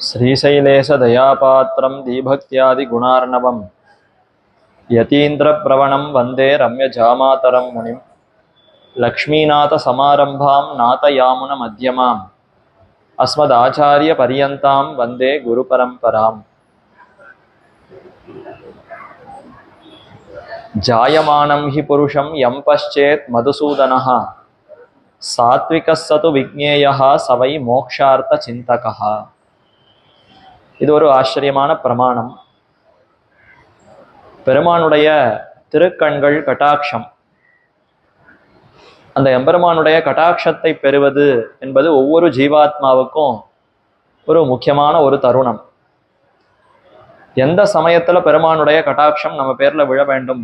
श्रीशैलेश दयापात्रं दीभक्त्यादिगुणार्णवं यतीन्द्रप्रवणं वन्दे रम्यजामातरं मुनिं लक्ष्मीनाथसमारम्भां नाथयामुनमध्यमाम् अस्मदाचार्यपर्यन्तां वन्दे गुरुपरम्पराम्। जायमानं हि पुरुषं यं पश्चेत् मधुसूदनः सात्विकः स तु विज्ञेयः स वै मोक्षार्थचिन्तकः। இது ஒரு ஆச்சரியமான பிரமாணம். பெருமானுடைய திருக்கண்கள் கட்டாட்சம், அந்த எம்பெருமானுடைய கட்டாட்சத்தை பெறுவது என்பது ஒவ்வொரு ஜீவாத்மாவுக்கும் ஒரு முக்கியமான ஒரு தருணம். எந்த சமயத்துல பெருமானுடைய கட்டாட்சம் நம்ம பேர்ல விழ வேண்டும்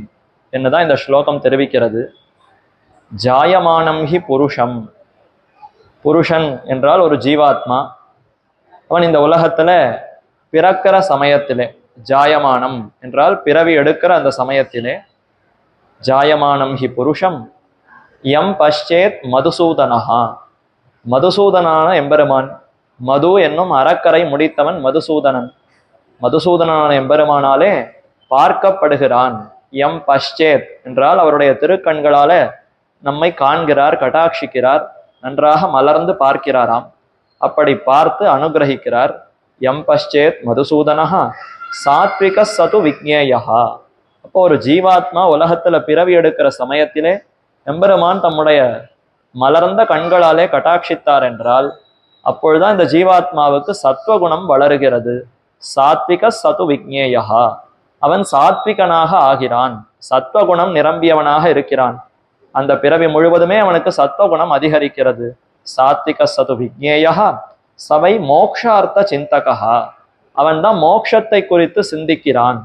என்னதான் இந்த ஸ்லோகம் தெரிவிக்கிறது. ஜாயமானம் ஹி புருஷம், புருஷன் என்றால் ஒரு ஜீவாத்மா. அவன் இந்த உலகத்துல பிறக்கிற சமயத்திலே, ஜாயமானம் என்றால் பிறவி எடுக்கிற அந்த சமயத்திலே, ஜாயமானம் ஹி புருஷம் எம் பஷ்சேத் மதுசூதனஹா, மதுசூதனான எம்பெருமான், மது என்னும் அறக்கரை முடித்தவன் மதுசூதனன். மதுசூதனான எம்பெருமானாலே பார்க்கப்படுகிறான். எம் பஷ்சேத் என்றால் அவருடைய திருக்கண்களால நம்மை காண்கிறார், கட்டாட்சிக்கிறார், நன்றாக மலர்ந்து பார்க்கிறாராம். அப்படி பார்த்து அனுகிரகிக்கிறார். எம் பஷ்சேத் மதுசூதனஹா சாத்விக சது விக்ஞேயா. அப்போ ஒரு ஜீவாத்மா உலகத்துல பிறவி எடுக்கிற சமயத்திலே எம்பெருமான் தம்முடைய மலர்ந்த கண்களாலே கட்டாட்சித்தார் என்றால் அப்பொழுதுதான் இந்த ஜீவாத்மாவுக்கு சத்வகுணம் வளருகிறது. சாத்விக சது விக்ஞேயா, அவன் சாத்விகனாக ஆகிறான், சத்வகுணம் நிரம்பியவனாக இருக்கிறான். அந்த பிறவி முழுவதுமே அவனுக்கு சத்வகுணம் அதிகரிக்கிறது. சாத்விக சது விக்ஞேயா சவை மோக்ஷார்த்த சிந்தகா, அவன் தான் மோட்சத்தை குறித்து சிந்திக்கிறான்.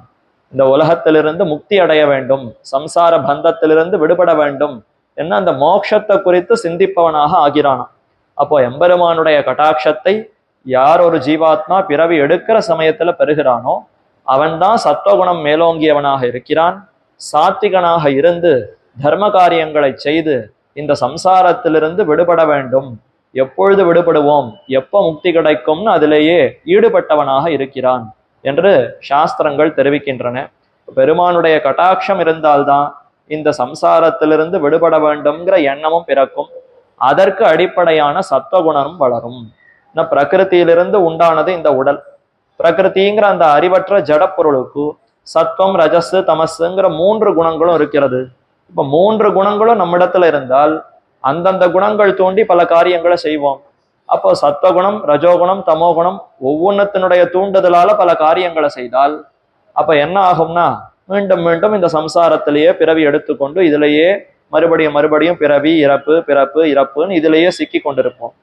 இந்த உலகத்திலிருந்து முக்தி அடைய வேண்டும், சம்சார பந்தத்திலிருந்து விடுபட வேண்டும் என்ன அந்த மோட்சத்தை குறித்து சிந்திப்பவனாக ஆகிறானாம். அப்போ எம்பெருமானுடைய கட்டாட்சத்தை யார் ஒரு ஜீவாத்மா பிறவி எடுக்கிற சமயத்துல பெறுகிறானோ அவன்தான் சத்வகுணம் மேலோங்கியவனாக இருக்கிறான். சாத்விகனாக இருந்து தர்ம காரியங்களை செய்து இந்த சம்சாரத்திலிருந்து விடுபட வேண்டும். எப்பொழுது விடுபடுவோம், எப்போ முக்தி கிடைக்கும்னு அதிலேயே ஈடுபட்டவனாக இருக்கிறான் என்று சாஸ்திரங்கள் தெரிவிக்கின்றன. பெருமானுடைய கட்டாட்சம் இருந்தால்தான் இந்த சம்சாரத்திலிருந்து விடுபட வேண்டும்ங்கிற எண்ணமும் பிறக்கும். அதற்கு அடிப்படையான சத்வகுணமும் வளரும். பிரகிருத்தியிலிருந்து உண்டானது இந்த உடல். பிரகிருதிங்கிற அந்த அறிவற்ற ஜடப்பொருளுக்கு சத்வம், ரஜஸ், தமசுங்கிற 3 குணங்களும் இருக்கிறது. இப்ப 3 குணங்களும் நம்மிடத்துல இருந்தால் அந்தந்த குணங்கள் தூண்டி பல காரியங்களை செய்வோம். அப்போ சத்வகுணம், ரஜோகுணம், தமோகுணம் ஒவ்வொன்றத்தினுடைய தூண்டுதலால பல காரியங்களை செய்தால் அப்ப என்ன ஆகும்னா மீண்டும் மீண்டும் இந்த சம்சாரத்திலேயே பிறவி எடுத்துக்கொண்டு இதிலேயே மறுபடியும் பிறவி இறப்பு, பிறப்பு இறப்புன்னு இதிலேயே சிக்கி கொண்டிருப்போம்.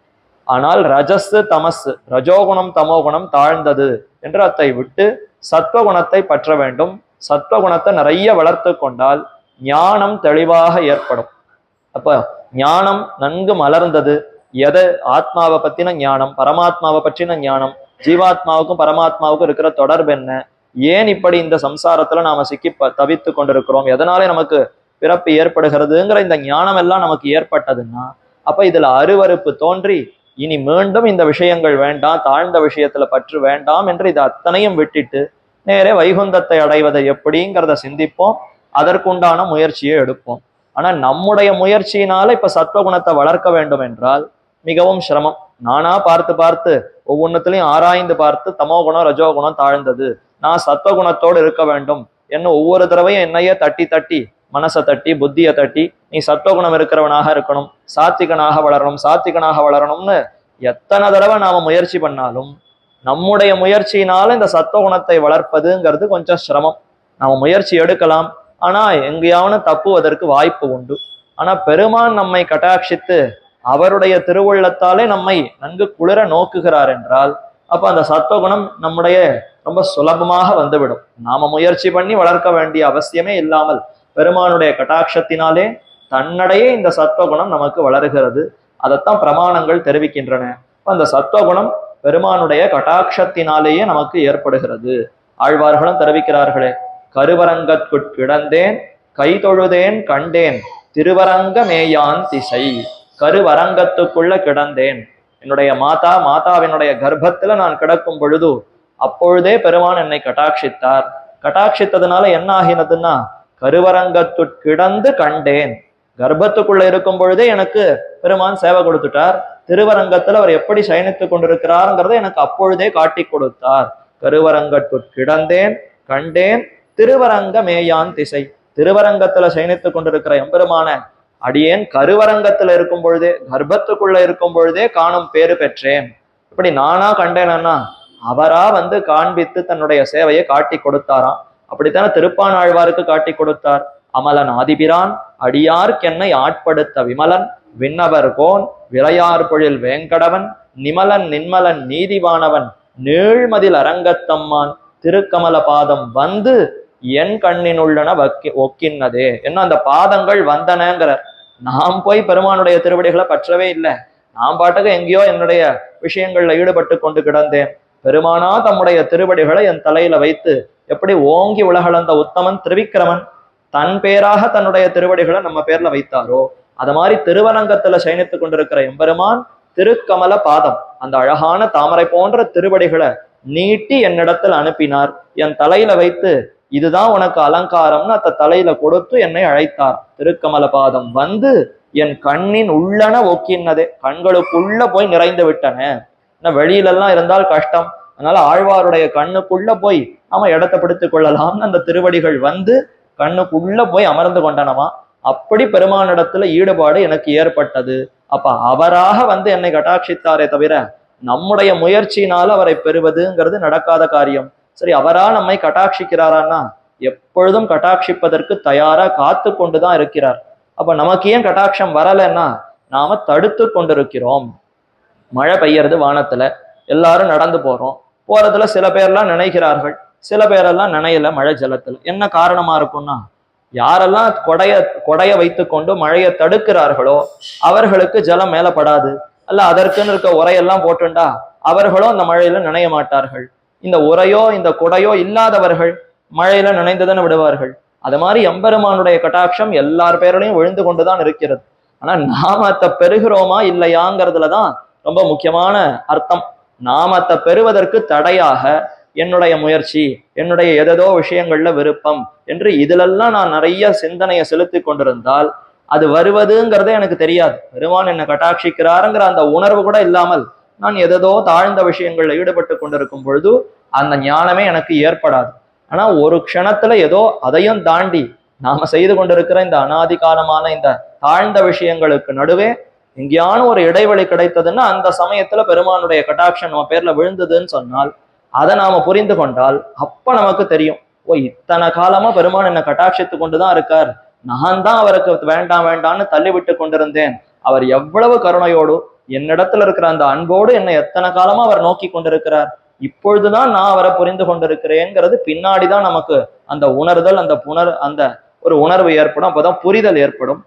ஆனால் ரஜஸ், தமஸ், ரஜோகுணம், தமோகுணம் தாழ்ந்தது என்று அதை விட்டு சத்வகுணத்தை பற்ற வேண்டும். சத்வகுணத்தை நிறைய வளர்த்து கொண்டால் ஞானம் தெளிவாக ஏற்படும். அப்ப ஞானம் நன்கு மலர்ந்தது. எதை ஆத்மாவை பத்தின ஞானம், பரமாத்மாவை பற்றின ஞானம், ஜீவாத்மாவுக்கும் பரமாத்மாவுக்கும் இருக்கிற தொடர்பு என்ன, ஏன் இப்படி இந்த சம்சாரத்துல நாம சிக்கி தவித்து கொண்டிருக்கிறோம், எதனாலே நமக்கு பிறப்பு ஏற்படுகிறதுங்கிற இந்த ஞானம் எல்லாம் நமக்கு ஏற்பட்டதுன்னா அப்ப இதுல அருவருப்பு தோன்றி இனி மீண்டும் இந்த விஷயங்கள் வேண்டாம், தாழ்ந்த விஷயத்துல பற்று வேண்டாம் என்று இது அத்தனையும் விட்டுட்டு நேரே வைகுந்தத்தை அடைவதை எப்படிங்கிறத சிந்திப்போம். அதற்குண்டான முயற்சியை எடுப்போம். ஆனா நம்முடைய முயற்சியினால இப்ப சத்வகுணத்தை வளர்க்க வேண்டும் என்றால் மிகவும் சிரமம். நானா பார்த்து ஒவ்வொன்றத்திலையும் ஆராய்ந்து பார்த்து தமோகுணம், ரஜோகுணம் தாழ்ந்தது, நான் சத்வகுணத்தோடு இருக்க வேண்டும் என்ன ஒவ்வொரு தடவையும் என்னையே தட்டி மனசை தட்டி புத்தியை தட்டி நீ சத்வகுணம் இருக்கிறவனாக இருக்கணும், சாத்விகனாக வளரணும்னு எத்தனை தடவை நாம முயற்சி பண்ணாலும் நம்முடைய முயற்சியினால இந்த சத்வகுணத்தை வளர்ப்பதுங்கிறது கொஞ்சம் சிரமம். நாம முயற்சி எடுக்கலாம், ஆனா எங்கேயாவது தப்புவதற்கு வாய்ப்பு உண்டு. ஆனா பெருமான் நம்மை கட்டாட்சித்து அவருடைய திருவுள்ளத்தாலே நம்மை நன்கு குளிர நோக்குகிறார் என்றால் அப்ப அந்த சத்வகுணம் நம்முடைய ரொம்ப சுலபமாக வந்துவிடும். நாம முயற்சி பண்ணி வளர்க்க வேண்டிய அவசியமே இல்லாமல் பெருமானுடைய கட்டாட்சத்தினாலே தன்னடையே இந்த சத்வகுணம் நமக்கு வளருகிறது. அதைத்தான் பிரமாணங்கள் தெரிவிக்கின்றன. அந்த சத்வகுணம் பெருமானுடைய கட்டாட்சத்தினாலேயே நமக்கு ஏற்படுகிறது. ஆழ்வார்களும் தெரிவிக்கிறார்களே, கருவரங்கற்குட்கிடந்தேன் கைதொழுதேன் கண்டேன் திருவரங்க மேயான் திசை. கருவரங்கத்துக்குள்ள கிடந்தேன் என்னுடைய மாதாவினுடைய கர்ப்பத்துல நான் கிடக்கும் பொழுது அப்பொழுதே பெருமான் என்னை கட்டாட்சித்தார். கட்டாட்சித்ததுனால என்ன ஆகினதுன்னா, கருவரங்கத்துட்கிடந்து கண்டேன். கர்ப்பத்துக்குள்ள இருக்கும் பொழுதே எனக்கு பெருமான் சேவை கொடுத்துட்டார். திருவரங்கத்துல அவர் எப்படி சயனித்துக் கொண்டிருக்கிறாருங்கிறத எனக்கு அப்பொழுதே காட்டி கொடுத்தார். கருவரங்கத்துட்கிடந்தேன் கண்டேன் திருவரங்க மேயான் திசை. திருவரங்கத்துல சயனித்துக் கொண்டிருக்கிற எம்பெருமான அடியேன் கருவரங்கத்துல இருக்கும் பொழுதே, கர்ப்பத்துக்குள்ள இருக்கும் பொழுதே காணும் பேறு பெற்றேன். இப்படி நானா கண்டேனா, அவரா வந்து காண்பித்து தன்னுடைய சேவையை காட்டி கொடுத்தாராம். அப்படித்தானே திருப்பானாழ்வாருக்கு காட்டி கொடுத்தார். அமலன் ஆதிபிரான் அடியார்க்கென்னை ஆட்படுத்த விமலன் விண்ணவர் கோன் விளையார் பொழில் வேங்கடவன் நிமலன் நின்மலன் நீதிவானவன் நீழ்மதில் அரங்கத்தம்மான் திருக்கமல பாதம் வந்து என் கண்ணினுள்ளன ஒக்கின்னதே. என்ன அந்த பாதங்கள் வந்தனங்கிற, நாம் போய் பெருமானுடைய திருவடிகளை பற்றவே இல்லை. நான் பாட்டுக்கு எங்கேயோ என்னுடைய விஷயங்கள்ல ஈடுபட்டு கொண்டு கிடந்தேன். பெருமானா தம்முடைய திருவடிகளை என் தலையில வைத்து, எப்படி ஓங்கி உலகளந்த உத்தமன் திரிவிக்கிரமன் தன் பேராக தன்னுடைய திருவடிகளை நம்ம பேர்ல வைத்தாரோ, அது மாதிரி திருவரங்கத்துல சயனித்துக் கொண்டிருக்கிற எம்பெருமான் திருக்கமல பாதம், அந்த அழகான தாமரை போன்ற திருவடிகளை நீட்டி என்னிடத்தில் அனுப்பினார். என் தலையில வைத்து, இதுதான் உனக்கு அலங்காரம்னு அந்த தலையில கொடுத்து என்னை அழைத்தார். திருக்கமல பாதம் வந்து என் கண்ணின் உள்ளன ஒக்கின்னதே, கண்களுக்குள்ள போய் நிறைந்து விட்டன. வெளியிலெல்லாம் இருந்தால் கஷ்டம், அதனால ஆழ்வாருடைய கண்ணுக்குள்ள போய் நாம இடத்தை பிடித்துக் கொள்ளலாம்னு அந்த திருவடிகள் வந்து கண்ணுக்குள்ள போய் அமர்ந்து கொண்டனவா. அப்படி பெருமானிடத்துல ஈடுபாடு எனக்கு ஏற்பட்டது. அப்ப அவராக வந்து என்னை கட்டாட்சித்தாரே தவிர நம்முடைய முயற்சியினால அவரை பெறுவதுங்கிறது நடக்காத காரியம். சரி, அவரா நம்மை கட்டாட்சிக்கிறாரான்னா எப்பொழுதும் கட்டாட்சிப்பதற்கு தயாரா காத்து கொண்டுதான் இருக்கிறார். அப்ப நமக்கு ஏன் கட்டாட்சம் வரலைன்னா, நாம தடுத்து கொண்டிருக்கிறோம். மழை பெய்யறது வானத்துல, எல்லாரும் நடந்து போறதுல சில பேர்லாம் நினைக்கிறார்கள், சில பேரெல்லாம் நினையல மழை ஜலத்துல. என்ன காரணமா இருக்கும்னா, யாரெல்லாம் கொடைய வைத்து கொண்டு மழையை தடுக்கிறார்களோ அவர்களுக்கு ஜலம் மேலப்படாது. அல்ல அதற்குன்னு இருக்க உரையெல்லாம் போட்டுண்டா அவர்களும் அந்த மழையில நினைய மாட்டார்கள். இந்த உரையோ இந்த குடையோ இல்லாதவர்கள் மழையில நினைந்துதானே விடுவார்கள். அது மாதிரி எம்பெருமானுடைய கட்டாட்சம் எல்லார் பேரிலையும் விழுந்து கொண்டுதான் இருக்கிறது. ஆனா நாமத்தை பெறுகிறோமா இல்லையாங்கிறதுலதான் ரொம்ப முக்கியமான அர்த்தம். நாமத்தை பெறுவதற்கு தடையாக என்னுடைய முயற்சி, என்னுடைய எதோ விஷயங்கள்ல விருப்பம் என்று இதிலெல்லாம் நான் நிறைய சிந்தனையை செலுத்தி கொண்டிருந்தால் அது வருவதுங்கிறதே எனக்கு தெரியாது. பெருமான் என்னை கட்டாட்சிக்கிறாருங்கிற அந்த உணர்வு கூட இல்லாமல் நான் எதோ தாழ்ந்த விஷயங்கள்ல ஈடுபட்டு கொண்டிருக்கும் பொழுது அந்த ஞானமே எனக்கு ஏற்படாது. ஆனா ஒரு க்ஷணத்துல ஏதோ அதையும் தாண்டி நாம செய்து கொண்டிருக்கிற இந்த அனாதி காலமான இந்த தாழ்ந்த விஷயங்களுக்கு நடுவே எங்கேயான ஒரு இடைவெளி கிடைத்ததுன்னா அந்த சமயத்துல பெருமானுடைய கட்டாட்சம் நம்ம பேர்ல விழுந்ததுன்னு சொன்னால் அதை நாம புரிந்து கொண்டால் அப்ப நமக்கு தெரியும், ஓ இத்தனை காலமா பெருமான் என்னை கட்டாட்சித்து கொண்டுதான் இருக்கார், நான் தான் அவருக்கு வேண்டாம் வேண்டான்னு தள்ளிவிட்டு கொண்டிருந்தேன். அவர் எவ்வளவு கருணையோடு என்னிடத்துல இருக்கிற அந்த அன்போடு என்னை எத்தனை காலமா அவர் நோக்கி கொண்டிருக்கிறார், இப்பொழுதுதான் நான் அவரை புரிந்து கொண்டிருக்கிறேங்கிறது பின்னாடிதான் நமக்கு அந்த உணர்தல், அந்த ஒரு உணர்வு ஏற்படும். அப்போதான் புரிதல் ஏற்படும்.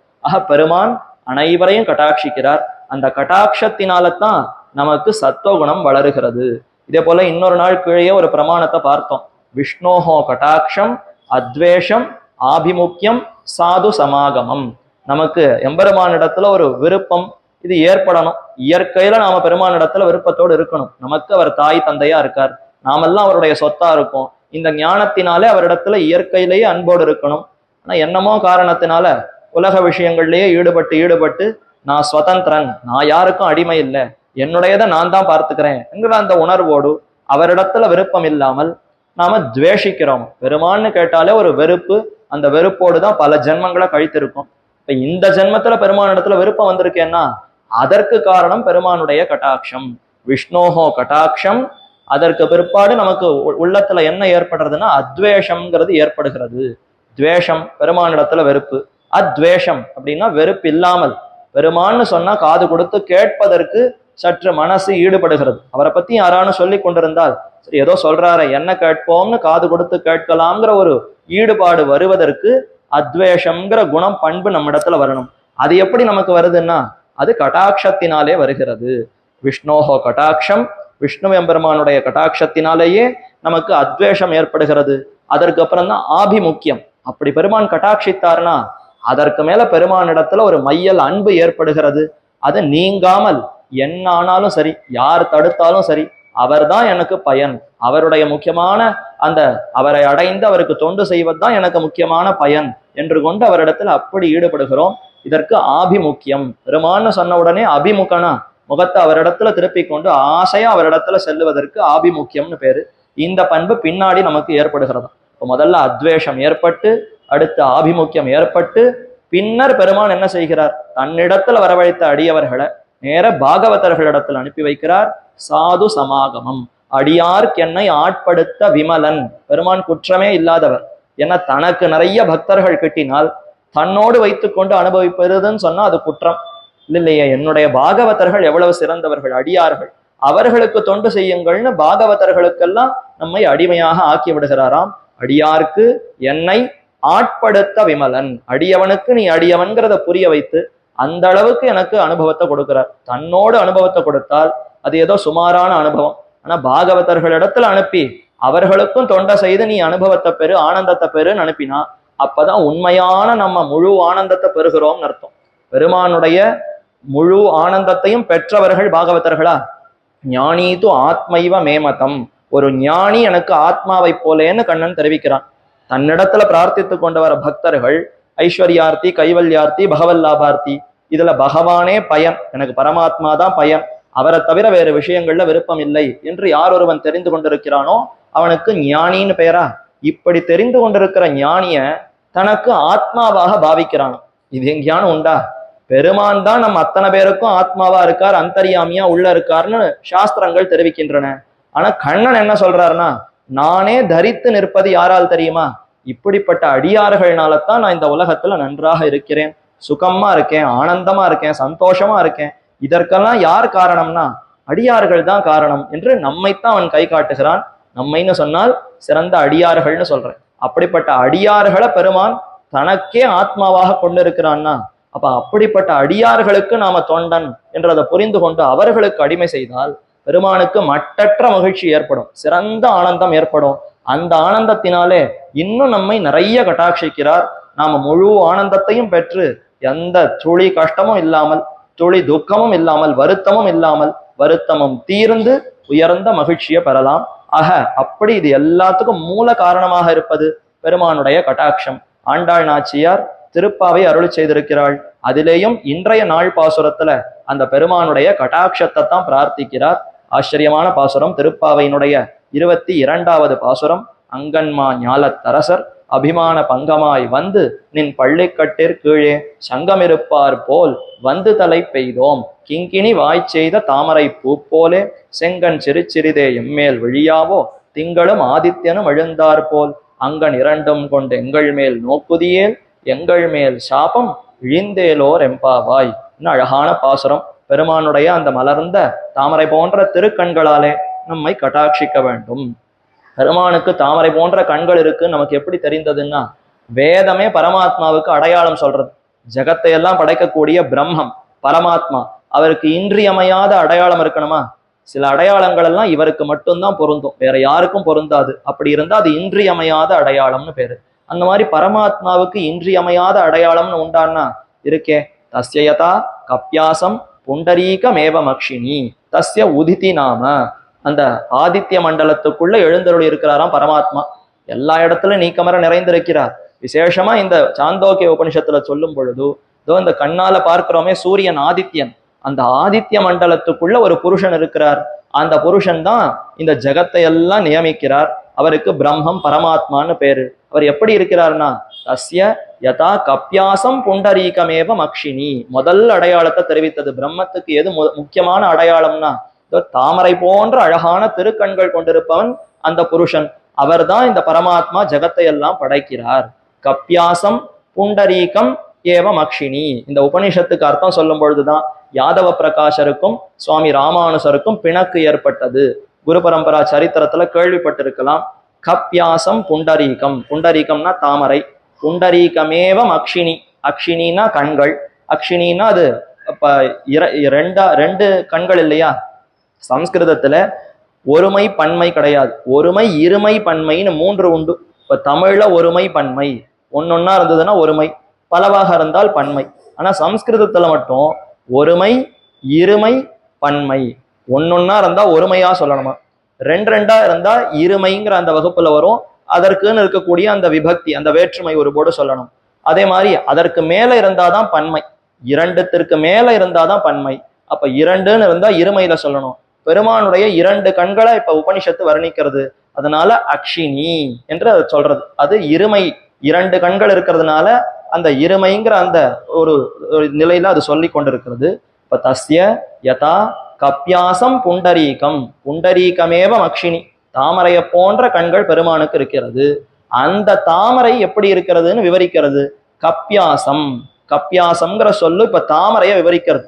பெருமான் அனைவரையும் கட்டாட்சிக்கிறார். அந்த கட்டாட்சத்தினால்தான் நமக்கு சத்துவகுணம் வளருகிறது. இதே போல இன்னொரு நாள் கீழே ஒரு பிரமாணத்தை பார்த்தோம். விஷ்ணோஹோ கட்டாட்சம் அத்வேஷம் ஆபிமுக்கியம் சாது சமாகமம். நமக்கு எம்பெருமானிடத்துல ஒரு விருப்பம் இது ஏற்படணும். இயற்கையில நாம பெருமானிடத்துல விருப்பத்தோடு இருக்கணும். நமக்கு அவர் தாய் தந்தையா இருக்கார், நாமெல்லாம் அவருடைய சொத்தா இருக்கும். இந்த ஞானத்தினாலே அவரிடத்துல இயற்கையிலேயே அன்போடு இருக்கணும். ஆனா என்னமோ காரணத்தினால உலக விஷயங்கள்லயே ஈடுபட்டு நான் சுதந்திரன், நான் யாருக்கும் அடிமை இல்லை, என்னுடையதை நான் தான் பார்த்துக்கிறேன் என்கிற அந்த உணர்வோடு அவரிடத்துல விருப்பம் இல்லாமல் நாம துவேஷிக்கிறோம். பெருமான்னு கேட்டாலே ஒரு வெறுப்பு, அந்த வெறுப்போடு தான் பல ஜென்மங்களை கழித்திருக்கும். இப்ப இந்த ஜென்மத்துல பெருமானிடத்துல விருப்பம் வந்திருக்கேன்னா அதற்கு காரணம் பெருமானுடைய கட்டாட்சம், விஷ்ணோஹோ கட்டாட்சம். அதற்கு பிற்பாடு நமக்கு உள்ளத்துல என்ன ஏற்படுறதுன்னா அத்வேஷம்ங்கிறது ஏற்படுகிறது. துவேஷம் பெருமானிடத்துல வெறுப்பு, அத்வேஷம் அப்படின்னா வெறுப்பு இல்லாமல். பெருமான்னு சொன்னா காது கொடுத்து கேட்பதற்கு சற்று மனசு ஈடுபடுகிறது. அவரை பத்தி யாரானு சொல்லி கொண்டிருந்தால் சரி ஏதோ சொல்றாரு என்ன கேட்போம்னு காது கொடுத்து கேட்கலாம்ங்கிற ஒரு ஈடுபாடு வருவதற்கு அத்வேஷம்ங்கிற குணம் பண்பு நம்ம இடத்துல வரணும். அது எப்படி நமக்கு வருதுன்னா அது கட்டாட்சத்தினாலே வருகிறது. விஷ்ணோஹோ கட்டாட்சம், விஷ்ணு எம்பெருமானுடைய கட்டாட்சத்தினாலேயே நமக்கு அத்வேஷம் ஏற்படுகிறது. அதற்கு அப்புறம் தான் ஆபிமுக்கியம். அப்படி பெருமான் கட்டாட்சித்தார்னா அதற்கு மேல பெருமானிடத்துல ஒரு மையல் அன்பு ஏற்படுகிறது. அது நீங்காமல் என்ன ஆனாலும் சரி, யார் தடுத்தாலும் சரி, அவர்தான் எனக்கு பயன். அவருடைய முக்கியமான அந்த அவரை அடைந்து அவருக்கு தொண்டு செய்வதுதான் எனக்கு முக்கியமான பயன் என்று கொண்டு அவரிடத்துல அப்படி ஈடுபடுகிறோம். இதற்கு ஆபிமுக்கியம். பெருமான்னு சொன்ன உடனே அபிமுகனா முகத்தை அவரிடத்துல திருப்பி கொண்டு ஆசையா அவரிடத்துல செல்லுவதற்கு ஆபிமுக்கியம்னு பேரு. இந்த பண்பு பின்னாடி நமக்கு ஏற்படுகிறதா. இப்போ முதல்ல அத்வேஷம் ஏற்பட்டு, அடுத்து ஆபிமுக்கியம் ஏற்பட்டு, பின்னர் பெருமான் என்ன செய்கிறார்? தன்னிடத்துல வரவழைத்த அடியவர்களை நேர பாகவதர்களிடத்தில் அனுப்பி வைக்கிறார். சாது சமாகமம், அடியார்க்கென்னை ஆட்படுத்த விமலன். பெருமான் குற்றமே இல்லாதவர். ஏன்னா தனக்கு நிறைய பக்தர்கள் கிட்டினால் தன்னோடு வைத்துக்கொண்டு அனுபவிப்பதுன்னு சொன்னா அது குற்றம் இல்லையே. என்னுடைய பாகவதர்கள் எவ்வளவு சிறந்தவர்கள், அடியார்கள், அவர்களுக்கு தொண்டு செய்யுங்கள்னு பாகவதர்களுக்கெல்லாம் நம்மை அடிமையாக ஆக்கி விடுகிறாராம். அடியார்க்கு என்னை ஆட்படுத்த விமலன், அடியவனுக்கு நீ அடியவன்கிறத புரிய வைத்து அந்த அளவுக்கு எனக்கு அனுபவத்தை கொடுக்கிறார். தன்னோடு அனுபவத்தை கொடுத்தால் அது ஏதோ சுமாரான அனுபவம். ஆனா பாகவதர்களிடத்துல அனுப்பி அவர்களுக்கும் தொண்டை செய்து நீ அனுபவத்தை பெரு, ஆனந்தத்தை பெருன்னு அனுப்பினா அப்பதான் உண்மையான நம்ம முழு ஆனந்தத்தை பெறுகிறோம்னு அர்த்தம். பெருமானுடைய முழு ஆனந்தத்தையும் பெற்றவர்கள் பாகவதர்களா? ஞானீது ஆத்மைவ மேமதம், ஒரு ஞானி எனக்கு ஆத்மாவை போலேன்னு கண்ணன் தெரிவிக்கிறான். தன்னிடத்துல பிரார்த்தித்து கொண்டு வர பக்தர்கள் ஐஸ்வர்யார்த்தி, கைவல்யார்த்தி, பகவல்லாபார்த்தி, இதுல பகவானே பயன், எனக்கு பரமாத்மா தான் பயன், அவரை தவிர வேறு விஷயங்கள்ல விருப்பம் இல்லை என்று யார் ஒருவன் தெரிந்து கொண்டிருக்கிறானோ அவனுக்கு ஞானின்னு பெயரா? இப்படி தெரிந்து கொண்டிருக்கிற ஞானிய தனக்கு ஆத்மாவாக பாவிக்கிறான். இது எங்கேயானு உண்டா? பெருமான் தான் நம்ம அத்தனை பேருக்கும் ஆத்மாவா இருக்கார், அந்தரியாமியா உள்ள இருக்காருன்னு சாஸ்திரங்கள் தெரிவிக்கின்றன. ஆனா கண்ணன் என்ன சொல்றாருன்னா, நானே தரித்து நிற்பது யாரால் தெரியுமா? இப்படிப்பட்ட அடியார்கள்னாலதான் நான் இந்த உலகத்துல நன்றாக இருக்கிறேன், சுகமா இருக்கேன், ஆனந்தமா இருக்கேன், சந்தோஷமா இருக்கேன். இதற்கெல்லாம் யார் காரணம்னா அடியார்கள் தான் காரணம் என்று நம்மைத்தான் அவன் கை காட்டுகிறான். நம்மைன்னு சொன்னால் சிறந்த அடியார்கள்னு சொல்றேன். அப்படிப்பட்ட அடியார்களை பெருமான் தனக்கே ஆத்மாவாக கொண்டிருக்கிறான்னா அப்ப அப்படிப்பட்ட அடியார்களுக்கு நாம தொண்டன் என்றதை புரிந்து கொண்டு அவர்களுக்கு அடிமை செய்தால் பெருமானுக்கு மட்டற்ற மகிழ்ச்சி ஏற்படும், சிறந்த ஆனந்தம் ஏற்படும். அந்த ஆனந்தத்தினாலே இன்னும் நம்மை நிறைய கட்டாட்சிக்கிறார். நாம முழு ஆனந்தத்தையும் பெற்று எந்த துளி கஷ்டமும் இல்லாமல், துளி துக்கமும் இல்லாமல், வருத்தமும் இல்லாமல், வருத்தமும் தீர்ந்து உயர்ந்த மகிழ்ச்சியை பெறலாம். ஆக அப்படி இது எல்லாத்துக்கும் மூல காரணமாக இருப்பது பெருமானுடைய கட்டாட்சம். ஆண்டாள் நாச்சியார் திருப்பாவை அருளி செய்திருக்கிறாள். அதிலேயும் இன்றைய நாள் பாசுரத்துல அந்த பெருமானுடைய கட்டாட்சத்தை தான் பிரார்த்திக்கிறார். ஆச்சரியமான பாசுரம் திருப்பாவையினுடைய 22வது பாசுரம். அங்கன்மா ஞாலத்தரசர் அபிமான பங்கமாய் வந்து நின் பள்ளிக்கட்டிற் கீழே சங்கமிருப்பார் போல் வந்து தலை பெய்தோம், கிங்கினி வாய் செய்த தாமரை பூ போலே செங்கன் சிறுச்சிறிதே எம்மேல் விழியாவோ திங்களும் ஆதித்யனும் எழுந்தார் போல் அங்கன் இரண்டும் கொண்டு எங்கள் மேல் நோக்குதியேல் எங்கள் மேல் சாபம் இழிந்தேலோர் எம்பாவாய். இன்னும் அழகான பாசுரம். பெருமானுடைய அந்த மலர்ந்த தாமரை போன்ற திருக்கண்களாலே நம்மை கட்டாட்சிக்க வேண்டும். பெருமானுக்கு தாமரை போன்ற கண்கள் இருக்கு நமக்கு எப்படி தெரிந்ததுன்னா, வேதமே பரமாத்மாவுக்கு அடையாளம் சொல்றது. ஜகத்தை எல்லாம் படைக்கக்கூடிய பிரம்மம் பரமாத்மா, அவருக்கு இன்றியமையாத அடையாளம் இருக்கணுமா? சில அடையாளங்கள் எல்லாம் இவருக்கு மட்டும்தான் பொருந்தும், வேற யாருக்கும் பொருந்தாது. அப்படி இருந்தா அது இன்றியமையாத அடையாளம்னு பேரு. அந்த மாதிரி பரமாத்மாவுக்கு இன்றியமையாத அடையாளம்னு உண்டான்னா இருக்கே. தஸ்யயதா கப்யாசம் புண்டரீகமேவ மக்ஷினி தஸ்ய உதிதி நாம. அந்த ஆதித்ய மண்டலத்துக்குள்ள எழுந்தருளி இருக்கிறாராம் பரமாத்மா. எல்லா இடத்துலயும் நீக்கமர நிறைந்திருக்கிறார். விசேஷமா இந்த சாந்தோக்கிய உபனிஷத்துல சொல்லும் பொழுது, இதோ இந்த கண்ணால பார்க்கிறோமே சூரியன் ஆதித்யன், அந்த ஆதித்ய மண்டலத்துக்குள்ள ஒரு புருஷன் இருக்கிறார். அந்த புருஷன் தான் இந்த ஜகத்தை எல்லாம் நியமிக்கிறார். அவருக்கு பிரம்மம் பரமாத்மான்னு பேரு. அவர் எப்படி இருக்கிறார்னா, தஸ்ய யதா கப்யாசம் புண்டரீகமேவ மக்ஷினி. முதல் அடையாளத்தை தெரிவித்தது. பிரம்மத்துக்கு எது முக்கியமான அடையாளம்னா, தாமரை போன்ற அழகான திருக்கண்கள் கொண்டிருப்பவன் அந்த புருஷன். அவர்தான் இந்த பரமாத்மா ஜகத்தை எல்லாம் படைக்கிறார். கப்யாசம் புண்டரீகம் ஏவ மக்ஷினி. இந்த உபனிஷத்துக்கு அர்த்தம் சொல்லும் பொழுதுதான் யாதவ பிரகாஷருக்கும் சுவாமி ராமானுசருக்கும் பிணக்கு ஏற்பட்டது. குரு பரம்பரா சரித்திரத்துல கேள்விப்பட்டிருக்கலாம். கப்யாசம் புண்டரீகம், புண்டரீகம்னா தாமரை, புண்டரீகமேவ அக்ஷினி, அக்ஷினினா கண்கள், அக்ஷினின்னா அது ரெண்டு கண்கள் இல்லையா? சம்ஸ்கிருதத்துல ஒருமை பன்மை கிடையாது, ஒருமை இருமை பன்மைன்னு 3 உண்டு. இப்ப தமிழ்ல ஒருமை பன்மை, ஒன்னொன்னா இருந்ததுன்னா ஒருமை, பலவாக இருந்தால் பன்மை. ஆனா சம்ஸ்கிருதத்துல மட்டும் ஒருமை இருமை பன்மை. ஒன்னொன்னா இருந்தா ஒருமையா சொல்லணுமா, ரெண்டு ரெண்டா இருந்தா இருமைங்கிற அந்த வகுப்புல வரும். அதற்குன்னு இருக்கக்கூடிய அந்த விபக்தி, அந்த வேற்றுமை ஒரு போடு சொல்லணும். அதே மாதிரி அதற்கு மேல இருந்தாதான் பன்மை, இரண்டுத்திற்கு மேல இருந்தாதான் பன்மை. அப்ப இரண்டுன்னு இருந்தா இருமையில சொல்லணும். பெருமானுடைய இரண்டு கண்களை இப்ப உபனிஷத்து வர்ணிக்கிறது, அதனால அக்ஷினி என்று அதை சொல்றது. அது இருமை, இரண்டு கண்கள் இருக்கிறதுனால அந்த இருமைங்கிற அந்த ஒரு நிலையில அது சொல்லி கொண்டிருக்கிறது. இப்ப தஸ்ய யதா கப்யாசம் புண்டரீகம், புண்டரீகமேவ அக்ஷினி, தாமரையை போன்ற கண்கள் பெருமானுக்கு இருக்கிறது. அந்த தாமரை எப்படி இருக்கிறதுன்னு விவரிக்கிறது. கப்யாசம், கப்யாசம்ங்கிற சொல்லு இப்ப தாமரையை விவரிக்கிறது.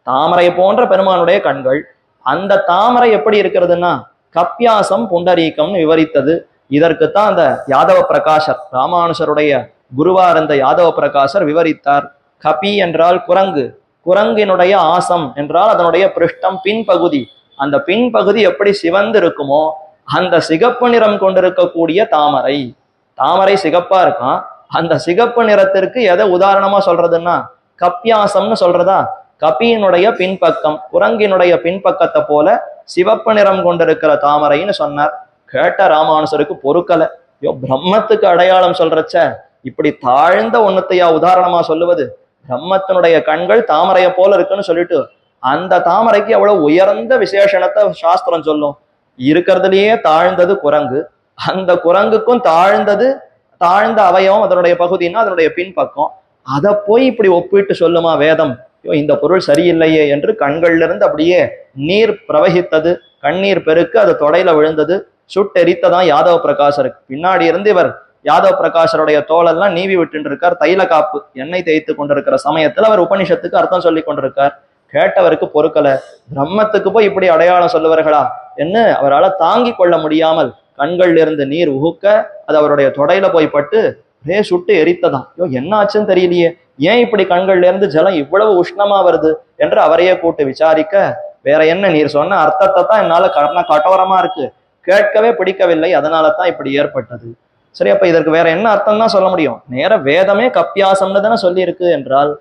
தாமரை போன்ற பெருமானுடைய கண்கள், அந்த தாமரை எப்படி இருக்கிறதுன்னா கப்யாசம் புண்டரீகம்னு விவரித்தது. இதற்குத்தான் அந்த யாதவ பிரகாசர், ராமானுஷருடைய குருவா இருந்த யாதவ பிரகாசர் விவரித்தார். கபி என்றால் குரங்கு, குரங்கினுடைய ஆசம் என்றால் அதனுடைய பிருஷ்டம், பின்பகுதி. அந்த பின்பகுதி எப்படி சிவந்து இருக்குமோ அந்த சிகப்பு நிறம் கொண்டிருக்கக்கூடிய தாமரை, தாமரை சிகப்பா இருக்கான், அந்த சிகப்பு நிறத்திற்கு எதை உதாரணமா சொல்றதுன்னா கப்யாசம்னு சொல்றதா. கபியினுடைய பின்பக்கம், குரங்கினுடைய பின்பக்கத்தை போல சிவப்பு நிறம் கொண்டிருக்கிற தாமரைன்னு சொன்னார். கேட்ட ராமானுசருக்கு பொறுக்கல. ஐயோ, பிரம்மத்துக்கு அடையாளம் சொல்றச்ச இப்படி தாழ்ந்த ஒன்னத்தையா உதாரணமா சொல்லுவது? பிரம்மத்தினுடைய கண்கள் தாமரையை போல இருக்குன்னு சொல்லிட்டு அந்த தாமரைக்கு எவ்வளவு உயர்ந்த விசேஷணத்தை சாஸ்திரம் சொல்லும். இருக்கிறதுலயே தாழ்ந்தது குரங்கு, அந்த குரங்குக்கும் தாழ்ந்த அவயவம் அதனுடைய பகுதின்னா அதனுடைய பின்பக்கம். அதை போய் இப்படி ஒப்பிட்டு சொல்லுமா வேதம்? இந்த பொருள் சரியில்லையே என்று கண்கள்ல இருந்து அப்படியே நீர் பிரவகித்தது, கண்ணீர் பெருக்கு அது தொடையில விழுந்தது. சுட்டெரித்ததான் யாதவ பிரகாசருக்கு. பின்னாடி இருந்து இவர் யாதவ பிரகாசருடைய தோளெல்லாம் நீவி விட்டு இருக்கார். தைல காப்பு, எண்ணெய் தேய்த்து கொண்டிருக்கிற சமயத்துல அவர் உபனிஷத்துக்கு அர்த்தம் சொல்லி கொண்டிருக்கார். கேட்டவருக்கு பொறுக்கல. பிரம்மத்துக்கு போய் இப்படி அடையாளம் சொல்லுவார்களா என்று அவரால் தாங்கி கொள்ள முடியாமல் கண்கள்ல இருந்து நீர் உகுக்க அது அவருடைய தொடையில போய் பட்டு ரே சுட்டு எரித்ததான். ஐயோ, என்ன ஆச்சுன்னு தெரியலையே, ஏன் இப்படி கண்கள்ல இருந்து ஜலம் இவ்வளவு உஷ்ணமா வருது என்று அவரையே கூட்டு விசாரிக்க, வேற என்ன, நீர் சொன்ன அர்த்தத்தை தான் என்னால கட்டோரமா இருக்கு, கேட்கவே பிடிக்கவில்லை, அதனால தான் இப்படி ஏற்பட்டது. சரி, அப்ப இதற்கு வேற என்ன அர்த்தம் தான் சொல்ல முடியும்? நேர வேதமே கப்பியாசம்னு தானே சொல்லியிருக்கு என்றால்,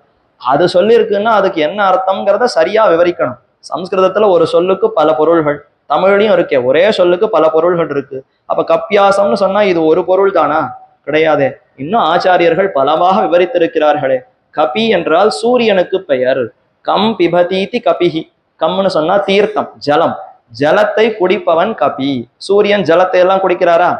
அது சொல்லியிருக்குன்னா அதுக்கு என்ன அர்த்தம்ங்கிறத சரியா விவரிக்கணும். சம்ஸ்கிருதத்துல ஒரு சொல்லுக்கு பல பொருள்கள், தமிழ்லையும் இருக்கே ஒரே சொல்லுக்கு பல பொருள்கள் இருக்கு. அப்ப கப்பியாசம்னு சொன்னா இது ஒரு பொருள் தானா? கிடையாதே. இன்னும் ஆச்சாரியர்கள் பலவாக விவரித்திருக்கிறார்களே. கபி என்றால் சூரியனுக்கு பெயர். கம் பிபதீதி கபிஹி, கம்னு சொன்னா தீர்த்தம், ஜலம், ஜலத்தை குடிப்பவன் கபி. சூரியன் ஜலத்தை எல்லாம் குடிக்கிறாரா?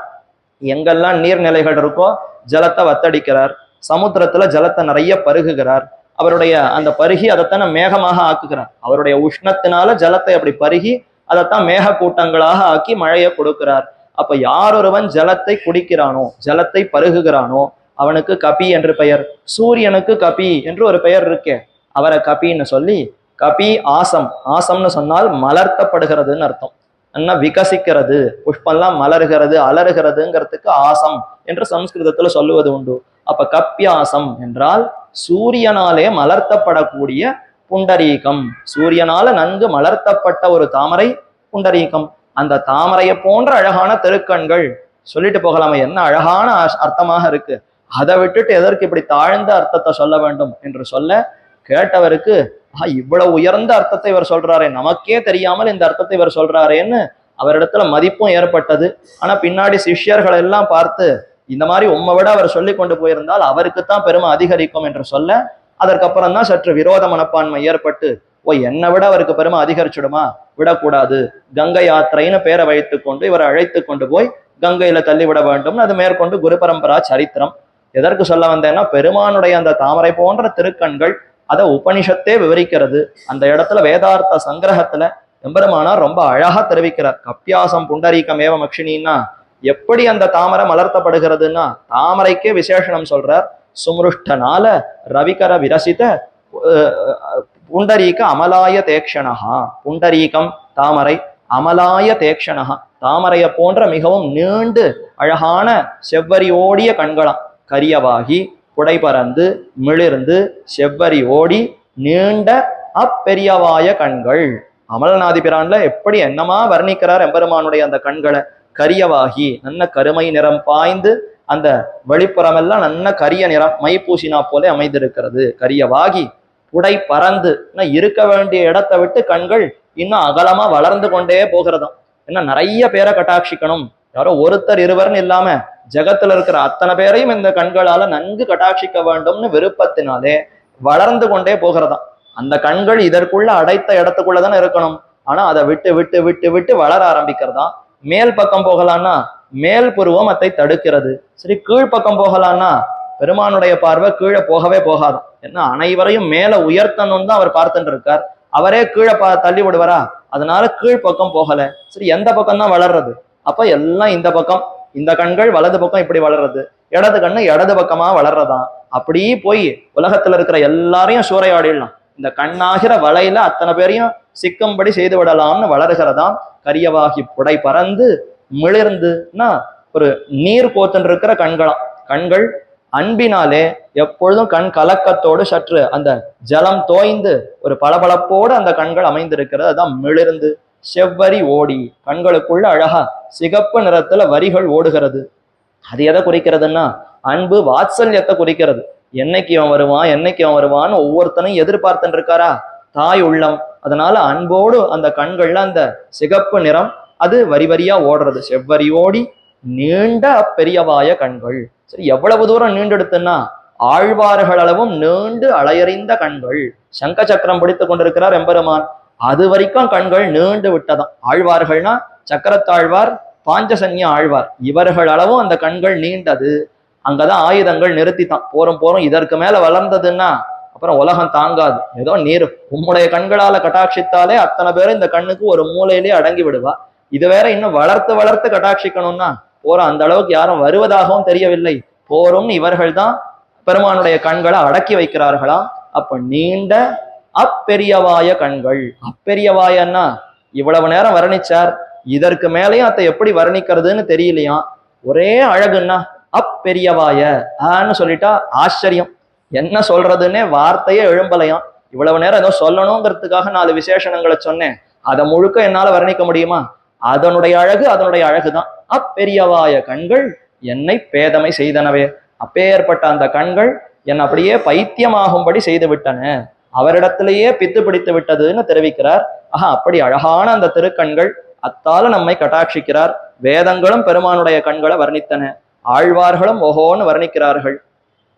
எங்கெல்லாம் நீர்நிலைகள் இருக்கோ ஜலத்தை வத்தடிக்கிறார். சமுத்திரத்துல ஜலத்தை நிறைய பருகுகிறார். அவருடைய அந்த பருகி அதைத்தானே மேகமாக ஆக்குகிறார். அவருடைய உஷ்ணத்தினால ஜலத்தை அப்படி பருகி அதைத்தான் மேக கூட்டங்களாக ஆக்கி மழையை கொடுக்கிறார். அப்ப யாரொருவன் ஜலத்தை குடிக்கிறானோ, ஜலத்தை பருகுகிறானோ அவனுக்கு கபி என்று பெயர். சூரியனுக்கு கபி என்று ஒரு பெயர் இருக்கே, அவரை கபின்னு சொல்லி, கபி ஆசம், ஆசம்னு சொன்னால் மலர்த்தப்படுகிறதுன்னு அர்த்தம். என்ன விகசிக்கிறது, புஷ்பெல்லாம் மலர்கிறது அலறுகிறதுங்கிறதுக்கு ஆசம் என்று சம்ஸ்கிருதத்துல சொல்லுவது உண்டு. அப்ப கப்பியாசம் என்றால் சூரியனாலே மலர்த்தப்படக்கூடிய புண்டரீகம், சூரியனால நன்கு மலர்த்தப்பட்ட ஒரு தாமரை புண்டரீகம். அந்த தாமரையை போன்ற அழகான திருக்கண்கள் சொல்லிட்டு போகலாமே, என்ன அழகான அர்த்தமாக இருக்கு. அதை விட்டுட்டு எதற்கு இப்படி தாழ்ந்த அர்த்தத்தை சொல்ல வேண்டும் என்று சொல்ல, கேட்டவருக்கு இவ்வளவு உயர்ந்த அர்த்தத்தை இவர் சொல்றாரே, நமக்கே தெரியாமல் இந்த அர்த்தத்தை இவர் சொல்றாரேன்னு அவரிடத்துல மதிப்பும் ஏற்பட்டது. ஆனா பின்னாடி சிஷ்யர்கள் எல்லாம் பார்த்து, இந்த மாதிரி உம்மை விட அவர் சொல்லி கொண்டு போயிருந்தால் அவருக்குத்தான் பெருமை அதிகரிக்கும் என்று சொல்ல, அதற்கப்புறம் தான் சற்று விரோத மனப்பான்மை ஏற்பட்டு, என்னை விட அவருக்கு பெருமை அதிகரிச்சுடுமா, விடக்கூடாது, கங்கை யாத்திரைன்னு பேரை வைத்து கொண்டு இவரை அழைத்து கொண்டு போய் கங்கையில தள்ளிவிட வேண்டும். அது மேற்கொண்டு குரு பரம்பரா சரித்திரம். எதற்கு சொல்ல வந்தேன்னா, பெருமானுடைய அந்த தாமரை போன்ற திருக்கண்கள் அதை உபனிஷத்தே விவரிக்கிறது. அந்த இடத்துல வேதார்த்த சங்கிரகத்துல எம்பெருமானார் ரொம்ப அழகா தெரிவிக்கிறார். கப்பியாசம் புண்டரீகம் ஏவ மக்ஷினின்னா எப்படி அந்த தாமரை மலர்த்தப்படுகிறதுன்னா தாமரைக்கே விசேஷனம் சொல்றார். சுமிருஷ்டனால ரவிகர விரசித புண்டரீக அமலாய தேக்ஷணஹா, புண்டரீகம் தாமரை, அமலாய தேக்ஷணஹா தாமரையை போன்ற மிகவும் நீண்டு அழகான செவ்வரி ஓடிய கண்களாம், கரியவாகி புடை பறந்து மிளிர்ந்து செவ்வரி ஓடி நீண்ட அப்பெரியவாய கண்கள். அமலநாதி பிரான்ல எப்படி என்னமா வர்ணிக்கிறார் எம்பெருமானுடைய அந்த கண்களை. கரியவாகி, நல்ல கருமை நிறம் பாய்ந்து அந்த வெளிப்புறமெல்லாம் நல்ல கரிய நிறம் மைப்பூசினா போல அமைந்திருக்கிறது. கரியவாகி புடை பறந்து, இருக்க வேண்டிய இடத்தை விட்டு கண்கள் இன்னும் அகலமா வளர்ந்து கொண்டே போகிறதாம். ஏன்னா நிறைய பேரை கட்டாட்சிக்கணும், யாரோ ஒருத்தர் இருவர்னு இல்லாம ஜெகத்துல இருக்கிற அத்தனை பேரையும் இந்த கண்களால நன்கு கட்டாட்சிக்க வேண்டும்னு விருப்பத்தினாலே வளர்ந்து கொண்டே போகிறதாம். அந்த கண்கள் இதற்குள்ள அடைத்த இடத்துக்குள்ளதானே இருக்கணும், ஆனா அதை விட்டு விட்டு விட்டு விட்டு வளர ஆரம்பிக்கிறதா. மேல் பக்கம் போகலான்னா மேல் புருவம் அதை தடுக்கிறது. சரி, கீழ்ப்பக்கம் போகலான்னா பெருமானுடைய பார்வை கீழே போகவே போகாதான். ஏன்னா அனைவரையும் மேல உயர்த்தணும் தான் அவர் பார்த்துட்டு இருக்கார், அவரே கீழே தள்ளி விடுவாரா, அதனால கீழ்ப்பக்கம் போகல. சரி, எந்த பக்கம் தான் வளர்றது? அப்ப எல்லாம் இந்த பக்கம், இந்த கண்கள் வலது பக்கம் இப்படி வளர்றது, இடது கண்ணு இடது பக்கமா வளர்றதா. அப்படி போய் உலகத்துல இருக்கிற எல்லாரையும் சூறையாடிடலாம், இந்த கண்ணாகிற வலையில அத்தனை பேரையும் சிக்கும்படி செய்து விடலாம்னு வளர்கிறதாம். கரியவாகி புடை பறந்து மிளிர்ந்துன்னா ஒரு நீர் கோத்துன்னு இருக்கிற கண்களாம். கண்கள் அன்பினாலே எப்பொழுதும் கண் கலக்கத்தோடு சற்று அந்த ஜலம் தோய்ந்து ஒரு பளபளப்போடு அந்த கண்கள் அமைந்திருக்கிறது. அதான் மிளிர்ந்து. செவ்வரி ஓடி, கண்களுக்குள்ள அழகா சிகப்பு நிறத்துல வரிகள் ஓடுகிறது. அது எதை குறிக்கிறதுன்னா அன்பு வாத்சல்யத்தை குறிக்கிறது. என்னைக்கு அவன் வருவான், என்னைக்கு அவன் வருவான்னு ஒவ்வொருத்தனையும் எதிர்பார்த்துட்டு இருக்காரா தாய் உள்ளம். அதனால அன்போடு அந்த கண்கள்ல அந்த சிகப்பு நிறம் அது வரி வரியா ஓடுறது. செவ்வரி ஓடி நீண்ட அப்பெரியவாய கண்கள். சரி, எவ்வளவு தூரம் நீண்டெடுத்துன்னா ஆழ்வார்கள் அளவும் நீண்டு அலையறிந்த கண்கள். சங்க சக்கரம் பிடித்து கொண்டிருக்கிறார் எம்பெருமான், அது வரைக்கும் கண்கள் நீண்டு விட்டதாம். ஆழ்வார்கள்னா சக்கரத்தாழ்வார், பாஞ்சசன்ய ஆழ்வார், இவர்கள் அளவும் அந்த கண்கள் நீண்டது. அங்கதான் ஆயுதங்கள் நிறுத்தித்தான். போரும் போரும் இதற்கு மேல வளர்ந்ததுன்னா அப்புறம் உலகம் தாங்காது. ஏதோ நீர் உம்முடைய கண்களால கட்டாட்சித்தாலே அத்தனை பேரும் இந்த கண்ணுக்கு ஒரு மூலையிலே அடங்கி விடுவா. இது வேற இன்னும் வளர்த்து வளர்த்து கட்டாட்சிக்கணும்னா போறோம், அந்த அளவுக்கு யாரும் வருவதாகவும் தெரியவில்லை. போரும் இவர்கள் தான் பெருமானுடைய கண்களை அடக்கி வைக்கிறார்களாம். அப்ப நீண்ட அப்பெரியவாய கண்கள். அப்பெரியவாயன்னா இவ்வளவு நேரம் வர்ணிச்சார், இதற்கு மேலேயும் அதை எப்படி வர்ணிக்கிறதுன்னு தெரியலையாம். ஒரே அழகுன்னா அப்பெரியவாய ஆன்னு சொல்லிட்டா ஆச்சரியம், என்ன சொல்றதுன்னே வார்த்தையே எழும்பலையாம். இவ்வளவு நேரம் ஏதோ சொல்லணுங்கிறதுக்காக 4 விசேஷணங்களை சொன்னேன், அதை முழுக்க என்னால வர்ணிக்க முடியுமா? அதனுடைய அழகு அதனுடைய அழகுதான். அப்பெரியவாய கண்கள் என்னை பேதமை செய்தனவே. அப்பேற்பட்ட அந்த கண்கள் என் அப்படியே பைத்தியமாகும்படி செய்து விட்டன, அவரிடத்திலேயே பித்து பிடித்து விட்டதுன்னு தெரிவிக்கிறார். அப்படி அழகான அந்த திருக்கண்கள், அத்தால நம்மை கட்டாட்சிக்கிறார். வேதங்களும் பெருமானுடைய கண்களை வர்ணித்தன, ஆழ்வார்களும் ஓஹோன்னு வர்ணிக்கிறார்கள்.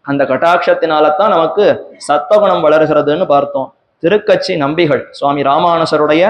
அந்த கட்டாட்சத்தினால்தான் நமக்கு சத்வகுணம் வளர்கிறதுன்னு பார்த்தோம். திருக்கச்சி நம்பிகள் சுவாமி ராமானுசருடைய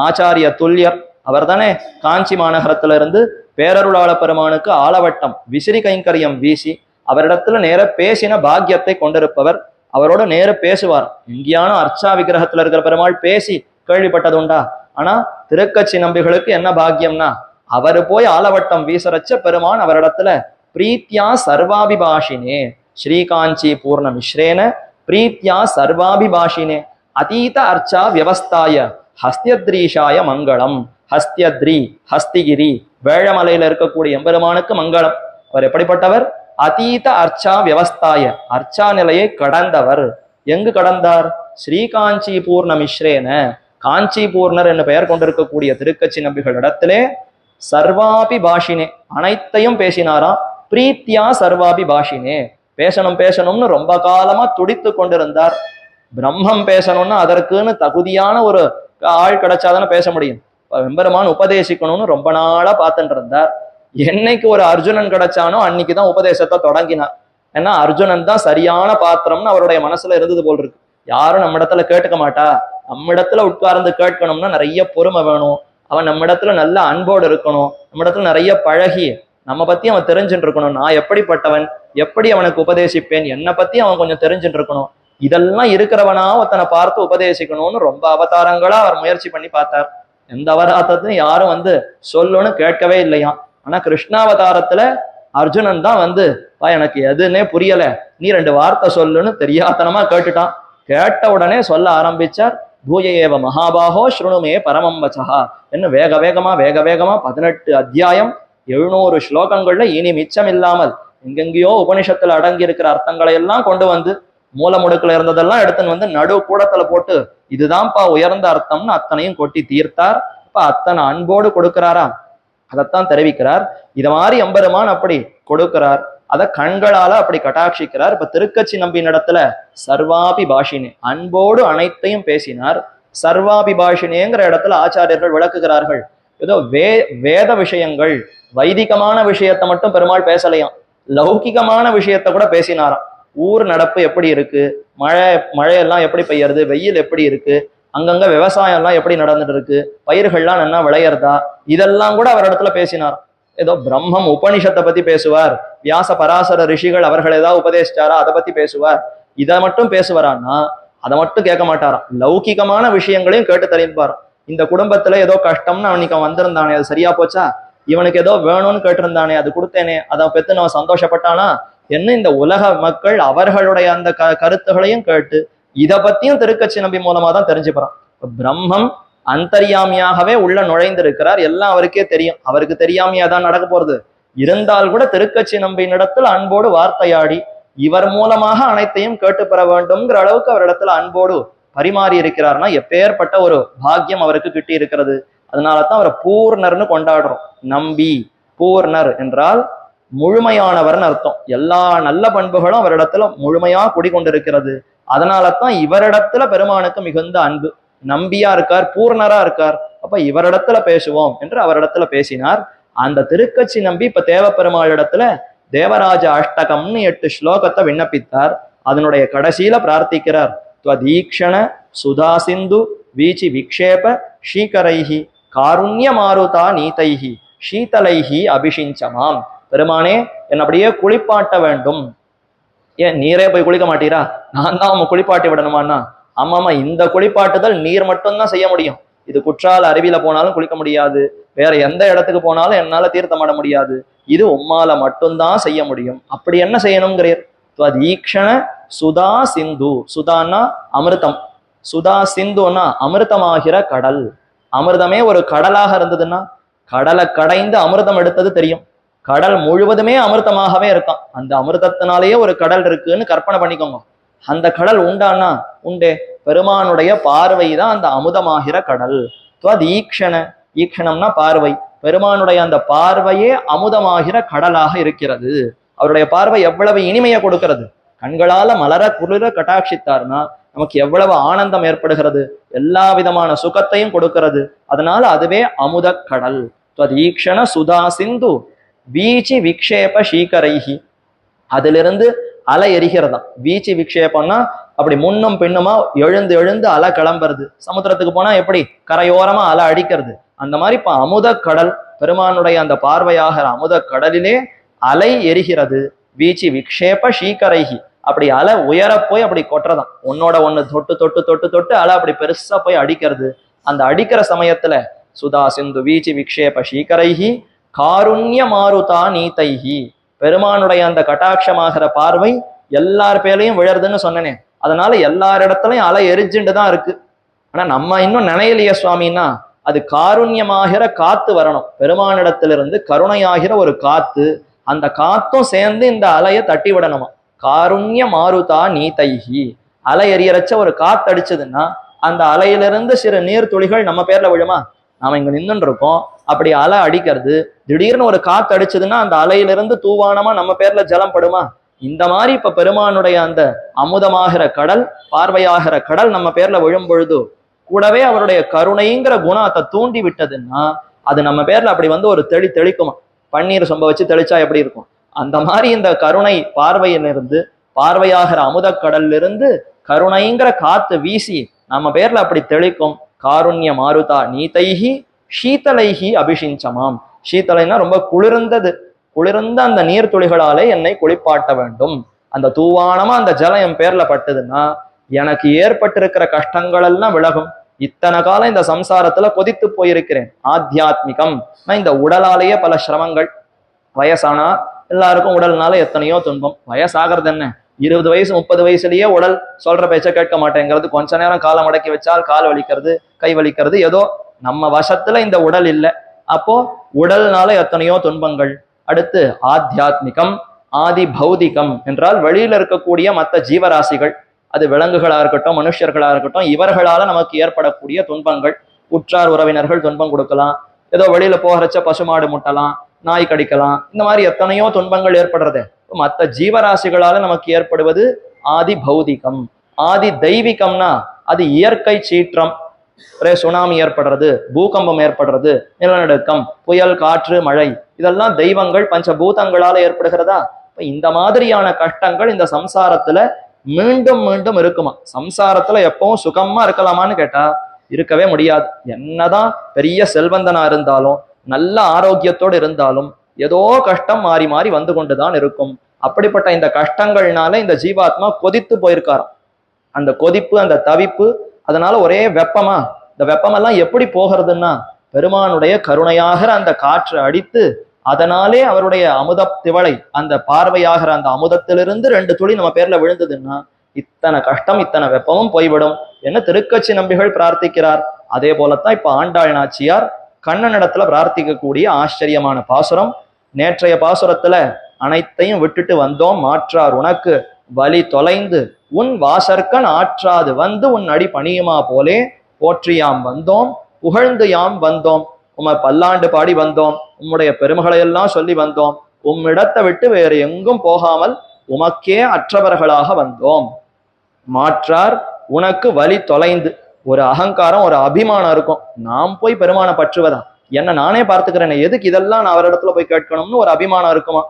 ஆச்சாரிய துல்யர், அவர் தானே காஞ்சி மாநகரத்திலிருந்து பேரருளாள பெருமானுக்கு ஆலவட்டம் விசிறி கைங்கரியம் வீசி அவரிடத்துல நேர பேசின பாக்கியத்தை கொண்டிருப்பவர். அவரோட நேர பேசுவார். எங்கேயான அர்ச்சா விக்கிரகத்துல இருக்கிற பெருமாள் பேசி கேள்விப்பட்டது உண்டா? ஆனா திருக்கச்சி நம்பிகளுக்கு என்ன பாக்கியம்னா, அவரு போய் ஆலவட்டம் வீசரச்ச பெருமான் அவரிடத்துல பிரீத்தியா சர்வாபிபாஷினே ஸ்ரீகாஞ்சி பூர்ண மிஸ்ரேன பிரீத்தியா சர்வாபிபாஷினே அதீத அர்ச்சா வியவஸ்தாய ஹஸ்தியத்ரீஷாய மங்களம். ஹஸ்தியத்ரி ஹஸ்திகிரி வேழமலையில இருக்கக்கூடிய எம்பெருமானுக்கு மங்களம். அவர் எப்படிப்பட்டவர்? அதீத அர்ச்சா வியவஸ்தாய, அர்ச்சா நிலையை கடந்தவர். எங்கு கடந்தார்? ஸ்ரீகாஞ்சி பூர்ண மிஸ்ரேன, காஞ்சி பூர்ணர் என்று பெயர் கொண்டிருக்கக்கூடிய திருக்கச்சி நம்பிகள் இடத்திலே சர்வாபி பாஷினே, அனைத்தையும் பேசினாராம். பிரீத்தியா சர்வாபி பாஷினே, பேசணும் பேசணும்னு ரொம்ப காலமா துடித்து கொண்டிருந்தார். பிரம்மம் பேசணும்னா அதற்குன்னு தகுதியான ஒரு ஆள் கிடைச்சாதானே பேச முடியும். எம்பெருமான் உபதேசிக்கணும்னு ரொம்ப நாளா பார்த்துட்டு இருந்தார். என்னைக்கு ஒரு அர்ஜுனன் கிடைச்சானோ அன்னைக்குதான் உபதேசத்தை தொடங்கினார். ஏன்னா அர்ஜுனன் தான் சரியான பாத்திரம்னு அவருடைய மனசுல இருந்தது போல் இருக்கு. யாரும் நம்ம இடத்துல கேட்டுக்க மாட்டா, நம்ம இடத்துல உட்கார்ந்து கேட்கணும்னா நிறைய பொறுமை வேணும், அவன் நம்ம இடத்துல நல்ல அன்போடு இருக்கணும், நம்ம இடத்துல நிறைய பழகி நம்ம பத்தி அவன் தெரிஞ்சுட்டு இருக்கணும், நான் எப்படிப்பட்டவன், எப்படி அவனுக்கு உபதேசிப்பேன், என்னை பத்தி அவன் கொஞ்சம் தெரிஞ்சுட்டு இருக்கணும். இதெல்லாம் இருக்கிறவனா ஒருத்தனை பார்த்து உபதேசிக்கணும்னு ரொம்ப அவதாரங்களா அவர் முயற்சி பண்ணி பார்த்தார். எந்த அவதாரத்தையும் யாரும் சொல்லுன்னு கேட்கவே இல்லையாம். ஆனா கிருஷ்ணாவதாரத்துல அர்ஜுனன் தான் எனக்கு எதுன்னே புரியல, நீ 2 வார்த்தை சொல்லுன்னு தெரியாதனமா கேட்டுட்டான். கேட்ட உடனே சொல்ல ஆரம்பிச்சார். பூயேவ மகாபாகோ ஸ்ருணுமே பரமம் வச்சஹா என்ன வேக வேகமா 18 அத்தியாயம் 700 ஸ்லோகங்கள்ல இனி மிச்சம் இல்லாமல் எங்கெங்கேயோ உபனிஷத்துல அடங்கி இருக்கிற அர்த்தங்களை எல்லாம் கொண்டு மூல முடுக்குல இருந்ததெல்லாம் எடுத்துன்னு நடு கூடத்துல போட்டு இதுதான்ப்பா உயர்ந்த அர்த்தம்னு அத்தனையும் கொட்டி தீர்த்தார். இப்ப அத்தனை அன்போடு கொடுக்கிறாரா, அதைத்தான் தெரிவிக்கிறார். இத மாதிரி எம்பெருமான் அப்படி கொடுக்கிறார், அத கண்களால அப்படி கட்டாட்சிக்கிறார். இப்ப திருக்கச்சி நம்பியின் இடத்துல சர்வாபி பாஷினே, அன்போடு அனைத்தையும் பேசினார். சர்வாபிபாஷினேங்கிற இடத்துல ஆச்சாரியர்கள் விளக்குகிறார்கள். ஏதோ வேத விஷயங்கள், வைதிகமான விஷயத்தை மட்டும் பெருமாள் பேசலையாம், லௌகிகமான விஷயத்த கூட பேசினாராம். ஊர் நடப்பு எப்படி இருக்கு, மழையெல்லாம் எப்படி பெய்யறது, வெயில் எப்படி இருக்கு, அங்கங்க விவசாயம் எல்லாம் எப்படி நடந்துட்டு இருக்கு, பயிர்கள்லாம் நல்லா விளையறதா, இதெல்லாம் கூட அவர் இடத்துல பேசினார். ஏதோ பிரம்மம் உபனிஷத்தை பத்தி பேசுவார், வியாச பராசர ரிஷிகள் அவர்கள் ஏதாவது உபதேசிச்சாரா அதை பத்தி பேசுவார், இதை மட்டும் பேசுவாரான்னா அதை மட்டும் கேட்க மாட்டாராம், லௌகிகமான விஷயங்களையும் கேட்டு தெரிவிப்பாராம். இந்த குடும்பத்துல ஏதோ கஷ்டம்னு அவனுக்கு அவன் வந்திருந்தானே, அது சரியா போச்சா, இவனுக்கு ஏதோ வேணும்னு கேட்டிருந்தானே அது கொடுத்தேனே, அதை பெத்து அவன் சந்தோஷப்பட்டானா என்ன, இந்த உலக மக்கள் அவர்களுடைய அந்த கருத்துகளையும் கேட்டு இதை பத்தியும் திருக்கட்சி நம்பி மூலமா தான் தெரிஞ்சுக்கிறான். பிரம்மம் அந்தர்யாமியாகவே உள்ள நுழைந்திருக்கிறார், எல்லாம் அவருக்கே தெரியும், அவருக்கு தெரியாமையா தான் நடக்க போறது. இருந்தால் கூட திருக்கட்சி நம்பியின் இடத்துல அன்போடு வார்த்தையாடி இவர் மூலமாக அனைத்தையும் கேட்டு பெற வேண்டும்ங்கிற அளவுக்கு அவரிடத்துல அன்போடு பரிமாறி இருக்கிறார்னா எப்பேற்பட்ட ஒரு பாக்கியம் அவருக்கு கிட்டி இருக்கிறது. அதனாலதான் அவரை பூர்ணர்னு கொண்டாடுறோம். நம்பி, பூர்ணர் என்றால் முழுமையானவர்னு அர்த்தம். எல்லா நல்ல பண்புகளும் அவரிடத்துல முழுமையா குடிகொண்டிருக்கிறது. அதனாலதான் இவரிடத்துல பெருமானுக்கு மிகுந்த அன்பு. நம்பியா இருக்கார், பூர்ணரா இருக்கார், அப்ப இவரிடத்துல பேசுவோம் என்று அவரிடத்துல பேசினார். அந்த திருக்கட்சி நம்பி இப்ப தேவப்பெருமாளிடத்துல தேவராஜ அஷ்டகம்னு 8 ஸ்லோகத்தை விண்ணப்பித்தார். அதனுடைய கடைசியில பிரார்த்திக்கிறார், துவதீக்ஷண சுதா சிந்து வீச்சி விக்ஷேப ஷீகரைஹி காருண்ய மாருதா நீதைஹி ஷீதலைஹி அபிஷிஞ்சமாம். பெருமானே, என் அப்படியே குளிப்பாட்ட வேண்டும். ஏன் நீரே போய் குளிக்க மாட்டீரா, நான் தான் அவங்க குளிப்பாட்டி விடணுமான்னா, ஆமாமா, இந்த குளிப்பாட்டுதல் நீர் மட்டும்தான் செய்ய முடியும். இது குற்றால அருவியில போனாலும் குளிக்க முடியாது, வேற எந்த இடத்துக்கு போனாலும் என்னால தீர்த்தமாட முடியாது, இது உம்மால மட்டும்தான் செய்ய முடியும். அப்படி என்ன செய்யணுங்கிறீர்? துவதீக்ஷண சுதா சிந்து, சுதான்னா அமிர்தம், சுதா சிந்துன்னா அமிர்தமாகிற கடல். அமிர்தமே ஒரு கடலாக இருந்ததுன்னா, கடலை கடைந்து அமிர்தம் எடுத்தது தெரியும், கடல் முழுவதுமே அமிர்தமாகவே இருக்கான். அந்த அமிர்தத்தினாலேயே ஒரு கடல் இருக்குன்னு கற்பனை பண்ணிக்கோங்க. அந்த கடல் உண்டானா உண்டே, பெருமானுடைய பார்வை தான் அந்த அமுதமாகிற கடல். ஈக்ஷண, ஈக்ஷணம்னா பார்வை, பெருமானுடைய அந்த பார்வையே அமுதமாகிற கடலாக இருக்கிறது. அவருடைய பார்வை எவ்வளவு இனிமையை கொடுக்கிறது, கண்களால மலர குளிர கட்டாட்சித்தார்னா நமக்கு எவ்வளவு ஆனந்தம் ஏற்படுகிறது, எல்லா விதமான சுகத்தையும் கொடுக்கிறது. அதனால அதுவே அமுத கடல். ஈக்ஷண சுதா சிந்து வீச்சி விக்ஷேப ஷீகரைஹி, அதிலிருந்து அலை எரிகிறதாம். வீச்சி விக்ஷேபம்னா அப்படி முன்னும் பின்னுமா எழுந்து எழுந்து அலை கிளம்புறது. சமுத்திரத்துக்கு போனா எப்படி கரையோரமா அலை அடிக்கிறது, அந்த மாதிரி இப்ப அமுத கடல், பெருமானுடைய அந்த பார்வையாகிற அமுத கடலிலே அலை எரிகிறது. வீச்சி விக்ஷேப ஷீகரைஹி, அப்படி அலை உயர போய் அப்படி கொட்டுறதாம், ஒன்னோட ஒண்ணு தொட்டு தொட்டு தொட்டு தொட்டு அலை அப்படி பெருசா போய் அடிக்கிறது. அந்த அடிக்கிற சமயத்துல சுதா சிந்து வீச்சி விக்ஷேப ஷீகரைஹி காருண்ய மாருதா நீதைஹி, பெருமானுடைய அந்த கட்டாட்சமாகிற பார்வை எல்லார் பேரையும் விழறதுன்னு சொன்னனே, அதனால எல்லாரிடத்துலயும் அலை எரிஞ்சுட்டு தான் இருக்கு. ஆனா நம்ம இன்னும் நினையலையே சுவாமின்னா, அது காருண்யமாகிற காத்து வரணும், பெருமானிடத்திலிருந்து கருணையாகிற ஒரு காத்து, அந்த காத்தும் சேர்ந்து இந்த அலையை தட்டி விடணுமா. காருண்ய மாருதா நீதைஹி, அலை எரியறச்ச ஒரு காத்து அடிச்சதுன்னா அந்த அலையிலிருந்து சிறு நீர் துளிகள் நம்ம பேர்ல விழுமா? நாம இங்க நின்றுட்டு இருக்கோம், அப்படி அலை அடிக்கிறது, திடீர்னு ஒரு காத்து அடிச்சதுன்னா அந்த அலையிலிருந்து தூவானமா நம்ம பேர்ல ஜலம் படுமா? இந்த மாதிரி இப்ப பெருமானுடைய அந்த அமுதமாகிற கடல், பார்வையாகிற கடல் நம்ம பேர்ல விழும் பொழுது கூடவே அவருடைய கருணைங்கிற குணம் அதை தூண்டி விட்டதுன்னா அது நம்ம பேர்ல அப்படி வந்து ஒரு தெளிக்குமா. பன்னீர் சொம்ப வச்சு தெளிச்சா எப்படி இருக்கும், அந்த மாதிரி இந்த கருணை பார்வையிலிருந்து, பார்வையாகிற அமுத கடல்ல இருந்து கருணைங்கிற காத்து வீசி நம்ம பேர்ல அப்படி தெளிக்கும். காருண்ய மாருதா நீதைஹி ஷீதலைஹி அபிஷிஞ்சமாம். ஷீதலைன்னா ரொம்ப குளிர்ந்தது, குளிர்ந்த அந்த நீர் துளிகளாலே என்னை குளிப்பாட்ட வேண்டும். அந்த தூவானமா அந்த ஜலம் என் பேர்ல பட்டதுன்னா எனக்கு ஏற்பட்டிருக்கிற கஷ்டங்கள் எல்லாம் விலகும். இத்தனை காலம் இந்த சம்சாரத்துல கொதித்து போயிருக்கிறேன். ஆத்தியாத்மிகம், இந்த உடலாலேயே பல சிரமங்கள். வயசானா எல்லாருக்கும் உடல்னால எத்தனையோ துன்பம். வயசாகிறது என்ன, 20 வயசு 30 வயசுலயே உடல் சொல்ற பேச்ச கேட்க மாட்டேங்கிறது, கொஞ்ச நேரம் காலை மடக்கி வச்சால் கால் வலிக்கிறது, கை வலிக்கிறது, ஏதோ நம்ம வசத்துல இந்த உடல் இல்லை. அப்போ உடல்னால எத்தனையோ துன்பங்கள். அடுத்து ஆத்தியாத்மிகம், ஆதி பௌதிகம் என்றால் வெளியில இருக்கக்கூடிய மற்ற ஜீவராசிகள், அது விலங்குகளா இருக்கட்டும் மனுஷர்களா இருக்கட்டும், இவர்களால நமக்கு ஏற்படக்கூடிய துன்பங்கள். உற்றார் உறவினர்கள் துன்பம் கொடுக்கலாம், ஏதோ வெளியில போகிறச்ச பசுமாடு முட்டலாம், நாய் கடிக்கலாம், இந்த மாதிரி எத்தனையோ துன்பங்கள் ஏற்படுறது. மற்ற ஜீவராசிகளால நமக்கு ஏற்படுவது ஆதி பௌதிகம். ஆதி தெய்வீகம்னா அது இயற்கை சீற்றம். ஒரே சுனாமி ஏற்படுறது, பூகம்பம் ஏற்படுறது, நிலநடுக்கம், புயல், காற்று, மழை, இதெல்லாம் தெய்வங்கள் பஞ்சபூதங்களால ஏற்படுகிறதா? இந்த மாதிரியான கஷ்டங்கள் இந்த சம்சாரத்துல மீண்டும் மீண்டும் இருக்குமா? சம்சாரத்துல எப்பவும் சுகமா இருக்கலாமான்னு கேட்டா இருக்கவே முடியாது. என்னதான் பெரிய செல்வந்தனா இருந்தாலும், நல்ல ஆரோக்கியத்தோடு இருந்தாலும், ஏதோ கஷ்டம் மாறி மாறி வந்து கொண்டுதான் இருக்கும். அப்படிப்பட்ட இந்த கஷ்டங்கள்னால இந்த ஜீவாத்மா கொதித்து போயிருக்காராம். அந்த கொதிப்பு, அந்த தவிப்பு, அதனால ஒரே வெப்பமா, இந்த வெப்பமெல்லாம் எப்படி போகிறதுன்னா பெருமானுடைய கருணையாகிற அந்த காற்று அடித்து, அதனாலே அவருடைய அமுத திவளை, அந்த பார்வையாகிற அந்த அமுதத்திலிருந்து 2 துளி நம்ம பேர்ல விழுந்ததுன்னா இத்தனை கஷ்டம், இத்தனை வெப்பமும் போய்விடும் என்ன திருக்கட்சி நம்பிகள் பிரார்த்திக்கிறார். அதே போலத்தான் இப்ப ஆண்டாள் நாச்சியார் கண்ணனிடத்துல பிரார்த்திக்கக்கூடிய ஆச்சரியமான பாசுரம். நேற்றைய பாசுரத்துல அனைத்தையும் விட்டுட்டு வந்தோம் மாற்றார் உனக்கு வலி தொலைந்து உன் வாசற்கண் ஆற்றாது வந்து உன் அடி பணியுமா போலே போற்றியாம் வந்தோம் புகழ்ந்து யாம் வந்தோம், உம்மை பல்லாண்டு பாடி வந்தோம், உம்முடைய பெருமைகளை எல்லாம் சொல்லி வந்தோம், உம்மிடத்தை விட்டு வேறு எங்கும் போகாமல் உமக்கே அற்றவர்களாக வந்தோம். மாற்றார் உனக்கு வலி தொலைந்து, ஒரு அகங்காரம், ஒரு அபிமானம் இருக்கும். நாம் போய் பெருமானை பற்றுவதா, என்ன நானே பார்த்துக்கிறேன், எதுக்கு இதெல்லாம் நான் அவரிடத்துல போய் கேட்கணும்னு ஒரு அபிமானம் இருக்குமா?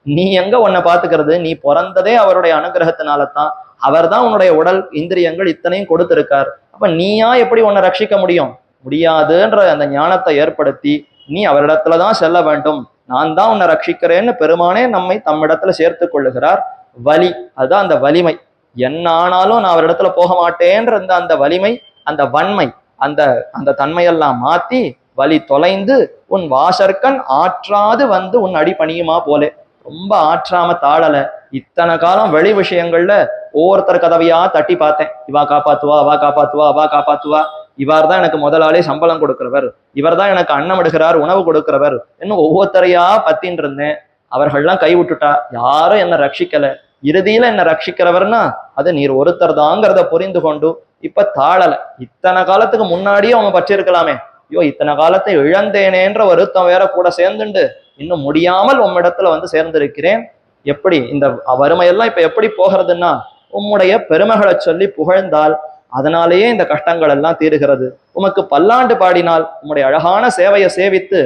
நீ எங்க உன்னை பார்த்துக்கிறது? நீ பிறந்ததே அவருடைய அனுகிரகத்தினாலதான். அவர் தான் உன்னுடைய உடல் இந்திரியங்கள் இத்தனையும் கொடுத்திருக்கார். அப்ப நீயா எப்படி உன்னை ரட்சிக்க முடியும்? முடியாதுன்ற அந்த ஞானத்தை ஏற்படுத்தி நீ அவரிடத்துலதான் செல்ல வேண்டும். நான் தான் உன்னை ரட்சிக்கிறேன்னு பெருமானே நம்மை தம்மிடத்துல சேர்த்து கொள்ளுகிறார். வலி, அதுதான் அந்த வலிமை. என்ன ஆனாலும் நான் அவரிடத்துல போக மாட்டேன்ற அந்த வலிமை, அந்த வன்மை, அந்த அந்த தன்மையெல்லாம் மாத்தி வலி தொலைந்து உன் வாசற்கண் ஆற்றாது வந்து உன் அடி பணியுமா போலே. ரொம்ப ஆற்றாம தாழல. இத்தனை காலம் வெளி விஷயங்கள்ல ஒவ்வொருத்தர் கதவையா தட்டி பார்த்தேன். இவா காப்பாத்துவா, அவா காப்பாத்துவா, அவா காப்பாத்துவா, இவர் தான் எனக்கு முதலாளி சம்பளம் கொடுக்கிறவர், இவர் தான் எனக்கு அன்னமிடுகிறார், உணவு கொடுக்கிறவர், இன்னும் ஒவ்வொருத்தரையா பத்தின்னு இருந்தேன். அவர்கள்லாம் கை விட்டுட்டா, யாரும் என்ன ரட்சிக்கல. இறுதியில என்ன ரட்சிக்கிறவர்னா அது நீர் ஒருத்தர் தாங்கிறத புரிந்து கொண்டு இப்ப தாழல. இத்தனை காலத்துக்கு முன்னாடியே அவங்க பற்றிருக்கலாமே. ஐயோ, இத்தனை காலத்தை இழந்தேனேன்ற வருத்தம் வேற கூட சேர்ந்துண்டு இன்னும் முடியாமல் உம்மிடத்துல வந்து சேர்ந்திருக்கிறேன். எப்படி இந்த வறுமையெல்லாம் இப்ப எப்படி போகிறதுன்னா உம்முடைய பெருமைகளை சொல்லி புகழ்ந்தால் அதனாலேயே இந்த கஷ்டங்கள் எல்லாம் தீருகிறது. உமக்கு பல்லாண்டு பாடினால், உம்முடைய அழகான சேவையை சேவித்து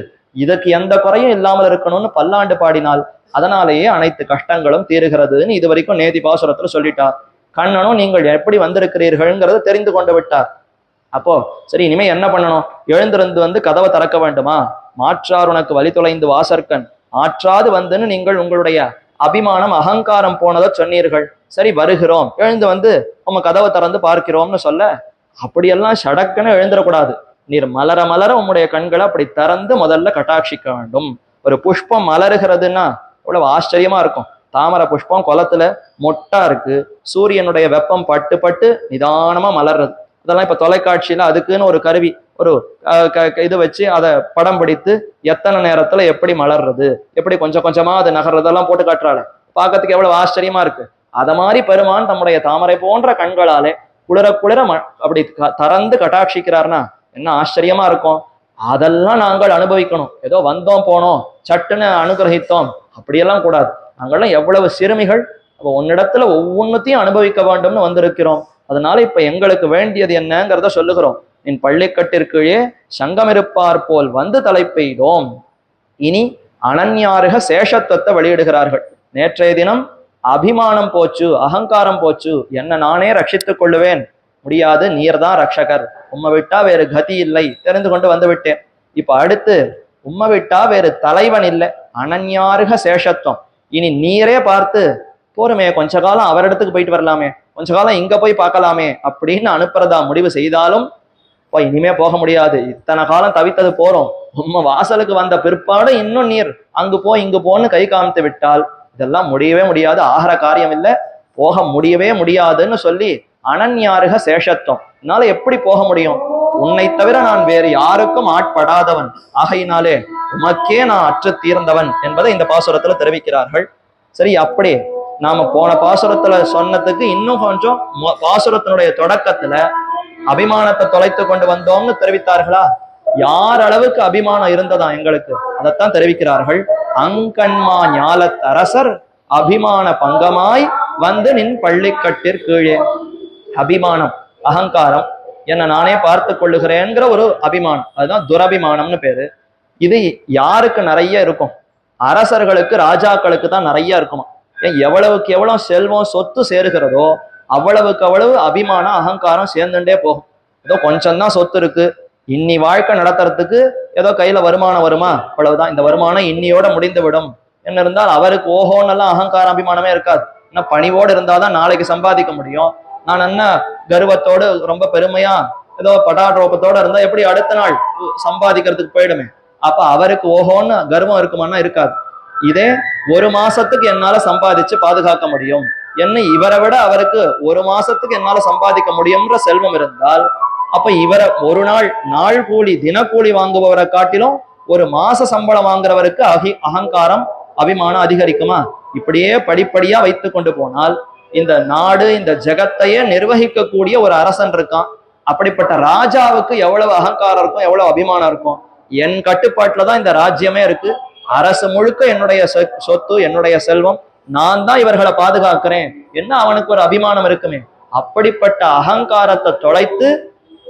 இதற்கு எந்த குறையும் இல்லாமல் இருக்கணும்னு பல்லாண்டு பாடினால் அதனாலேயே அனைத்து கஷ்டங்களும் தீருகிறதுன்னு இது வரைக்கும் நேதி பாசுரத்துல சொல்லிட்டார். கண்ணனும் நீங்கள் எப்படி வந்திருக்கிறீர்கள்ங்கிறத தெரிந்து கொண்டு விட்டார். அப்போ சரி, இனிமே என்ன பண்ணணும்? எழுந்திருந்து வந்து கதவை திறக்க வேண்டுமா? மாற்றார் உனக்கு வழி தொலைந்து வாசற்கண் ஆற்றாது வந்துன்னு நீங்கள் உங்களுடைய அபிமானம், அகங்காரம் போனதை சொன்னீர்கள். சரி, வருகிறோம், எழுந்து வந்து உங்க கதவை திறந்து பார்க்கிறோம்னு சொல்ல, அப்படியெல்லாம் சடக்குன்னு எழுந்துடக்கூடாது. நீர் மலர மலர உம்முடைய கண்களை அப்படி திறந்து முதல்ல கட்டாட்சிக்க வேண்டும். ஒரு புஷ்பம் மலருகிறதுன்னா அவ்வளவு ஆச்சரியமா இருக்கும். தாமரை புஷ்பம் குளத்துல மொட்டா இருக்கு, சூரியனுடைய வெப்பம் பட்டு பட்டு நிதானமா மலர்றது. அதெல்லாம் இப்ப தொலைக்காட்சியில அதுக்குன்னு ஒரு கருவி, ஒரு இது வச்சு அதை படம் பிடித்து எத்தனை நேரத்துல எப்படி மலர்றது, எப்படி கொஞ்சம் கொஞ்சமா அது நகர்றதெல்லாம் போட்டு காட்டுறாள். பார்க்கறதுக்கு எவ்வளவு ஆச்சரியமா இருக்கு. அத மாதிரி பெருமான் தம்முடைய தாமரை போன்ற கண்களாலே குளிர குளிர அப்படி திறந்து கட்டாட்சிக்கிறார்னா என்ன ஆச்சரியமா இருக்கும். அதெல்லாம் நாங்கள் அனுபவிக்கணும். ஏதோ வந்தோம் போனோம் சட்டுன்னு அனுகிரகித்தோம் அப்படியெல்லாம் கூடாது. நாங்கள்லாம் எவ்வளவு சிறுமிகள், அப்போ உன்னிடத்துல ஒவ்வொன்னுத்தையும் அனுபவிக்க வேண்டும்னு வந்திருக்கிறோம். அதனால இப்ப எங்களுக்கு வேண்டியது என்னங்கிறத சொல்லுகிறோம். என் பள்ளிக்கட்டிற்கீழே சங்கமிருப்பார் போல் வந்து தலை பெய்தோம். இனி அனன்யாருக சேஷத்துவத்தை வெளியிடுகிறார்கள். நேற்றைய தினம் அபிமானம் போச்சு, அகங்காரம் போச்சு, என்ன நானே ரட்சித்துக் கொள்ளுவேன், முடியாது, நீர்தான் ரட்சகர், உம்மை விட்டா வேறு கதி இல்லை, தெரிந்து கொண்டு வந்து விட்டேன். இப்ப அடுத்து உம்மை விட்டா வேறு தலைவன் இல்லை, அனன்யாருக சேஷத்துவம். இனி நீரே பார்த்து போருமே, கொஞ்ச காலம் அவரிடத்துக்கு போயிட்டு வரலாமே, கொஞ்ச காலம் இங்க போய் பார்க்கலாமே அப்படின்னு அனுப்புறதா முடிவு செய்தாலும் இனிமே போக முடியாது. இத்தனை காலம் தவித்தது போறோம், உம்ம வாசலுக்கு வந்த பிற்பாடு இன்னும் நீர் அங்கு போ இங்கு போன்னு கை காமித்து விட்டால் இதெல்லாம் முடியவே முடியாது, ஆகிற காரியம் இல்லை, போக முடியவே முடியாதுன்னு சொல்லி அனன்யாருக சேஷத்துவம். என்னால எப்படி போக முடியும்? உன்னை தவிர நான் வேறு யாருக்கும் ஆட்படாதவன், ஆகையினாலே உமக்கே நான் அற்று தீர்ந்தவன் என்பதை இந்த பாசுரத்துல தெரிவிக்கிறார்கள். சரி, அப்படி நாம போன பாசுரத்துல சொன்னதுக்கு இன்னும் கொஞ்சம் பாசுரத்தினுடைய தொடக்கத்துல அபிமானத்தை தொலைத்து கொண்டு வந்தோம்னு தெரிவித்தார்களா? யார் அளவுக்கு அபிமானம் இருந்ததா எங்களுக்கு, அதைத்தான் தெரிவிக்கிறார்கள். அங்கண்மா ஞாலத்தரசர் அபிமான பங்கமாய் வந்து நின் பள்ளிக்கட்டிற்கீழே. அபிமானம், அகங்காரம், என்னை நானே பார்த்து கொள்ளுகிறேங்கிற ஒரு அபிமானம், அதுதான் துரபிமானம்னு பேரு. இது யாருக்கு நிறைய இருக்கும்? அரசர்களுக்கு, ராஜாக்களுக்கு தான் நிறைய இருக்குமா. ஏன், எவ்வளவுக்கு எவ்வளவு செல்வம் சொத்து சேருகிறதோ அவ்வளவுக்கு அவ்வளவு அபிமானம் அகங்காரம் சேர்ந்துட்டே போகும். ஏதோ கொஞ்சம்தான் சொத்து இருக்கு, இன்னி வாழ்க்கை நடத்துறதுக்கு ஏதோ கையில வருமானம் வருமா, அவ்வளவுதான், இந்த வருமானம் இன்னியோட முடிந்து விடும் என்ன இருந்தால் அவருக்கு ஓஹோன்னெல்லாம் அகங்காரம் அபிமானமே இருக்காது. ஏன்னா பணிவோடு இருந்தாதான் நாளைக்கு சம்பாதிக்க முடியும். நான் என்ன கர்வத்தோடு ரொம்ப பெருமையா ஏதோ பட்டாடோப்பத்தோட இருந்தா எப்படி அடுத்த நாள் சம்பாதிக்கிறதுக்கு போயிடுமே. அப்ப அவருக்கு ஓஹோன்னு கர்வம் இருக்குமான்னா இருக்காது. இதே ஒரு மாசத்துக்கு என்னால சம்பாதிச்சு பாதுகாக்க முடியும் என்ன, இவரை விட அவருக்கு ஒரு மாசத்துக்கு என்னால சம்பாதிக்க முடியும்ன்ற செல்வம் இருந்தால் அப்ப இவரை ஒரு நாள் நாள் கூலி தினக்கூலி வாங்குபவரை காட்டிலும் ஒரு மாச சம்பளம் வாங்குறவருக்கு அகங்காரம் அபிமானம் அதிகரிக்குமா. இப்படியே படிப்படியா வைத்து கொண்டு போனால் இந்த நாடு இந்த ஜெகத்தையே நிர்வகிக்கக்கூடிய ஒரு அரசன் இருக்கான். அப்படிப்பட்ட ராஜாவுக்கு எவ்வளவு அகங்காரம் இருக்கும், எவ்வளவு அபிமானம் இருக்கும். என் கட்டுப்பாட்டுல தான் இந்த ராஜ்யமே இருக்கு, அரசு முழுக்க என்னுடைய சொத்து, என்னுடைய செல்வம், நான் தான் இவர்களை பாதுகாக்கிறேன் என்ன அவனுக்கு ஒரு அபிமானம் இருக்குமே. அப்படிப்பட்ட அகங்காரத்தை தொலைத்து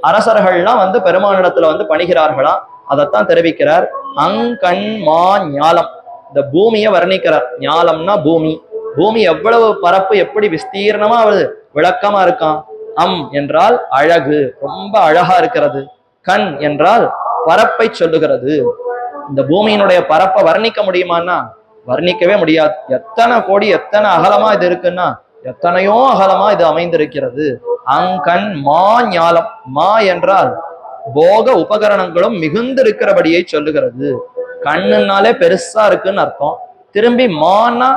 அரசர்கள்லாம் பெருமானிடத்துல பணிகிறார்களா. அதைத்தான் தெரிவிக்கிறார். அங்கண் மா ஞாலம், இந்த பூமியை வர்ணிக்கிறார். ஞாலம்னா பூமி. பூமி எவ்வளவு பரப்பு, எப்படி விஸ்தீர்ணமா அவரு விளக்கமா இருக்கான். என்றால் அழகு, ரொம்ப அழகா இருக்கிறது. கண் என்றால் பரப்பை சொல்லுகிறது. இந்த பூமியினுடைய பரப்பை வர்ணிக்க முடியுமான்னா வர்ணிக்கவே முடியாது. எத்தனை கோடி, எத்தனை அகலமா இது இருக்குன்னா எத்தனையோ அகலமா இது அமைந்திருக்கிறது. அங்கண் மா ஞாலம். மா என்றால் போக உபகரணங்களும் மிகுந்து இருக்கிறபடியை சொல்லுகிறது. கண்ணுனாலே பெருசா இருக்குன்னு அர்த்தம். திரும்பி மானா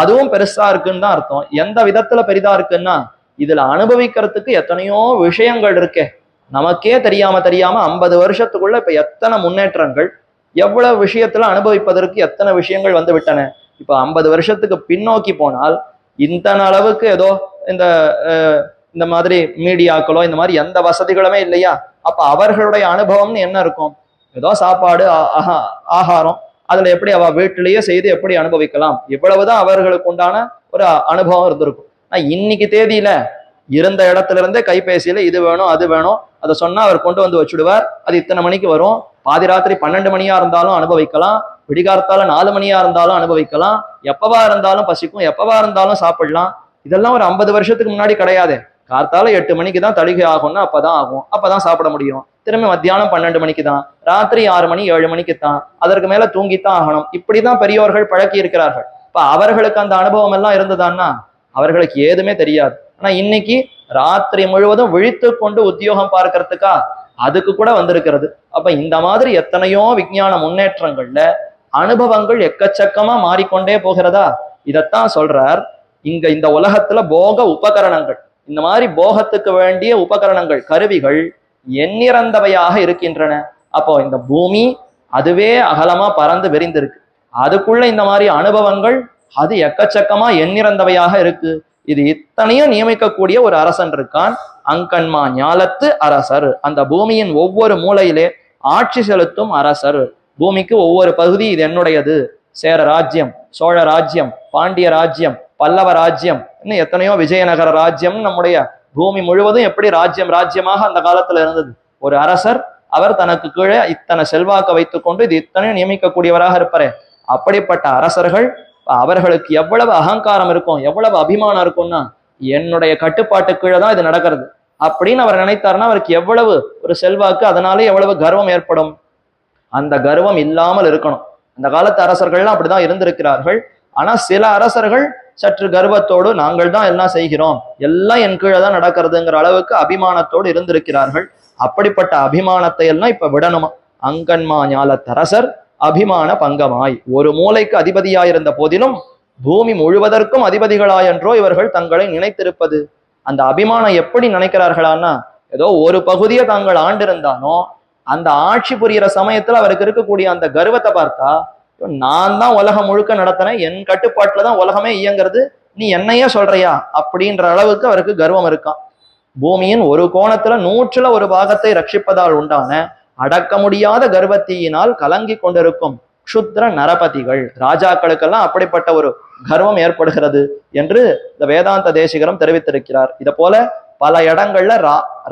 அதுவும் பெருசா இருக்குன்னு தான் அர்த்தம். எந்த விதத்துல பெரிதா இருக்குன்னா இதுல அனுபவிக்கிறதுக்கு எத்தனையோ விஷயங்கள் இருக்கே. நமக்கே தெரியாம 50 வருஷத்துக்குள்ள இப்ப எத்தனை முன்னேற்றங்கள், எவ்வளவு விஷயத்துல அனுபவிப்பதற்கு எத்தனை விஷயங்கள் விட்டன. இப்ப 50 வருஷத்துக்கு பின்னோக்கி போனால் இந்த அளவுக்கு ஏதோ இந்த மாதிரி மீடியாக்களோ இந்த மாதிரி எந்த வசதிகளுமே இல்லையா. அப்ப அவர்களுடைய அனுபவம்னு என்ன இருக்கும்? ஏதோ சாப்பாடு, ஆகாரம், அதுல எப்படி அவ வீட்டிலேயே செய்து எப்படி அனுபவிக்கலாம், இவ்வளவுதான் அவர்களுக்கு உண்டான ஒரு அனுபவம் இருந்திருக்கும். இன்னைக்கு தேதியில இருந்த இடத்துல இருந்தே கைபேசியில இது வேணும் அது வேணும் அதை சொன்னா அவர் கொண்டு வச்சுடுவார். அது இத்தனை மணிக்கு வரும். பாதி ராத்திரி 12 மணியா இருந்தாலும் அனுபவிக்கலாம், விடிகாலத்தால 4 மணியா இருந்தாலும் அனுபவிக்கலாம், எப்பவா இருந்தாலும் பசிக்கும், எப்பவா இருந்தாலும் சாப்பிடலாம். இதெல்லாம் ஒரு 50 வருஷத்துக்கு முன்னாடி கிடையாது. கார்த்தால 8 மணிக்கு தான் தளிகை ஆகும்னா அப்பதான் ஆகும், அப்பதான் சாப்பிட முடியும். திரும்பி மத்தியானம் 12 மணிக்கு தான், ராத்திரி 6 மணி 7 மணிக்கு தான், அதற்கு மேல தூங்கித்தான் ஆகணும். இப்படிதான் பெரியோர்கள் பழக்கி இருக்கிறார்கள். இப்ப அவர்களுக்கு அந்த அனுபவம் எல்லாம் இருந்ததான்னா அவர்களுக்கு ஏதுமே தெரியாது. ஆனா இன்னைக்கு ராத்திரி முழுவதும் விழித்து கொண்டு உத்தியோகம் பார்க்கறதுக்கா அதுக்கு கூட வந்திருக்கிறது. அப்ப இந்த மாதிரி எத்தனையோ விஞ்ஞான முன்னேற்றங்கள்ல அனுபவங்கள் எக்கச்சக்கமா மாறிக்கொண்டே போகிறதா. இதத்தான் சொல்றார். இந்த உலகத்துல போக உபகரணங்கள், இந்த மாதிரி போகத்துக்கு வேண்டிய உபகரணங்கள், கருவிகள் எண்ணிறந்தவையாக இருக்கின்றன. அப்போ இந்த பூமி அதுவே அகலமா பறந்து விரிந்திருக்கு. அதுக்குள்ள இந்த மாதிரி அனுபவங்கள் அது எக்கச்சக்கமா எண்ணிறந்தவையாக இருக்கு. இது இத்தனையும் நியமிக்கக்கூடிய ஒரு அரசன் இருக்கான். அங்கன்மா ஞாலத்து அரசர். அந்த பூமியின் ஒவ்வொரு மூலையிலே ஆட்சி செலுத்தும் அரசர். பூமிக்கு ஒவ்வொரு பகுதி இது என்னுடையது. சேர ராஜ்யம், சோழ ராஜ்யம், பாண்டிய ராஜ்யம், பல்லவ ராஜ்யம், இன்னும் எத்தனையோ விஜயநகர ராஜ்யம். நம்முடைய பூமி முழுவதும் எப்படி ராஜ்யமாக அந்த காலத்துல இருந்தது. ஒரு அரசர் அவர் தனக்கு கீழே இத்தனை செல்வாக்க வைத்துக் கொண்டு இது இத்தனையும் நியமிக்கக்கூடியவராக இருப்பாரே. அப்படிப்பட்ட அரசர்கள் அவர்களுக்கு எவ்வளவு அகங்காரம் இருக்கும், எவ்வளவு அபிமானம் இருக்கும்னா என்னுடைய கட்டுப்பாட்டு கீழே தான் இது நடக்கிறது அப்படின்னு அவர் நினைத்தாருன்னா அவருக்கு எவ்வளவு ஒரு செல்வாக்கு, அதனாலே எவ்வளவு கர்வம் ஏற்படும். அந்த கர்வம் இல்லாமல் இருக்கணும். அந்த காலத்து அரசர்கள்லாம் அப்படிதான் இருந்திருக்கிறார்கள். ஆனா சில அரசர்கள் சற்று கர்வத்தோடு நாங்கள் தான் எல்லாம் செய்கிறோம், எல்லாம் என் கீழே தான் நடக்கிறதுங்கிற அளவுக்கு அபிமானத்தோடு இருந்திருக்கிறார்கள். அப்படிப்பட்ட அபிமானத்தை எல்லாம் இப்ப விடணுமா. அங்கன்மா ஞாலத்தரசர் அபிமான பங்கமாய் ஒரு மூலைக்கு அதிபதியாயிருந்த போதிலும் பூமி முழுவதற்கும் அதிபதிகளாயென்றோ இவர்கள் தங்களை நினைத்திருப்பது. அந்த அபிமானம் எப்படி நினைக்கிறார்களான்னா ஏதோ ஒரு பகுதியை தாங்கள் ஆண்டிருந்தானோ அந்த ஆட்சி புரிகிற சமயத்துல அவருக்கு இருக்கக்கூடிய அந்த கர்வத்தை பார்த்தா, நான் தான் உலகம் முழுக்க நடத்துறேன், என் கட்டுப்பாட்டுலதான் உலகமே இயங்கிறது, நீ என்னையே சொல்றியா அப்படின்ற அளவுக்கு அவருக்கு கர்வம் இருக்கான். பூமியின் ஒரு கோணத்துல 100ல் ஒரு பாகத்தை ரட்சிப்பதால் உண்டான அடக்க முடியாத கர்வத்தீயினால் கலங்கி கொண்டிருக்கும் க்ஷுத்ர நரபதிகள், ராஜாக்களுக்கெல்லாம் அப்படிப்பட்ட ஒரு கர்வம் ஏற்படுகிறது என்று இந்த வேதாந்த தேசிகரம் தெரிவித்திருக்கிறார். இதை போல பல இடங்கள்ல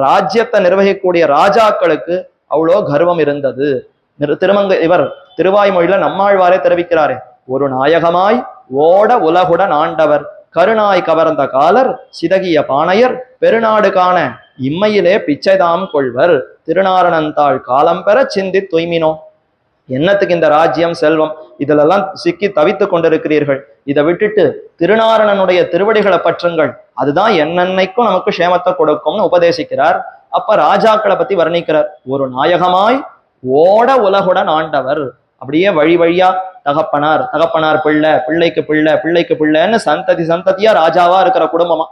ராஜ்யத்தை நிர்வகிக்கக்கூடிய ராஜாக்களுக்கு அவ்வளோ கர்வம் இருந்தது. இவர் திருவாய்மொழியில நம்மாழ்வாரே தெரிவிக்கிறாரே, ஒரு நாயகமாய் ஓட உலகுடன் ஆண்டவர் கருணாய் கவர்ந்த காலர் சிதகிய பாணையர் பெருநாடு காண இம்மையிலே பிச்சைதாம் கொள்வர் திருநாரணந்தாள் காலம் பெற சிந்தி தூய்மினோ. என்னத்துக்கு இந்த ராஜ்யம் செல்வம் இதிலெல்லாம் சிக்கி தவித்து கொண்டிருக்கிறீர்கள்? இதை விட்டுட்டு திருநாரணனுடைய திருவடிகளை பற்றுங்கள், அதுதான் என்னன்னைக்கும் நமக்கு க்ஷேமத்தை கொடுக்கும்னு உபதேசிக்கிறார். அப்ப ராஜாக்களை பத்தி வர்ணிக்கிறார். ஒரு நாயகமாய் ஓட உலகுடன் ஆண்டவர், அப்படியே வழி வழியா தகப்பனார் தகப்பனார் பிள்ளை பிள்ளைக்கு பிள்ளை பிள்ளைக்கு பிள்ளைன்னு சந்ததி சந்ததியா ராஜாவா இருக்கிற குடும்பமா.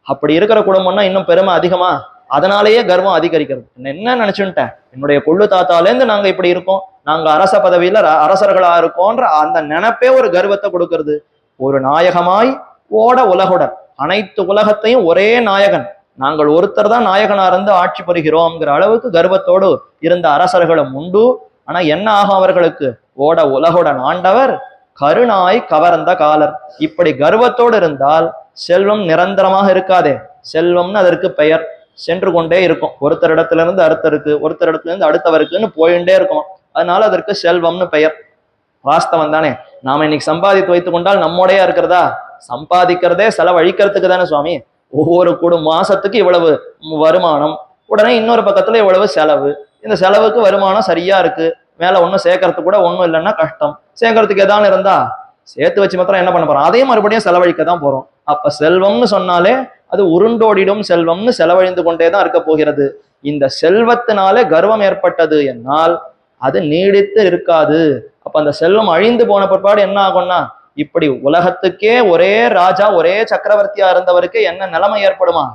அப்படி இருக்கிற குடும்பம்னா இன்னும் பெருமை அதிகமா, அதனாலேயே கர்வம் அதிகரிக்கிறது. என்ன நினைச்சுட்டேன், என்னுடைய கொள்ளு தாத்தாலேருந்து நாங்க இப்படி இருக்கோம், நாங்க அரச பதவியில அரசர்களா இருக்கோன்ற அந்த நினைப்பே ஒரு கர்வத்தை கொடுக்கிறது. ஒரு நாயகமாய் ஓட உலகுடன், அனைத்து உலகத்தையும் ஒரே நாயகன், நாங்கள் ஒருத்தர் தான் நாயகனா இருந்து ஆட்சி புரிகிறோம்ங்கிற அளவுக்கு கர்வத்தோடு இருந்த அரசர்களும் உண்டு. ஆனா என்ன ஆகும் அவர்களுக்கு? ஓட உலகுடன் ஆண்டவர் கருணாய் கவர்ந்த காலர். இப்படி கர்வத்தோடு இருந்தால் செல்வம் நிரந்தரமாக இருக்காதே. செல்வம்னு அதற்கு பெயர், சென்று கொண்டே இருக்கும். ஒருத்தர் இடத்துல இருந்து அடுத்தருக்கு, ஒருத்தர் இடத்துல இருந்து அடுத்தவருக்குன்னு போயிட்டே இருக்கும். அதனால அதற்கு செல்வம்னு பெயர். வாஸ்தவம் தானே? நாம இன்னைக்கு சம்பாதித்து வைத்துக் கொண்டால் நம்மோடையா இருக்கிறதா? சம்பாதிக்கிறதே செலவழிக்கிறதுக்கு தானே சுவாமி. ஒவ்வொரு மாசத்துக்கு இவ்வளவு வருமானம், உடனே இன்னொரு பக்கத்துல இவ்வளவு செலவு. இந்த செலவுக்கு வருமானம் சரியா இருக்கு, மேல ஒன்றும் சேர்க்கறதுக்கு கூட ஒன்றும் இல்லைன்னா கஷ்டம். சேர்க்கறதுக்கு எதாவது இருந்தா சேர்த்து வச்சு மாத்திரம் என்ன பண்ண போறோம்? அதே மறுபடியும் செலவழிக்க தான் போறோம். அப்ப செல்வம்னு சொன்னாலே அது உருண்டோடிடும் செல்வம்னு செலவழிந்து கொண்டே தான் இருக்க போகிறது. இந்த செல்வத்தினாலே கர்வம் ஏற்பட்டது என்னால் அது நீடித்து இருக்காது. அப்ப அந்த செல்வம் அழிந்து போன பிற்பாடு என்ன ஆகும்னா, இப்படி உலகத்துக்கே ஒரே ராஜா ஒரே சக்கரவர்த்தியா இருந்தவருக்கு என்ன நிலைமை ஏற்படுமா?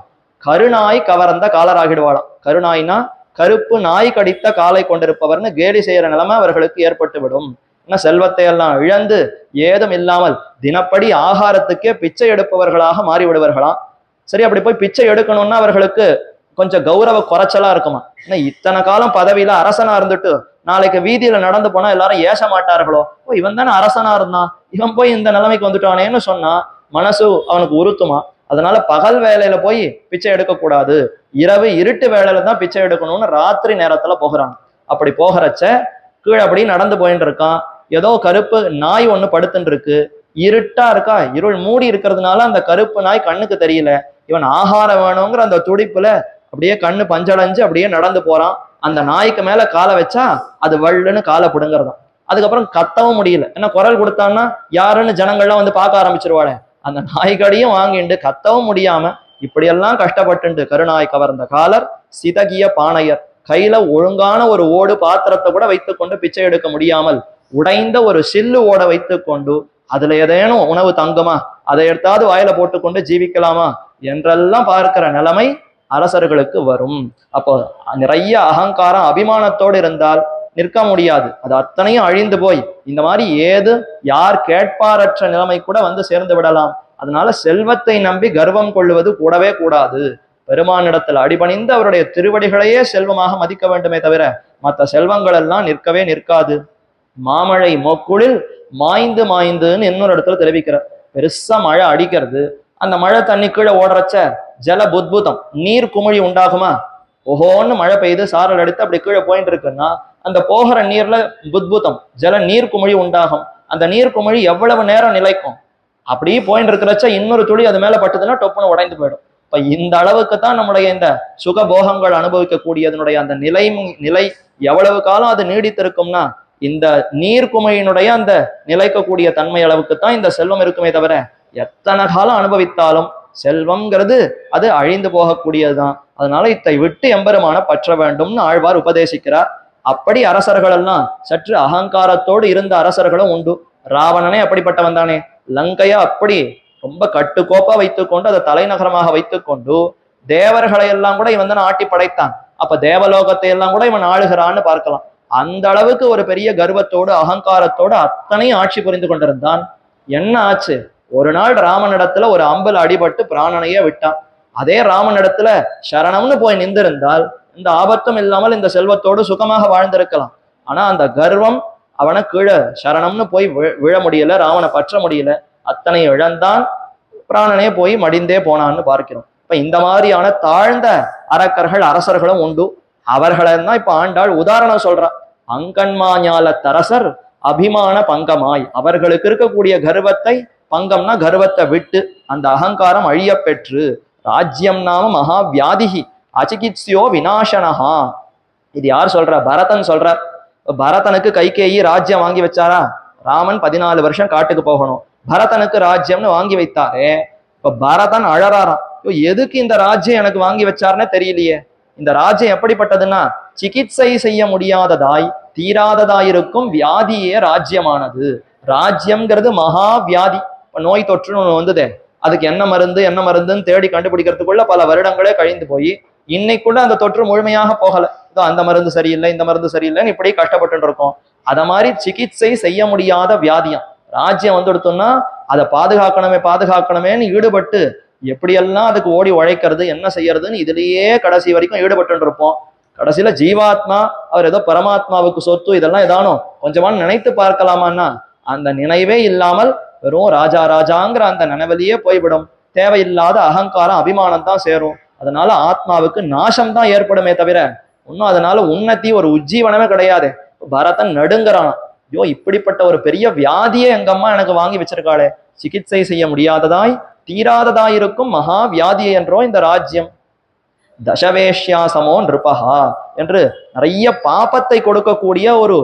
கருநாய் கவர்ந்த காலராகிடுவாளாம். கருநாய்னா கருப்பு நாய் கடித்த காலை கொண்டிருப்பவர்னு கேலி செய்யற நிலைமை அவர்களுக்கு ஏற்பட்டு விடும். ஏன்னா செல்வத்தை எல்லாம் இழந்து ஏதும் இல்லாமல் தினப்படி ஆகாரத்துக்கே பிச்சை எடுப்பவர்களாக மாறிவிடுவார்களாம். சரி, அப்படி போய் பிச்சை எடுக்கணும்னா அவர்களுக்கு கொஞ்சம் கௌரவ குறைச்சலா இருக்குமா? ஏன்னா இத்தனை காலம் பதவியில அரசனா இருந்துட்டு நாளைக்கு வீதியில நடந்து போனா எல்லாரும் ஏச மாட்டார்களோ? ஓ, இவன் தானே அரசனா இருந்தான், இவன் போய் இந்த நிலைமைக்கு வந்துட்டானேன்னு சொன்னா மனசு அவனுக்கு உறுத்துமா? அதனால பகல் வேலையில போய் பிச்சை எடுக்கக்கூடாது, இரவு இருட்டு வேலையில தான் பிச்சை எடுக்கணும்னு ராத்திரி நேரத்துல போகிறான். அப்படி போகிறச்ச கீழே அப்படி நடந்து போயின்னு இருக்கான். ஏதோ கருப்பு நாய் ஒண்ணு படுத்துன்னு இருக்கு, இருட்டா இருக்கா, இருள் மூடி இருக்கிறதுனால அந்த கருப்பு நாய் கண்ணுக்கு தெரியல. இவன் ஆகாரம் வேணுங்கிற அந்த துடிப்புல அப்படியே கண்ணு பஞ்சடைஞ்சு அப்படியே நடந்து போறான். அந்த நாய்க்கு மேல காலை வச்சா அது வள்ளுன்னு காலை பிடுங்கிறதாம். அதுக்கப்புறம் கத்தவும் முடியல, ஏன்னா குரல் கொடுத்தான்னா யாருன்னு ஜனங்கள்லாம் வந்து பார்க்க ஆரம்பிச்சிருவாளே. அந்த நாய்கடியும் வாங்கிண்டு கத்தவும் முடியாம இப்படியெல்லாம் கஷ்டப்பட்டு கருநாய் கவர்ந்த காலர் சிதகிய பாணையர், கையில ஒழுங்கான ஒரு ஓடு பாத்திரத்தை கூட வைத்துக்கொண்டு பிச்சை எடுக்க முடியாமல் உடைந்த ஒரு சில்லு ஓட வைத்துக்கொண்டு அதுல ஏதேனும் உணவு தங்குமா, அதை எடுத்தாவது வாயில போட்டுக்கொண்டு ஜீவிக்கலாமா என்றெல்லாம் பார்க்கிற நிலைமை அரசர்களுக்கு வரும். அப்போ நிறைய அகங்காரம் அபிமானத்தோடு இருந்தால் நிற்க முடியாது. அது அத்தனையும் அழிந்து போய் இந்த மாதிரி ஏது யார் கேட்பாரற்ற நிலைமை கூட வந்து சேர்ந்து விடலாம். அதனால செல்வத்தை நம்பி கர்வம் கொள்ளுவது கூடவே கூடாது. பெருமானிடத்தில் அடிபணிந்து அவருடைய திருவடிகளையே செல்வமாக மதிக்க வேண்டுமே தவிர மற்ற செல்வங்கள் எல்லாம் நிற்கவே நிற்காது. மாமழை மொக்குளில் மாய்ந்து மாய்ந்துன்னு இன்னொரு இடத்துல தெரிவிக்கிறார். பெருசா மழை அடிக்கிறது, அந்த மழை தண்ணி கீழே ஓடுறச்ச ஜல புத்புதம் நீர் குமிழி உண்டாகுமா? ஓஹோன்னு மழை பெய்து சாரல் அடித்து அப்படி கீழே போயிட்டு இருக்குன்னா அந்த போகிற நீர்ல புத்புதம் ஜல நீர் குமிழி உண்டாகும். அந்த நீர் குமிழி எவ்வளவு நேரம் நிலைக்கும்? அப்படியே போயிட்டு இருக்கிறச்ச இன்னொரு துளி அது மேல பட்டதுன்னா டொப்புன்னு உடைந்து போயிடும். இப்ப இந்த அளவுக்கு தான் நம்முடைய இந்த சுகபோகங்கள் அனுபவிக்கக்கூடியதனுடைய அந்த நிலை எவ்வளவு காலம் அது நீடித்திருக்கும்னா இந்த நீர்க்குமையினுடைய அந்த நிலைக்கக்கூடிய தன்மை அளவுக்கு தான் இந்த செல்வம் இருக்குமே தவிர எத்தனை காலம் அனுபவித்தாலும் செல்வம்ங்கிறது அது அழிந்து போகக்கூடியதுதான். அதனால இதை விட்டு எம்பெருமான பற்ற வேண்டும்னு ஆழ்வார் உபதேசிக்கிறார். அப்படி அரசர்கள் எல்லாம் சற்று அகங்காரத்தோடு இருந்த அரசர்களும் உண்டு. ராவணனே அப்படிப்பட்டவன் தானே. லங்கையா அப்படி ரொம்ப கட்டுக்கோப்பா வைத்துக்கொண்டு அதை தலைநகரமாக வைத்துக்கொண்டு தேவர்களை எல்லாம் கூட இவன் தான் ஆட்டி படைத்தான். அப்ப தேவலோகத்தை எல்லாம் கூட இவன் ஆளுகிறான்னு பார்க்கலாம். அந்த அளவுக்கு ஒரு பெரிய கர்வத்தோடு அகங்காரத்தோடு அத்தனையும் ஆட்சி புரிந்து கொண்டிருந்தான். என்ன ஆச்சு? ஒரு நாள் ராமனிடத்துல ஒரு அம்பல் அடிபட்டு பிராணனையே விட்டான். அதே ராமனிடத்துல சரணம்னு போய் நின்றிருந்தால் இந்த ஆபத்தும் இல்லாமல் இந்த செல்வத்தோடு சுகமாக வாழ்ந்திருக்கலாம். ஆனா அந்த கர்வம் அவனை கீழே சரணம்னு போய் விழ முடியல, ராவனை பற்ற முடியல, அத்தனை இழந்தான், பிராணனே போய் மடிந்தே போனான்னு பார்க்கிறோம். இப்ப இப்ப இந்த மாதிரியான தாழ்ந்த அரக்கர்கள் அரசர்களும் உண்டு. அவர்களை தான் இப்ப ஆண்டாள் உதாரணம் சொல்றா. அங்கன்மா ஞாலத்தரசர் அபிமான பங்கமாய், அவர்களுக்கு இருக்கக்கூடிய கர்வத்தை, பங்கம்னா கர்வத்தை விட்டு அந்த அகங்காரம் அழிய பெற்று, ராஜ்யம் நாம மகா வியாதிகி அச்சிகித்ஸியோ விநாசனஹா. இது யார் சொல்ற? பரதன் சொல்றார். பரதனுக்கு கைகேயி ராஜ்யம் வாங்கி வச்சாரா? ராமன் 14 வருஷம் காட்டுக்கு போகணும், பரதனுக்கு ராஜ்யம்னு வாங்கி வைத்தாரே. இப்ப பரதன் அழறாராம், எதுக்கு இந்த ராஜ்யம் எனக்கு வாங்கி வச்சாருன்னே தெரியலையே. இந்த ராஜ்யம் எப்படிப்பட்டதுன்னா சிகிச்சை செய்ய முடியாததாய் தீராததாயிருக்கும் வியாதியே ராஜ்யமானது. ராஜ்யம்ங்கிறது மகா வியாதி. நோய் தொற்றுன்னு ஒண்ணு வந்ததே, அதுக்கு என்ன மருந்துன்னு தேடி கண்டுபிடிக்கிறதுக்குள்ள பல வருடங்களே கழிந்து போய் இன்னைக்குள்ள அந்த தொற்று முழுமையாக போகல. அந்த மருந்து சரியில்லை, இந்த மருந்து சரியில்லைன்னு இப்படி கஷ்டப்பட்டு இருக்கோம். அத மாதிரி சிகிச்சை செய்ய முடியாத வியாதியம். ராஜ்யம் எடுத்தோம்னா அதை பாதுகாக்கணுமேன்னு ஈடுபட்டு எப்படியெல்லாம் அதுக்கு ஓடி உழைக்கிறது, என்ன செய்யறதுன்னு இதுலயே கடைசி வரைக்கும் ஈடுபட்டு இருப்போம். கடைசியில ஜீவாத்மா அவர் ஏதோ பரமாத்மாவுக்கு சொத்து இதெல்லாம் ஏதானோ கொஞ்சமான நினைத்து பார்க்கலாமான்னா அந்த நினைவே இல்லாமல் வெறும் ராஜாங்கிற அந்த நினைவிலேயே போய்விடும். தேவையில்லாத அகங்காரம் அபிமானம் தான் சேரும். அதனால ஆத்மாவுக்கு நாசம் தான் ஏற்படுமே தவிர இன்னும் அதனால உன்னதி ஒரு உஜ்ஜீவனமே கிடையாது. பரதன் நடுங்கிறான், ஐயோ இப்படிப்பட்ட ஒரு பெரிய வியாதியே எங்க அம்மா எனக்கு வாங்கி வச்சிருக்காளே, சிகிச்சை செய்ய முடியாததாய் தீராததாயிருக்கும் மகா வியாதி என்றோ இந்த ராஜ்யம். தசவேஷ்யாசமோ நிருபஹா என்று நிறைய பாபத்தை கொடுக்கக்கூடிய ஒரு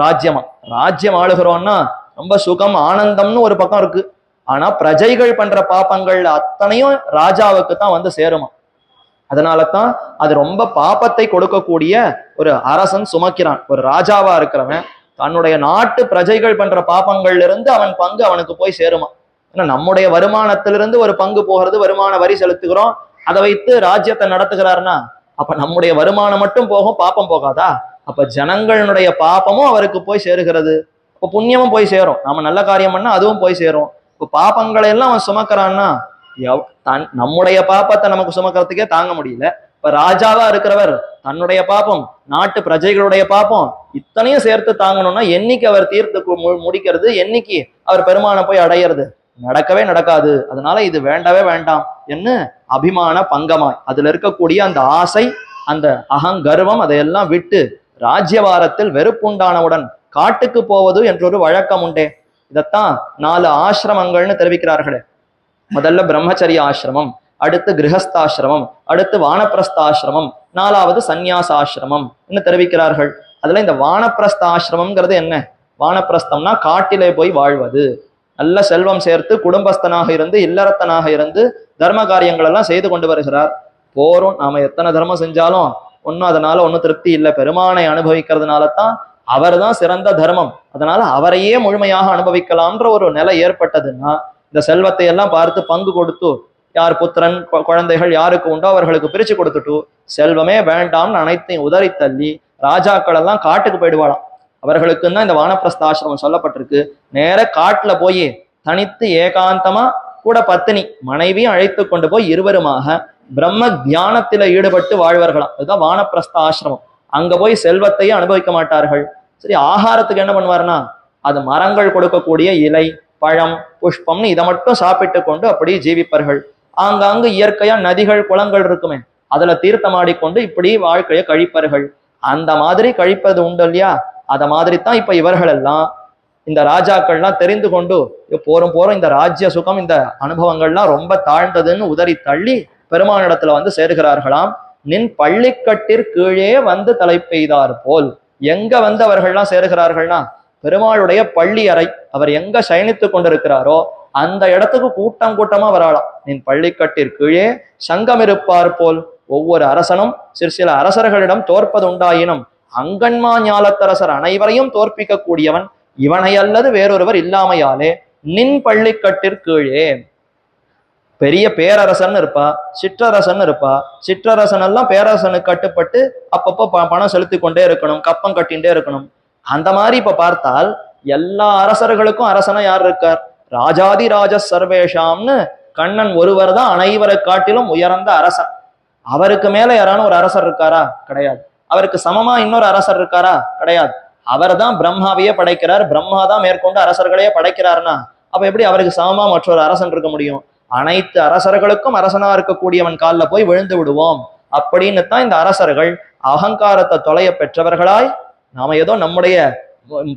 ராஜ்யமா. ராஜ்யம் ஆளுகிறோம்னா ரொம்ப சுகம் ஆனந்தம்னு ஒரு பக்கம் இருக்கு, ஆனா பிரஜைகள் பண்ற பாப்பங்கள் அத்தனையும் ராஜாவுக்கு தான் சேருமா. அதனால தான் அது ரொம்ப பாபத்தை கொடுக்கக்கூடிய ஒரு அரசன் சுமக்கிறான். ஒரு ராஜாவா இருக்கிறவன் தன்னுடைய நாட்டு பிரஜைகள் பண்ற பாப்பங்கள்ல இருந்து அவன் பங்கு அவனுக்கு போய் சேருமா. ஏன்னா நம்முடைய வருமானத்திலிருந்து ஒரு பங்கு போகிறது, வருமான வரி செலுத்துகிறோம், அதை வைத்து ராஜ்யத்தை நடத்துகிறாருன்னா அப்ப நம்முடைய வருமானம் மட்டும் போகும், பாப்பம் போகாதா? அப்ப ஜனங்களுடைய பாப்பமும் அவருக்கு போய் சேருகிறது, இப்ப புண்ணியமும் போய் சேரும். நாம நல்ல காரியம் பண்ணா அதுவும் போய் சேரும். இப்ப பாப்பங்களை எல்லாம் அவன் சுமக்கிறான்னா நம்முடைய பாப்பத்தை நமக்கு சுமக்கிறதுக்கே தாங்க முடியல. இப்ப ராஜாவா இருக்கிறவர் தன்னுடைய பாப்பம், நாட்டு பிரஜைகளுடைய பாப்பம் இத்தனையும் சேர்த்து தாங்கணும்னா என்னைக்கு அவர் தீர்த்து முடிக்கிறது, என்னைக்கு அவர் பெருமானை போய் அடையிறது? நடக்கவே நடக்காது. அதனால இது வேண்டவே வேண்டாம் என்ன அபிமான பங்கமாய் அதுல இருக்கக்கூடிய அந்த ஆசை, அந்த அகங்கர்வம் அதையெல்லாம் விட்டு ராஜ்யவாரத்தில் வெறுப்புண்டானவுடன் காட்டுக்கு போவது என்றொரு வழக்கம் உண்டே. இதத்தான் 4 ஆசிரமங்கள்னு தெரிவிக்கிறார்களே. முதல்ல பிரம்மச்சரிய ஆசிரமம், அடுத்து கிரகஸ்தாசிரமம், அடுத்து வானப்பிரஸ்தாசிரமம், 4வது சந்நியாசாசிரமம் தெரிவிக்கிறார்கள். அதுல இந்த வானப்பிரஸ்தாசிரமம்ங்கிறது என்ன? வானப்பிரஸ்தம்னா காட்டிலே போய் வாழ்வது, நல்ல செல்வம் சேர்த்து குடும்பஸ்தனாக இருந்து இல்லறத்தனாக இருந்து தர்ம காரியங்கள் எல்லாம் செய்து கொண்டு வருகிறார். போறோம், நாம எத்தனை தர்மம் செஞ்சாலும் ஒன்னும் அதனால ஒன்னும் திருப்தி இல்லை. பெருமானை அனுபவிக்கிறதுனால தான் அவர் தான் சிறந்த தர்மம், அதனால அவரையே முழுமையாக அனுபவிக்கலாம்ன்ற ஒரு நிலை ஏற்பட்டதுன்னா இந்த செல்வத்தை எல்லாம் பார்த்து பங்கு கொடுத்து, யார் புத்திரன் குழந்தைகள் யாருக்கு உண்டோ அவர்களுக்கு பிரிச்சு கொடுத்துட்டு செல்வமே வேண்டாம்னு அனைத்தையும் உதறி தள்ளி ராஜாக்கள் எல்லாம் காட்டுக்கு போயிடுவாளாம். அவர்களுக்குன்னு தான் இந்த வானப்பிரஸ்தாசிரமம் சொல்லப்பட்டிருக்கு. நேர காட்டுல போய் தனித்து ஏகாந்தமா கூட பத்தினி மனைவியும் அழைத்து கொண்டு போய் இருவருமாக பிரம்ம தியானத்தில ஈடுபட்டு வாழ்வார்களாம். அதுதான் வானப்பிரஸ்த ஆசிரமம். அங்க போய் செல்வத்தையும் அனுபவிக்க மாட்டார்கள். சரி, ஆகாரத்துக்கு என்ன பண்ணுவாருன்னா அது மரங்கள் கொடுக்கக்கூடிய இலை பழம் புஷ்பம்னு இதை மட்டும் சாப்பிட்டு கொண்டு அப்படி ஜீவிப்பார்கள். ஆங்காங்கு இயற்கையா நதிகள் குளங்கள் இருக்குமே, அதுல தீர்த்தமாடிக்கொண்டு இப்படி வாழ்க்கையை கழிப்பார்கள். அந்த மாதிரி கழிப்பது உண்டு இல்லையா? அத மாதிரி தான் இப்ப இவர்கள் எல்லாம் இந்த ராஜாக்கள்லாம் தெரிந்து கொண்டு போறோம் இந்த ராஜ்ய சுகம் இந்த அனுபவங்கள்லாம் ரொம்ப தாழ்ந்ததுன்னு உதறி தள்ளி பெருமானிடத்துல சேருகிறார்களாம். நின் பள்ளிக்கட்டிற்கீழே தலை பெய்தார் போல். எங்க அவர்கள்லாம் சேருகிறார்கள்னா பெருமாளுடைய பள்ளி அறை, அவர் எங்க சயனித்து கொண்டிருக்கிறாரோ அந்த இடத்துக்கு கூட்டம் கூட்டமா வராளாம். நின் பள்ளிக்கட்டிற்கீழே சங்கம் இருப்பார் போல். ஒவ்வொரு அரசனும் சில அரசர்களிடம் தோற்பது உண்டாயினும் அங்கன்மா ஞாலத்தரசர் அனைவரையும் தோற்பிக்க கூடியவன் இவனை அல்லது வேறொருவர் இல்லாமையாலே நின் பள்ளிக்கட்டிற்கீழே. பெரிய பேரரசன் இருப்பா, சிற்றரசன் இருப்பா. சிற்றரசன் எல்லாம் பேரரசனுக்கு கட்டுப்பட்டு அப்பப்போ பணம் செலுத்தி கொண்டே இருக்கணும், கப்பம் கட்டிகிட்டே இருக்கணும். அந்த மாதிரி இப்ப பார்த்தால் எல்லா அரசர்களுக்கும் அரசனா யார் இருக்கார்? ராஜாதி ராஜ சர்வேஷாம்னு கண்ணன் ஒருவர் தான் அனைவரை காட்டிலும் உயர்ந்த அரசன். அவருக்கு மேல யாரான ஒரு அரசர் இருக்காரா? கிடையாது. அவருக்கு சமமா இன்னொரு அரசர் இருக்காரா? கிடையாது. அவர் தான் பிரம்மாவையே படைக்கிறார், பிரம்மா தான் மேற்கொண்டு அரசர்களையே படைக்கிறார்னா அப்ப எப்படி அவருக்கு சமமா மற்றொரு அரசன் இருக்க முடியும்? அனைத்து அரசர்களுக்கும் அரசனா இருக்கக்கூடியவன் காலில் போய் விழுந்து விடுவோம் அப்படின்னு தான் இந்த அரசர்கள் அகங்காரத்தை தொலைய பெற்றவர்களாய், நாம ஏதோ நம்முடைய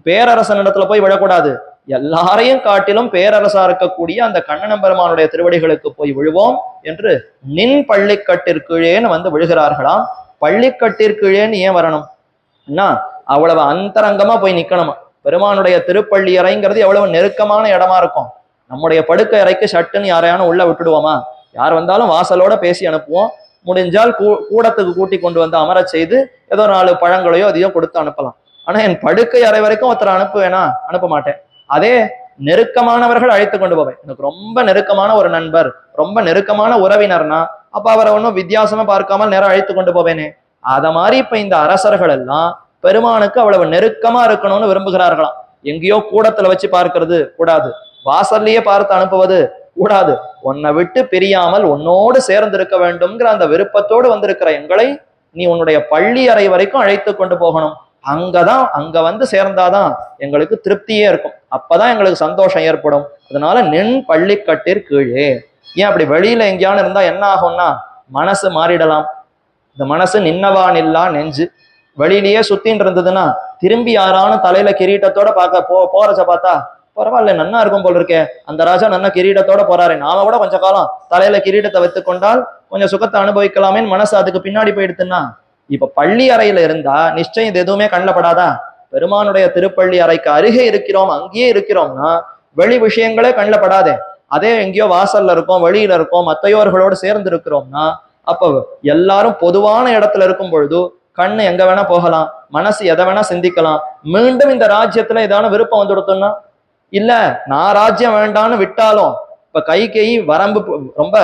பேரரசன் இடத்துல போய் விழக்கூடாது, எல்லாரையும் காட்டிலும் பேரரசா இருக்கக்கூடிய அந்த கண்ணன் பெருமானுடைய திருவடிகளுக்கு போய் விழுவோம் என்று நின் பள்ளிக்கட்டிற்கீழேன்னு வந்து விழுகிறார்களாம். பள்ளிக்கட்டிற்கீழேன்னு ஏன் வரணும்? அவ்வளவு அந்தரங்கமா போய் நிக்கணுமா. பெருமானுடைய திருப்பள்ளி அறைங்கிறது எவ்வளவு நெருக்கமான இடமா இருக்கும். நம்முடைய படுக்கை அறைக்கு சட்டுன்னு யாரையான உள்ள விட்டுடுவோமா? யார் வந்தாலும் வாசலோட பேசி அனுப்புவோம். முடிஞ்சால் கூடத்துக்கு கூட்டி கொண்டு வந்து அமர செய்து ஏதோ 4 பழங்களையோ அதையோ கொடுத்து அனுப்பலாம். ஆனா என் படுக்கை அறை வரைக்கும் ஒருத்தர் அனுப்புவேனா? அனுப்ப மாட்டேன். அதே நெருக்கமானவர்கள் அழைத்து கொண்டு போவேன். எனக்கு ரொம்ப நெருக்கமான ஒரு நண்பர், ரொம்ப நெருக்கமான உறவினர்னா அப்ப அவரை ஒன்றும் வித்தியாசமா பார்க்காமல் நேரம் அழைத்து கொண்டு போவேனே. அத மாதிரி இப்ப இந்த அரசர்கள் எல்லாம் பெருமானுக்கு அவ்வளவு நெருக்கமா இருக்கணும்னு விரும்புகிறார்களாம். எங்கேயோ கூடத்துல வச்சு பார்க்கிறது கூடாது, வாசல்லையே பார்த்து அனுப்புவது கூடாது. உன்னை விட்டு பிரியாமல் உன்னோடு சேர்ந்து இருக்க வேண்டும்ங்கிற அந்த விருப்பத்தோடு வந்திருக்கிற எங்களை நீ உன்னுடைய பள்ளி அறை வரைக்கும் அழைத்து கொண்டு போகணும். அங்க வந்து சேர்ந்தாதான் எங்களுக்கு திருப்தியே இருக்கும், அப்பதான் எங்களுக்கு சந்தோஷம் ஏற்படும். அதனால நின் பள்ளிக்கட்டிற்கீழே. ஏன் அப்படி வெளியில எங்கேயானு இருந்தா என்ன ஆகும்னா மனசு மாறிடலாம். இந்த மனசு நின்னவானில்லா நெஞ்சு வெளியிலேயே சுத்தின்னு இருந்ததுன்னா திரும்பி யாரானு தலையில கிரீட்டத்தோட போறச்ச பார்த்தா பரவாயில்ல நன்னா இருக்கும் போல இருக்கே, அந்த ராஜா நன்னா கிரீடத்தோட போறாரு, நாம கூட கொஞ்ச காலம் தலையில கிரீடத்தை வைத்து கொண்டால் கொஞ்சம் சுகத்தை அனுபவிக்கலாமேன்னு மனசு அதுக்கு பின்னாடி போயிடுத்துன்னா, இப்ப பள்ளி அறையில இருந்தா நிச்சயம் இது எதுவுமே கண்ணில் படாதா? பெருமானுடைய திருப்பள்ளி அறைக்கு அருகே இருக்கிறோம், அங்கேயே இருக்கிறோம்னா வெளி விஷயங்களே கண்ணில் படாதே. அதே எங்கேயோ வாசல்ல இருக்கோம், வெளியில இருக்கோம், மத்தையோர்களோடு சேர்ந்து இருக்கிறோம்னா அப்ப எல்லாரும் பொதுவான இடத்துல இருக்கும் பொழுது கண்ணு எங்க வேணா போகலாம், மனசு எதை வேணா சிந்திக்கலாம். மீண்டும் இந்த ராஜ்யத்துல ஏதான விருப்பம் வந்து கொடுத்தோம்னா, இல்ல நான் ராஜ்யம் வேண்டான்னு விட்டாலும் இப்ப கைகேயி வரம்பு ரொம்ப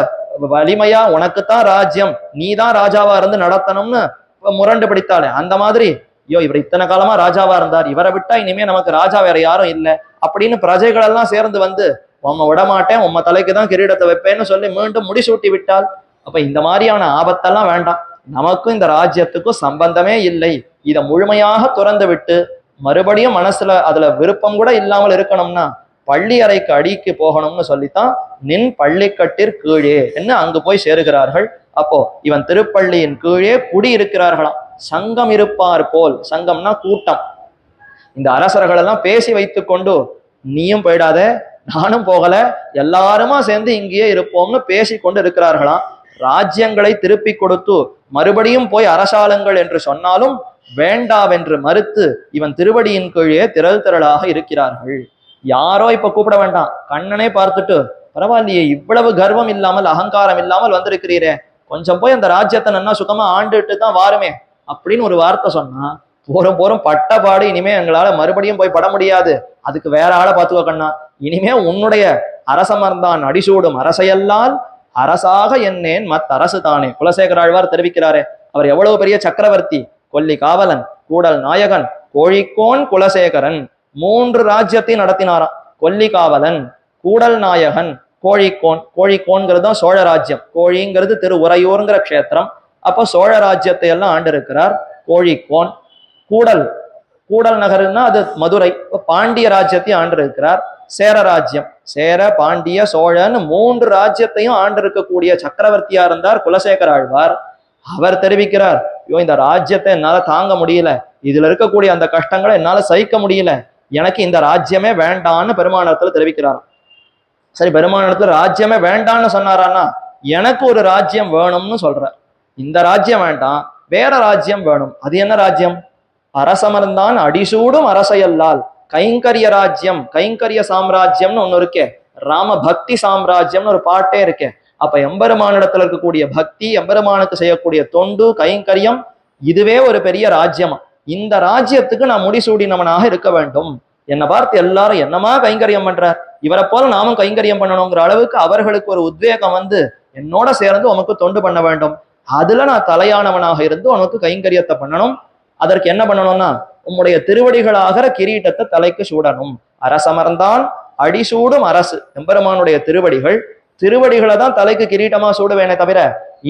வலிமையா உனக்குத்தான் ராஜ்யம், நீ தான் ராஜாவா இருந்து நடத்தணும்னு முரண்டு பிடித்தாலே, அந்த மாதிரி ஐயோ இவர் இத்தனை காலமா ராஜாவா இருந்தார், இவரை விட்டா இனிமே நமக்கு ராஜா வேற யாரும் இல்லை அப்படின்னு பிரஜைகள் எல்லாம் சேர்ந்து வந்து உம்மை விடமாட்டேன், உம்ம தலைக்கு தான் கிரீடத்தை வைப்பேன்னு சொல்லி மீண்டும் முடிசூட்டி விட்டால், அப்ப இந்த மாதிரியான ஆபத்தெல்லாம் வேண்டாம். நமக்கும் இந்த ராஜ்யத்துக்கும் சம்பந்தமே இல்லை, இதை முழுமையாக துறந்து விட்டு மறுபடியும் மனசுல அதுல விருப்பம் கூட இல்லாமல் இருக்கணும்னா பள்ளி அறைக்கு அடிக்கு போகணும்னு சொல்லித்தான் நின் பள்ளிக்கட்டிற்கீழே என்ன அங்கு போய் சேருகிறார்கள். அப்போ இவன் திருப்பள்ளியின் கீழே குடி இருக்கிறார்களாம். சங்கம் இருப்பார் போல், சங்கம்னா கூட்டம். இந்த அரசர்கள் எல்லாம் பேசி வைத்து கொண்டு நீயும் போயிடாத நானும் போகல எல்லாருமா சேர்ந்து இங்கேயே இருப்போம்னு பேசி கொண்டு இருக்கிறார்களாம். ராஜ்யங்களை திருப்பி கொடுத்து மறுபடியும் போய் அரசாளுங்கள் என்று சொன்னாலும் வேண்டாவென்று மறுத்து இவன் திருவடியின் கீழே திரள் திரளாக இருக்கிறார்கள். யாரோ இப்ப கூப்பிட வேண்டாம், கண்ணனே பார்த்துட்டு பரவாயில்லையே இவ்வளவு கர்வம் இல்லாமல் அகங்காரம் இல்லாமல் வந்திருக்கிறீரே, கொஞ்சம் போய் அந்த ராஜ்யத்தை நன்னா சுகமா ஆண்டுட்டு தான் வாருமே அப்படின்னு ஒரு வார்த்தை சொன்னா போரும் பட்டபாடு, இனிமே எங்களால மறுபடியும் போய் பட முடியாது, அதுக்கு வேற ஆளை பார்த்துக்கோ கண்ணா, இனிமே உன்னுடைய அரசமர்ந்தான் அடிசூடும் அரசையல்லால் அரசாக என்னேன் அரசு தானே. குலசேகர ஆழ்வார் தெரிவிக்கிறாரே, அவர் எவ்வளவு பெரிய சக்கரவர்த்தி, கொல்லி காவலன், கூடல் நாயகன், கோழிக்கோன் குலசேகரன் 3 ராஜ்யத்தை நடத்தினாராம். கொல்லி காவலன், கூடல் நாயகன், கோழிக்கோன். கோழிக்கோன்கிறது தான் சோழ ராஜ்யம், கோழிங்கிறது திரு உறையூருங்கிற க்ஷேத்திரம். அப்ப சோழ ராஜ்யத்தை எல்லாம் ஆண்டு இருக்கிறார் கோழிக்கோன். கூடல் நகர்னா அது மதுரை, பாண்டிய ராஜ்யத்தையும் ஆண்டு இருக்கிறார். சேர ராஜ்யம், சேர பாண்டிய சோழன் 3 ராஜ்யத்தையும் ஆண்டு இருக்கக்கூடிய சக்கரவர்த்தியா இருந்தார் குலசேகர ஆழ்வார். அவர் தெரிவிக்கிறார், ஐயோ இந்த ராஜ்யத்தை என்னால தாங்க முடியல, இதுல இருக்கக்கூடிய அந்த கஷ்டங்களை என்னால சகிக்க முடியல, எனக்கு இந்த ராஜ்யமே வேண்டான்னு பெருமானத்துல தெரிவிக்கிறார். சரி, பெருமானத்துல ராஜ்யமே வேண்டான்னு சொன்னாரான்னா எனக்கு ஒரு ராஜ்யம் வேணும்னு சொல்றார். இந்த ராஜ்யம் வேண்டாம், வேற ராஜ்யம் வேணும். அது என்ன ராஜ்யம்? அரசமர்ந்தான் அடிசூடும் அரசையல்லால் கைங்கரிய ராஜ்யம், கைங்கரிய சாம்ராஜ்யம்னு ஒண்ணு இருக்கே, ராம பக்தி சாம்ராஜ்யம்னு ஒரு பாட்டே இருக்கே. அப்ப எம்பெருமானிடத்துல இருக்கக்கூடிய பக்தி, எம்பெருமானுக்கு செய்யக்கூடிய தொண்டு, கைங்கரியம், இதுவே ஒரு பெரிய ராஜ்யமா. இந்த ராஜ்யத்துக்கு நான் முடிசூடினவனாக இருக்க வேண்டும். என்னை பார்த்து எல்லாரும் என்னமா கைங்கரியம் பண்றார், இவரை போல நாமும் கைங்கரியம் பண்ணணுங்கிற அளவுக்கு அவர்களுக்கு ஒரு உத்வேகம் வந்து என்னோட சேர்ந்து உனக்கு தொண்டு பண்ண வேண்டும். அதுல நான் தலையானவனாக இருந்து உனக்கு கைங்கரியத்தை பண்ணணும். அதற்கு என்ன பண்ணணும்னா உம்முடைய திருவடிகளாகிற கிரீட்டத்தை தலைக்கு சூடணும். அரசமர்ந்தான் அடிசூடும் அரசு, எம்பெருமானுடைய திருவடிகளை தான் தலைக்கு கிரீட்டமா சூடுவேனே தவிர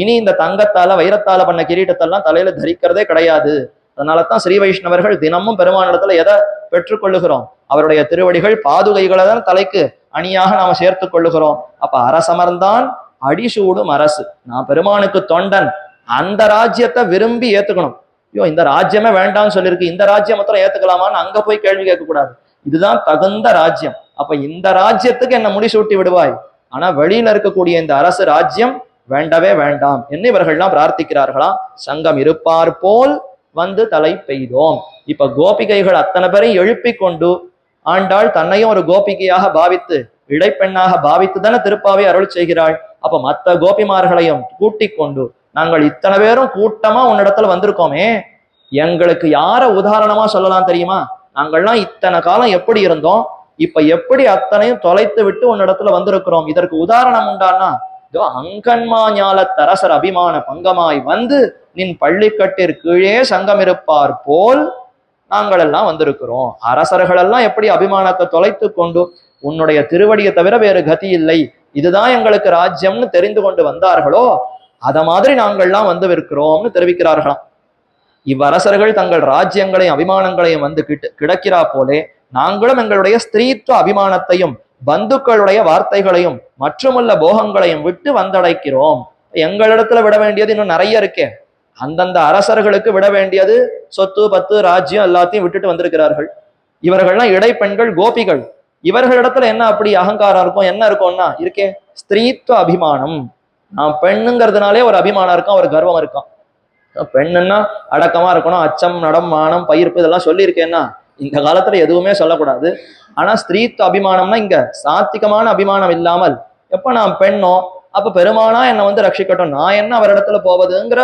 இனி இந்த தங்கத்தால வைரத்தால பண்ண கிரீட்டத்தெல்லாம் தலையில தரிக்கிறதே கிடையாது. அதனாலதான் ஸ்ரீ வைஷ்ணவர்கள் தினமும் பெருமானிடத்துல எதை பெற்றுக்கொள்ளுகிறோம்? அவருடைய திருவடிகள் பாதுகைகளை தான் தலைக்கு அணியாக நாம சேர்த்து கொள்ளுகிறோம். அப்ப அரசமர்ந்தான் அடிசூடும் அரசு. நான் பெருமானுக்கு தொண்டன், அந்த ராஜ்யத்தை விரும்பி ஏத்துக்கணும். ஐயோ இந்த ராஜ்யமே வேண்டாம்னு சொல்லியிருக்கு, இந்த ராஜ்யம் மாத்திரம் ஏத்துக்கலாமான்னு அங்க போய் கேள்வி கேட்க கூடாது. இதுதான் தகுந்த ராஜ்யம். அப்ப இந்த ராஜ்யத்துக்கு என்ன முடிசூட்டி விடுவாய், ஆனா வெளியில இருக்கக்கூடிய இந்த அரசு ராஜ்யம் வேண்டவே வேண்டாம் என்று இவர்கள்லாம் பிரார்த்திக்கிறார்களாம். சங்கம் இருப்பார் போல் வந்து தலை பெய்தோம். இப்ப கோபிகைகள் அத்தனை பேரையும் எழுப்பி கொண்டு ஆண்டாள் தன்னையும் ஒரு கோபிகையாக பாவித்து இடைப்பெண்ணாக பாவித்து தானே திருப்பாவை அருள் செய்கிறாள். அப்ப மற்ற கோபிமார்களையும் கூட்டிக் கொண்டு நாங்கள் இத்தனை பேரும் கூட்டமா உன்னிடத்துல வந்திருக்கோமே, எங்களுக்கு யார உதாரணமா சொல்லலாம் தெரியுமா? நாங்கள்லாம் இத்தனை காலம் எப்படி இருந்தோம், இப்ப எப்படி அத்தனையும் தொலைத்து விட்டு உன்னிடத்துல வந்திருக்கிறோம். இதற்கு உதாரணம் உண்டானா அங்கன்மா ஞாலத்தரசர் அபிமான பங்கமாய் வந்து நின் பள்ளிக்கட்டிற் கீழே சங்கம் இருப்பார் போல் நாங்கள் எல்லாம் வந்திருக்கிறோம். அரசர்கள் எல்லாம் எப்படி அபிமானத்தை தொலைத்து கொண்டு உன்னுடைய திருவடியை தவிர வேறு கதி இல்லை, இதுதான் எங்களுக்கு ராஜ்யம்னு தெரிந்து கொண்டு வந்தார்களோ அத மாதிரி நாங்கள்லாம் வந்து இருக்கிறோம்னு தெரிவிக்கிறார்களாம். இவ்வரசர்கள் தங்கள் ராஜ்யங்களையும் அபிமானங்களையும் வந்து கிடக்கிறா போலே நாங்களும் எங்களுடைய ஸ்திரீத்துவ அபிமானத்தையும் பந்துக்களுடைய வார்த்தைகளையும் மற்றுமுள்ள போகங்களையும் விட்டு வந்தடைக்கிறோம். எங்களிடத்துல விட வேண்டியது இன்னும் நிறைய இருக்கே. அந்தந்த அரசர்களுக்கு விட வேண்டியது சொத்து பத்து ராஜ்யம் எல்லாத்தையும் விட்டுட்டு வந்திருக்கிறார்கள். இவர்கள்லாம் இடைப்பெண்கள் கோபிகள். இவர்களிடத்துல என்ன அப்படி அகங்காரம் இருக்கும், என்ன இருக்கும்னா இருக்கே ஸ்திரீத்துவ அபிமானம். நான் பெண்ணுங்கிறதுனாலே ஒரு அபிமானம் இருக்கும், ஒரு கர்வம் இருக்கும். பெண்ணுன்னா அடக்கமா இருக்கணும், அச்சம் நடம் மானம் பயிர்ப்பு இதெல்லாம் சொல்லியிருக்கேன்னா இந்த காலத்துல எதுவுமே சொல்லக்கூடாது. ஆனா ஸ்திரீத்துவ அபிமானம்னா இங்க சாத்திகமான அபிமானம் இல்லாமல் எப்ப நான் பெண்ணோ அப்ப பெருமானா என்னை வந்து ரட்சிக்கட்டும், நான் என்ன அவரிடத்துல போவதுங்கிற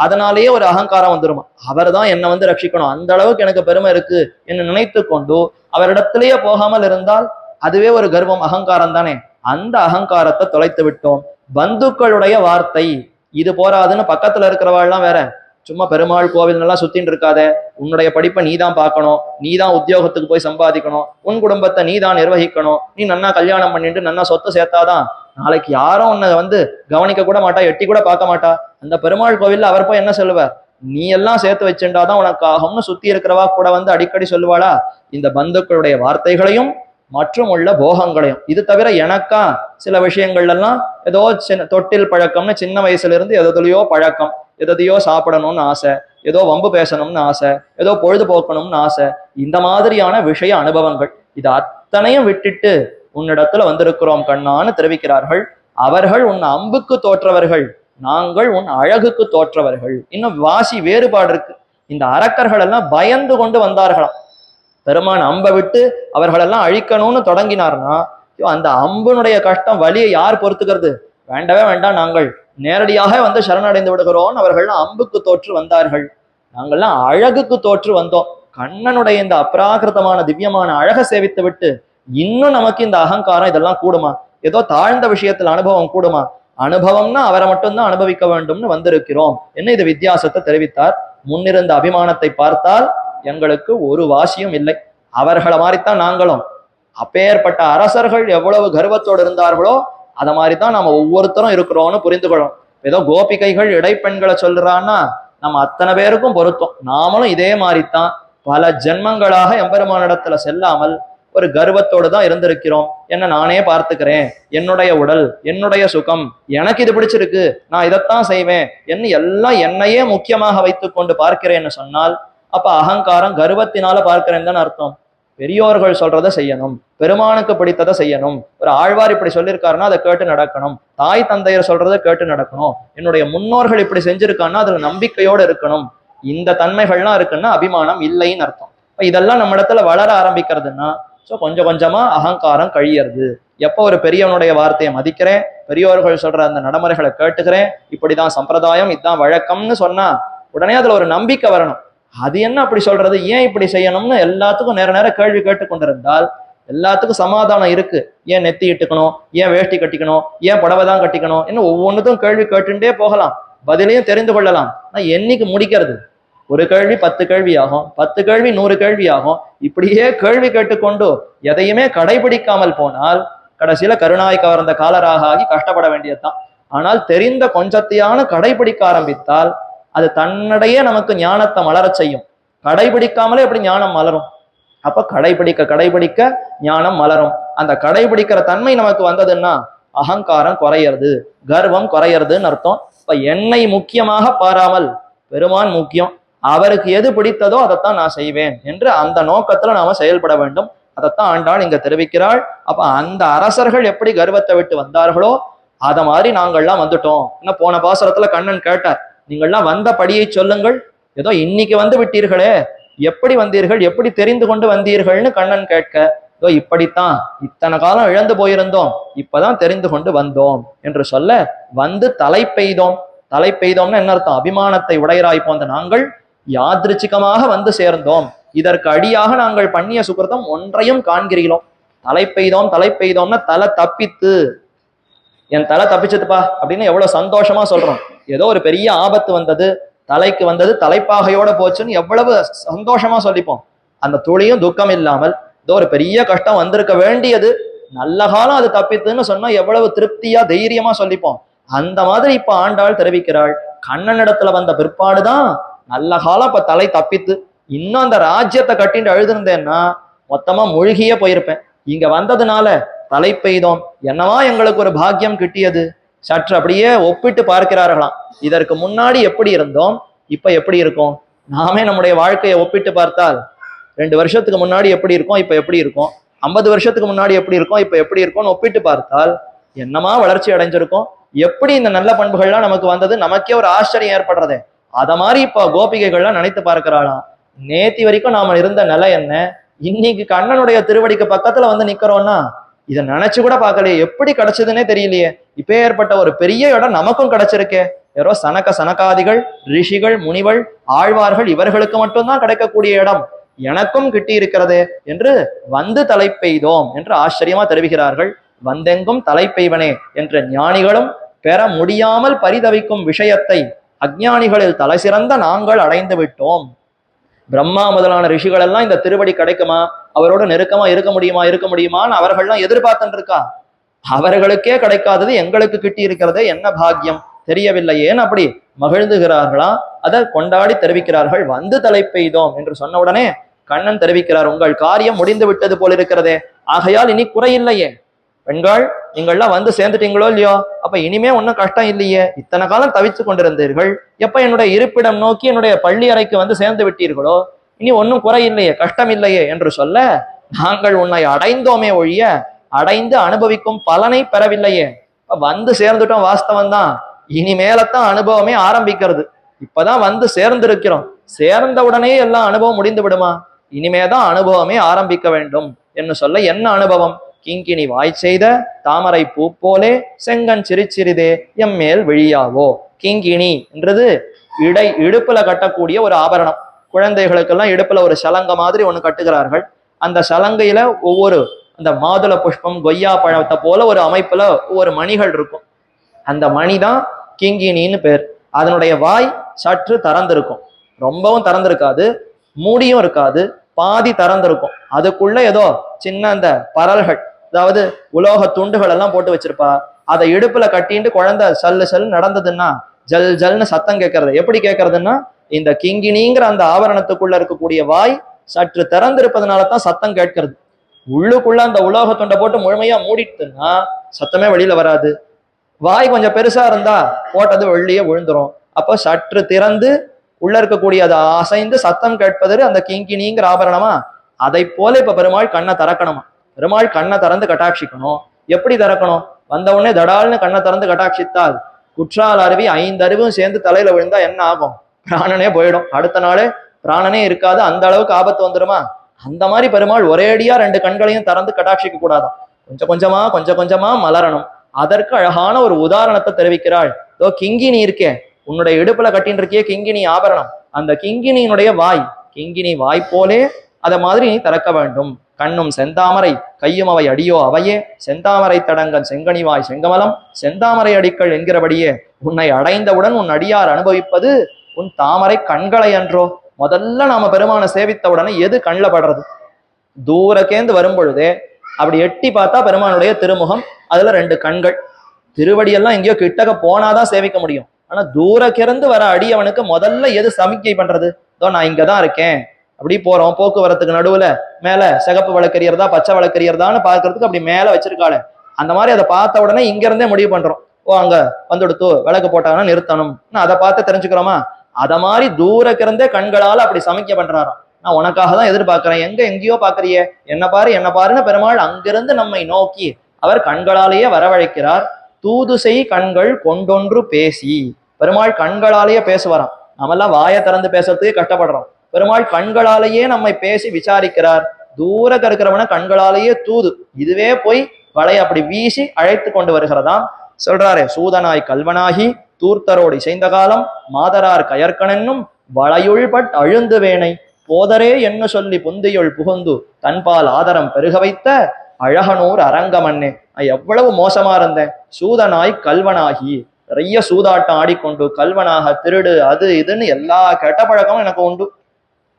அதனாலேயே ஒரு அகங்காரம் வந்துருமா. அவர் தான் என்னை வந்து ரட்சிக்கணும், அந்த அளவுக்கு எனக்கு பெருமை இருக்கு என்று நினைத்து கொண்டு அவரிடத்திலேயே போகாமல் இருந்தால் அதுவே ஒரு கர்வம் அகங்காரம் தானே. அந்த அகங்காரத்தை தொலைத்து விட்டோம். பந்துக்களுடைய வார்த்தை இது போராதுன்னு பக்கத்துல இருக்கிறவாள்லாம் வேற சும்மா பெருமாள் கோவில் நல்லா சுத்தின்னு இருக்காத, உன்னுடைய படிப்பை நீ தான் பார்க்கணும், நீ தான் உத்தியோகத்துக்கு போய் சம்பாதிக்கணும், உன் குடும்பத்தை நீ தான் நிர்வகிக்கணும், நீ நன்னா கல்யாணம் பண்ணிட்டு நன்னா சொத்து சேர்த்தாதான் நாளைக்கு யாரும் உன்னை வந்து கவனிக்க கூட மாட்டா, எட்டி கூட பார்க்க மாட்டா. அந்த பெருமாள் கோவில்ல அவர் போய் என்ன சொல்லுவார், நீ எல்லாம் சேர்த்து வச்சுட்டாதான் உனக்கு ஆகும்னு சுத்தி இருக்கிறவா கூட வந்து அடிக்கடி சொல்லுவாளா. இந்த பந்துக்களுடைய வார்த்தைகளையும் மற்றும் உள்ள போகங்களையும் இது தவிர எனக்கா சில விஷயங்கள் எல்லாம் ஏதோ தொட்டில் பழக்கம்னு சின்ன வயசுல இருந்து எதையோ பழக்கம், எதையோ சாப்பிடணும்னு ஆசை, ஏதோ வம்பு பேசணும்னு ஆசை, ஏதோ பொழுதுபோக்கணும்னு ஆசை, இந்த மாதிரியான விஷய அனுபவங்கள் இது அத்தனையும் விட்டுட்டு உன்னிடத்துல வந்திருக்கிறோம் கண்ணான்னு தெரிவிக்கிறார்கள். அவர்கள் உன் அம்புக்கு தோற்றவர்கள், நாங்கள் உன் அழகுக்கு தோற்றவர்கள். இன்னும் வாசி வேறுபாடு இருக்கு. இந்த அரக்கர்கள் எல்லாம் பயந்து கொண்டு வந்தார்களாம். பெருமான் அம்பை விட்டு அவர்களெல்லாம் அழிக்கணும்னு தொடங்கினார்னா அந்த அம்புனுடைய கஷ்டம் வலியை யார் பொறுத்துக்கிறது? வேண்டவே வேண்டாம், நாங்கள் நேரடியாக வந்து சரணடைந்து விடுகிறோம்னு அவர்கள்லாம் அம்புக்கு தோற்று வந்தார்கள். நாங்கள்லாம் அழகுக்கு தோற்று வந்தோம். கண்ணனுடைய இந்த அப்ராகிருதமான திவ்யமான அழகை சேவித்து விட்டு இன்னும் நமக்கு இந்த அகங்காரம் இதெல்லாம் கூடுமா? ஏதோ தாழ்ந்த விஷயத்துல அனுபவம் கூடுமா? அனுபவம்னா அவரை மட்டும்தான் அனுபவிக்க வேண்டும்னு வந்திருக்கிறோம் என்ன இது வித்தியாசத்தை தெரிவித்தார். முன்னிருந்த அபிமானத்தை பார்த்தால் எங்களுக்கு ஒரு வாசியும் இல்லை. அவர்களை மாதிரித்தான் நாங்களும். அப்பேற்பட்ட அரசர்கள் எவ்வளவு கர்வத்தோடு இருந்தார்களோ அத மாதிரிதான் நம்ம ஒவ்வொருத்தரும் இருக்கிறோம்னு புரிந்து கொள்ளும். ஏதோ கோபிகைகள் இடைப்பெண்களை சொல்றான்னா நம்ம அத்தனை பேருக்கும் பொருத்தம். நாமளும் இதே மாதிரித்தான் பல ஜென்மங்களாக எம்பெருமானிடத்துல செல்லாமல் ஒரு கர்வத்தோடு தான் இருந்திருக்கிறோம். என்ன நானே பார்த்துக்கிறேன், என்னுடைய உடல் என்னுடைய சுகம், எனக்கு இது பிடிச்சிருக்கு, நான் இதைத்தான் செய்வேன் என்ன எல்லாம் என்னையே முக்கியமாக வைத்துக் கொண்டு பார்க்கிறேன்னு சொன்னால் அப்ப அகங்காரம் கர்வத்தினால பார்க்கிறேன்னு தான் அர்த்தம். பெரியோர்கள் சொல்றதை செய்யணும், பெருமானுக்கு பிடித்ததை செய்யணும், ஒரு ஆழ்வார் இப்படி சொல்லியிருக்காருன்னா அதை கேட்டு நடக்கணும், தாய் தந்தையர் சொல்றதை கேட்டு நடக்கணும், என்னுடைய முன்னோர்கள் இப்படி செஞ்சிருக்காங்கன்னா அதுல நம்பிக்கையோடு இருக்கணும். இந்த தன்மைகள்லாம் இருக்குன்னா அபிமானம் இல்லைன்னு அர்த்தம். இப்ப இதெல்லாம் நம்ம இடத்துல வளர ஆரம்பிக்கிறதுன்னா கொஞ்சம் கொஞ்சமா அகங்காரம் கழியறது. எப்போ ஒரு பெரியவனுடைய வார்த்தையை மதிக்கிறேன், பெரியோர்கள் சொல்ற அந்த நடைமுறைகளை கேட்டுக்கிறேன், இப்படிதான் சம்பிரதாயம் இதுதான் வழக்கம்னு சொன்னா உடனே அதுல ஒரு நம்பிக்கை வரணும். அது என்ன அப்படி சொல்றது, ஏன் இப்படி செய்யணும்னு எல்லாத்துக்கும் நேர நேரம் கேள்வி கேட்டு கொண்டிருந்தால் எல்லாத்துக்கும் சமாதானம் இருக்கு. ஏன் நெத்தி இட்டுக்கணும், ஏன் வேஷ்டி கட்டிக்கணும், ஏன் புடவை தான் கட்டிக்கணும், இன்னும் ஒவ்வொன்றுக்கும் கேள்வி கேட்டுட்டே போகலாம், பதிலையும் தெரிந்து கொள்ளலாம். ஆனா என்னைக்கு முடிக்கிறது? ஒரு கேள்வி 10 கேள்வி ஆகும், 10 கேள்வி 100 கேள்வி ஆகும். இப்படியே கேள்வி கேட்டுக்கொண்டு எதையுமே கடைபிடிக்காமல் போனால் கடைசியில கருணாய் கவர்ந்த காலராக ஆகி கஷ்டப்பட வேண்டியதுதான். ஆனால் தெரிந்த கொஞ்சத்தையான கடைபிடிக்க ஆரம்பித்தால் அது தன்னிடையே நமக்கு ஞானத்தை மலரச் செய்யும். கடைபிடிக்காமலே எப்படி ஞானம் மலரும்? அப்ப கடைபிடிக்க கடைபிடிக்க ஞானம் மலரும். அந்த கடைபிடிக்கிற தன்மை நமக்கு வந்ததுன்னா அகங்காரம் குறையிறது, கர்வம் குறையிறதுன்னு அர்த்தம். இப்ப என்னை முக்கியமாக பாராமல் பெருமான் முக்கியம், அவருக்கு எது பிடித்ததோ அதைத்தான் நான் செய்வேன் என்று அந்த நோக்கத்துல நாம செயல்பட வேண்டும். அதைத்தான் ஆண்டாள் இங்க தெரிவிக்கிறாள். அப்ப அந்த அரசர்கள் எப்படி கர்வத்தை விட்டு வந்தார்களோ அத மாதிரி நாங்கள்லாம் வந்துட்டோம். இன்னும் போன பாசுரத்துல கண்ணன் கேட்டார், நீங்கள்லாம் வந்த படியை சொல்லுங்கள், ஏதோ இன்னைக்கு வந்து விட்டீர்களே, எப்படி வந்தீர்கள், எப்படி தெரிந்து கொண்டு வந்தீர்கள்னு கண்ணன் கேட்க, இதோ இப்படித்தான் இத்தனை காலம் இழந்து போயிருந்தோம், இப்பதான் தெரிந்து கொண்டு வந்தோம் என்று சொல்ல, வந்து தலை பெய்தோம். தலை பெய்தோம்னு என்ன அர்த்தம்? அபிமானத்தை உடையராய் போந்த நாங்கள் யாதிருச்சிகமாக வந்து சேர்ந்தோம், இதற்கு அடியாக நாங்கள் பண்ணிய சுகிருதம் ஒன்றையும் காண்கிறீங்களோம். தலை பெய்தோம் தலை பெய்தோம்னா தலை தப்பித்து, என் தலை தப்பிச்சதுப்பா அப்படின்னு எவ்வளவு சந்தோஷமா சொல்றோம். ஏதோ ஒரு பெரிய ஆபத்து வந்தது, தலைக்கு வந்தது, தலைப்பாகையோட போச்சுன்னு எவ்வளவு சந்தோஷமா சொல்லிப்போம். அந்த துளியும் துக்கம் இல்லாமல் ஏதோ ஒரு பெரிய கஷ்டம் வந்திருக்க வேண்டியது, நல்ல காலம் அது தப்பித்துன்னு சொன்னா எவ்வளவு திருப்தியா தைரியமா சொல்லிப்போம். அந்த மாதிரி இப்ப ஆண்டாள் தெரிவிக்கிறாள், கண்ணனிடத்துல வந்த பிற்பாடுதான் நல்ல காலம் இப்ப தலை தப்பித்து, இன்னும் அந்த ராஜ்யத்தை கட்டிட்டு அழுதுருந்தேன்னா மொத்தமா மூழ்கியே போயிருப்பேன். இங்க வந்ததுனால தலை பெய்தோம், என்னவா எங்களுக்கு ஒரு பாக்கியம் கிட்டியது. சற்று அப்படியே ஒப்பிட்டு பார்க்கிறார்களாம், இதற்கு முன்னாடி எப்படி இருந்தோம், இப்ப எப்படி இருக்கும். நாமே நம்முடைய வாழ்க்கையை ஒப்பிட்டு பார்த்தால் 2 வருஷத்துக்கு முன்னாடி எப்படி இருக்கும், இப்ப எப்படி இருக்கும், 50 வருஷத்துக்கு முன்னாடி எப்படி இருக்கும், இப்ப எப்படி இருக்கும்னு ஒப்பிட்டு பார்த்தால் என்னமா வளர்ச்சி அடைஞ்சிருக்கும், எப்படி இந்த நல்ல பண்புகள்லாம் நமக்கு வந்தது, நமக்கே ஒரு ஆச்சரியம் ஏற்படுறதே. அத மாதிரி இப்ப கோபிகைகள்லாம் நினைத்து பார்க்கிறாளாம், நேத்தி வரைக்கும் நாம இருந்த நிலை என்ன, இன்னைக்கு கண்ணனுடைய திருவடிக்கு பக்கத்துல வந்து நிக்கிறோம்னா இதை நினைச்சு கூட பார்க்கலையே, எப்படி கிடைச்சதுன்னே தெரியலையே, இப்ப ஏற்பட்ட ஒரு பெரிய இடம் நமக்கும் கிடைச்சிருக்கே. யாரோ சனகாதிகள், ரிஷிகள், முனிகள், ஆழ்வார்கள் இவர்களுக்கு மட்டும்தான் கிடைக்கக்கூடிய இடம் எனக்கும் கிட்டி இருக்கிறதே என்று வந்து தலை பெய்தோம் என்று ஆச்சரியமா தெரிவிக்கிறார்கள். வந்தெங்கும் தலை பெய்வனே என்ற ஞானிகளும் பெற முடியாமல் பரிதவிக்கும் விஷயத்தை அஞ்ஞானிகளில் தலை சிறந்த நாங்கள் அடைந்து விட்டோம். பிரம்மா முதலான ரிஷிகள் எல்லாம் இந்த திருவடி கிடைக்குமா, அவரோட நெருக்கமா இருக்க முடியுமான்னு அவர்கள்லாம் எதிர்பார்த்துட்டு இருக்கா. அவர்களுக்கே கிடைக்காதது எங்களுக்கு கிட்டி இருக்கிறதே, என்ன பாக்கியம் தெரியவில்லையேன்னு அப்படி மகிழ்ந்துகிறார்களா. அதை கொண்டாடி தெரிவிக்கிறார்கள். வந்து தலை பெய்தோம் என்று சொன்ன உடனே கண்ணன் தெரிவிக்கிறார், உங்கள் காரியம் முடிந்து விட்டது போல் இருக்கிறதே, ஆகையால் இனி குறையில்லையே. பெண்கள் நீங்கள்லாம் வந்து சேர்ந்துட்டீங்களோ இல்லையோ, அப்ப இனிமே ஒன்றும் கஷ்டம் இல்லையே, இத்தனை காலம் தவிச்சு கொண்டிருந்தீர்கள், எப்ப என்னுடைய இருப்பிடம் நோக்கி என்னுடைய பள்ளி அறைக்கு வந்து சேர்ந்து விட்டீர்களோ இனி ஒன்றும் குறையில்லையே, கஷ்டம் இல்லையே என்று சொல்ல, நாங்கள் உன்னை அடைந்தோமே ஒழிய அடைந்து அனுபவிக்கும் பலனை பெறவில்லையே. வந்து சேர்ந்துட்டோம், வாஸ்தவம் தான், இனிமேலத்தான் அனுபவமே ஆரம்பிக்கிறது. இப்பதான் வந்து சேர்ந்திருக்கிறோம், சேர்ந்த உடனே எல்லாம் அனுபவம் முடிந்து விடுமா, இனிமேதான் அனுபவமே ஆரம்பிக்க வேண்டும் என்று சொல்ல, என்ன அனுபவம், கிங்கினி வாய் செய்த தாமரை பூ போலே செங்கன் சிரிச்சிறிதே எம்மேல் விழியாவோ. கிங்கினி என்றது இடுப்புல கட்டக்கூடிய ஒரு ஆபரணம். குழந்தைகளுக்கெல்லாம் இடுப்புல ஒரு சலங்க மாதிரி ஒண்ணு கட்டுகிறார்கள். அந்த சலங்கையில ஒவ்வொரு அந்த மாதுளை புஷ்பம், கொய்யா பழத்தை போல ஒரு அமைப்புல ஒவ்வொரு மணிகள் இருக்கும். அந்த மணிதான் கிங்கினின்னு பேர். அதனுடைய வாய் சற்று திறந்திருக்கும், ரொம்பவும் திறந்திருக்காது, மூடியும் இருக்காது, பாதி திறந்திருக்கும். அதுக்குள்ள ஏதோ சின்ன அந்த பரல்கள், அதாவது உலோக துண்டுகள் எல்லாம் போட்டு வச்சிருப்பா. அதை இடுப்புல கட்டிட்டு குழந்தை சல்லு நடந்ததுன்னா ஜல் ஜல்னு சத்தம் கேட்கறது. எப்படி கேட்கறதுன்னா, இந்த கிங்கினிங்கிற அந்த ஆவரணத்துக்குள்ள இருக்கக்கூடிய வாய் சற்று திறந்திருப்பதனால தான் சத்தம் கேட்கிறது. உள்ளுக்குள்ள அந்த உலோக துண்டை போட்டு முழுமையா மூடிட்டுன்னா சத்தமே வெளியில வராது. வாய் கொஞ்சம் பெருசா இருந்தா போட்டது வெளியே விழுந்துரும். அப்போ சற்று திறந்து உள்ள இருக்கக்கூடிய அதை அசைந்து சத்தம் கேட்பது அந்த கிங்கினிங்கிற ஆபரணமா. அதை போல இப்ப பெருமாள் கண்ணை திறக்கணுமா. பெருமாள் கண்ணை திறந்து கட்டாட்சிக்கணும். எப்படி திறக்கணும், வந்த உடனே தடால்னு கண்ணை திறந்து கட்டாட்சித்தால் குற்றால அருவி 5 அருவியும் சேர்ந்து தலையில விழுந்தா என்ன ஆகும், பிராணனே போயிடும். அடுத்த நாளே பிராணனே இருக்காது, அந்த அளவுக்கு ஆபத்து வந்துடுமா. அந்த மாதிரி பெருமாள் ஒரேடியா 2 கண்களையும் திறந்து கட்டாட்சிக்க கூடாதான், கொஞ்சம் கொஞ்சமா மலரணும். அதற்கு அழகான ஒரு உதாரணத்தை தெரிவிக்கிறாள். இதோ கிங்கினி இருக்கே, உன்னுடைய இடுப்புல கட்டின்னு இருக்கிய கிங்கினி ஆபரணம், அந்த கிங்கினியினுடைய வாய், கிங்கினி வாய் போலே அதை மாதிரி நீ திறக்க வேண்டும். கண்ணும் செந்தாமரை கையும் அவை அடியோ அவையே, செந்தாமரை தடங்கன் செங்கனிவாய் செங்கமலம் செந்தாமரை அடிக்கள் என்கிறபடியே உன்னை அடைந்தவுடன் உன் அடியார் அனுபவிப்பது உன் தாமரை கண்களை அன்றோ. முதல்ல நாம பெருமானை சேவித்த உடனே எது கண்ணில் படுறது, தூரக்கேந்து வரும் பொழுதே அப்படி எட்டி பார்த்தா பெருமானுடைய திருமுகம், அதுல 2 கண்கள். திருவடியெல்லாம் எங்கேயோ கிட்டக்க போனாதான் சேவிக்க முடியும். ஆனா தூரக்கிருந்து வர அடியவனுக்கு முதல்ல எது சமிக்கை பண்றது, இதோ நான் இங்கதான் இருக்கேன், அப்படி போறோம், போக்குவரத்துக்கு நடுவுல மேல சிகப்பு விளக்கெரியறதா பச்சை விளக்கெரியறதான்னு பார்க்கறதுக்கு அப்படி மேல வச்சிருக்காளே, அந்த மாதிரி அதை பார்த்த உடனே இங்க இருந்தே முடிவு பண்றோம், ஓ அங்க வந்துடுத்து விளக்கு போட்டாங்கன்னா நிறுத்தணும், அதை பார்த்து தெரிஞ்சுக்கிறோமா? அத மாதிரி தூரக்கிருந்தே கண்களால அப்படி சமைக்க பண்றாராம். நான் உனக்காக தான் எதிர்பார்க்கிறேன், எங்கேயோ பாக்குறியே, என்ன பாரு என்ன பாருன்னு பெருமாள் அங்கிருந்து நம்மை நோக்கி அவர் கண்களாலேயே வரவழைக்கிறார். தூதுசை கண்கள் கொண்டொன்று பேசி, பெருமாள் கண்களாலேயே பேசுவாராம். நாமெல்லாம் வாயை திறந்து பேசுறதுக்கு கஷ்டப்படுறோம், பெருமாள் கண்களாலேயே நம்மை பேசி விசாரிக்கிறார். தூரக்க இருக்கிறவன கண்களாலேயே தூது, இதுவே போய் வலையை அப்படி வீசி அழைத்து கொண்டு வருகிறதாம். சொல்றாரே, சூதனாய் கல்வனாகி தூர்த்தரோடு இசைந்த காலம் மாதரார் கயற்கனென்னும் வளையுள்பட் அழுந்து வேணை போதரே என்ன சொல்லி புந்தியுள் புகுந்து தன்பால் ஆதரம் பெருக வைத்த அழகனூர் அரங்கமண்ணே. எவ்வளவு மோசமா இருந்தேன், சூதனாய் கல்வனாகி நிறைய சூதாட்டம் ஆடிக்கொண்டு கல்வனாக திருடு அது இதுன்னு எல்லா கெட்ட பழக்கமும் எனக்கு உண்டு,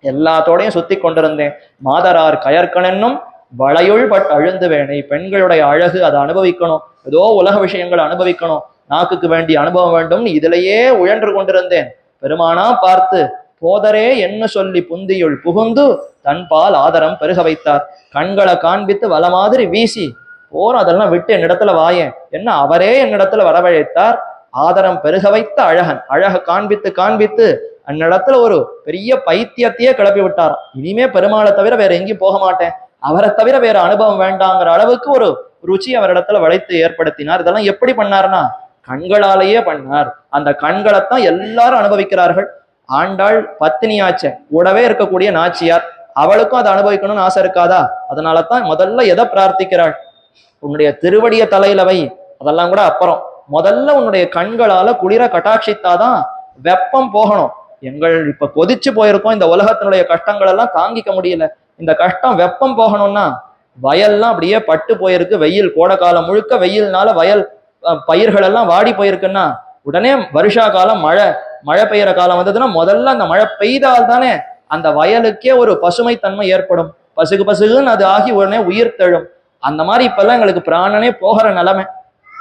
எல்லாத்தோடையும் சுத்தி கொண்டிருந்தேன். மாதரார் கயற்கனென்னும் வளையுள் பட் அழுந்து வேணை, பெண்களுடைய அழகு அதை அனுபவிக்கணும், ஏதோ உலக விஷயங்களை அனுபவிக்கணும், நாக்குக்கு வேண்டிய அனுபவம் வேண்டும்னு இதுலயே உழன்று கொண்டிருந்தேன். பெருமானா பார்த்து போதரே என்ன சொல்லி புந்தியுள் புகுந்து தன்பால் ஆதரம் பெருக வைத்தார். கண்களை காண்பித்து வல மாதிரி வீசி போறோம், அதெல்லாம் விட்டு என்னிடத்துல வாயேன் என்ன அவரே என்னிடத்துல வரவழைத்தார். ஆதரம் பெருக வைத்த அழகன், அழக காண்பித்து காண்பித்து அந்நிடத்துல ஒரு பெரிய பைத்தியத்தையே கிளப்பி விட்டாராம். இனிமே பெருமாளை தவிர வேற எங்கேயும் போக மாட்டேன், அவரை தவிர வேற அனுபவம் வேண்டாங்கிற அளவுக்கு ஒரு ருச்சி அவரிடத்துல வளைத்து ஏற்படுத்தினார். இதெல்லாம் எப்படி பண்ணார்னா கண்களாலேயே பண்ணார். அந்த கண்களைத்தான் எல்லாரும் அனுபவிக்கிறார்கள். ஆண்டாள் பத்தினியாச்ச கூடவே இருக்கக்கூடிய நாச்சியார், அவளுக்கும் அதை அனுபவிக்கணும்னு ஆசை இருக்காதா? அதனாலதான் முதல்ல எதை பிரார்த்திக்கிறாள், உன்னுடைய திருவடிய தலையில வை, அதெல்லாம் கூட அப்புறம், முதல்ல உன்னுடைய கண்களால குளிர கட்டாட்சித்தாதான் வெப்பம் போகணும். எங்கள் இப்ப கொதிச்சு போயிருக்கோம், இந்த உலகத்தினுடைய கஷ்டங்கள் எல்லாம் தாங்கிக்க முடியல, இந்த கஷ்டம் வெப்பம் போகணும்னா வயல்லாம் அப்படியே பட்டு போயிருக்கு, வெயில் கோடை காலம் முழுக்க வெயில்னால வயல் பயிர்கள் எல்லாம் வாடி போயிருக்குன்னா உடனே வருஷா காலம் மழை பெய்யற காலம் வந்ததுன்னா முதல்ல அந்த மழை பெய்தால் தானே அந்த வயலுக்கே ஒரு பசுமை தன்மை ஏற்படும், பசுகு பசுகுன்னு அது ஆகி உடனே உயிர் தெழும். அந்த மாதிரி இப்பெல்லாம் எங்களுக்கு பிராணனே போகிற நிலைமை.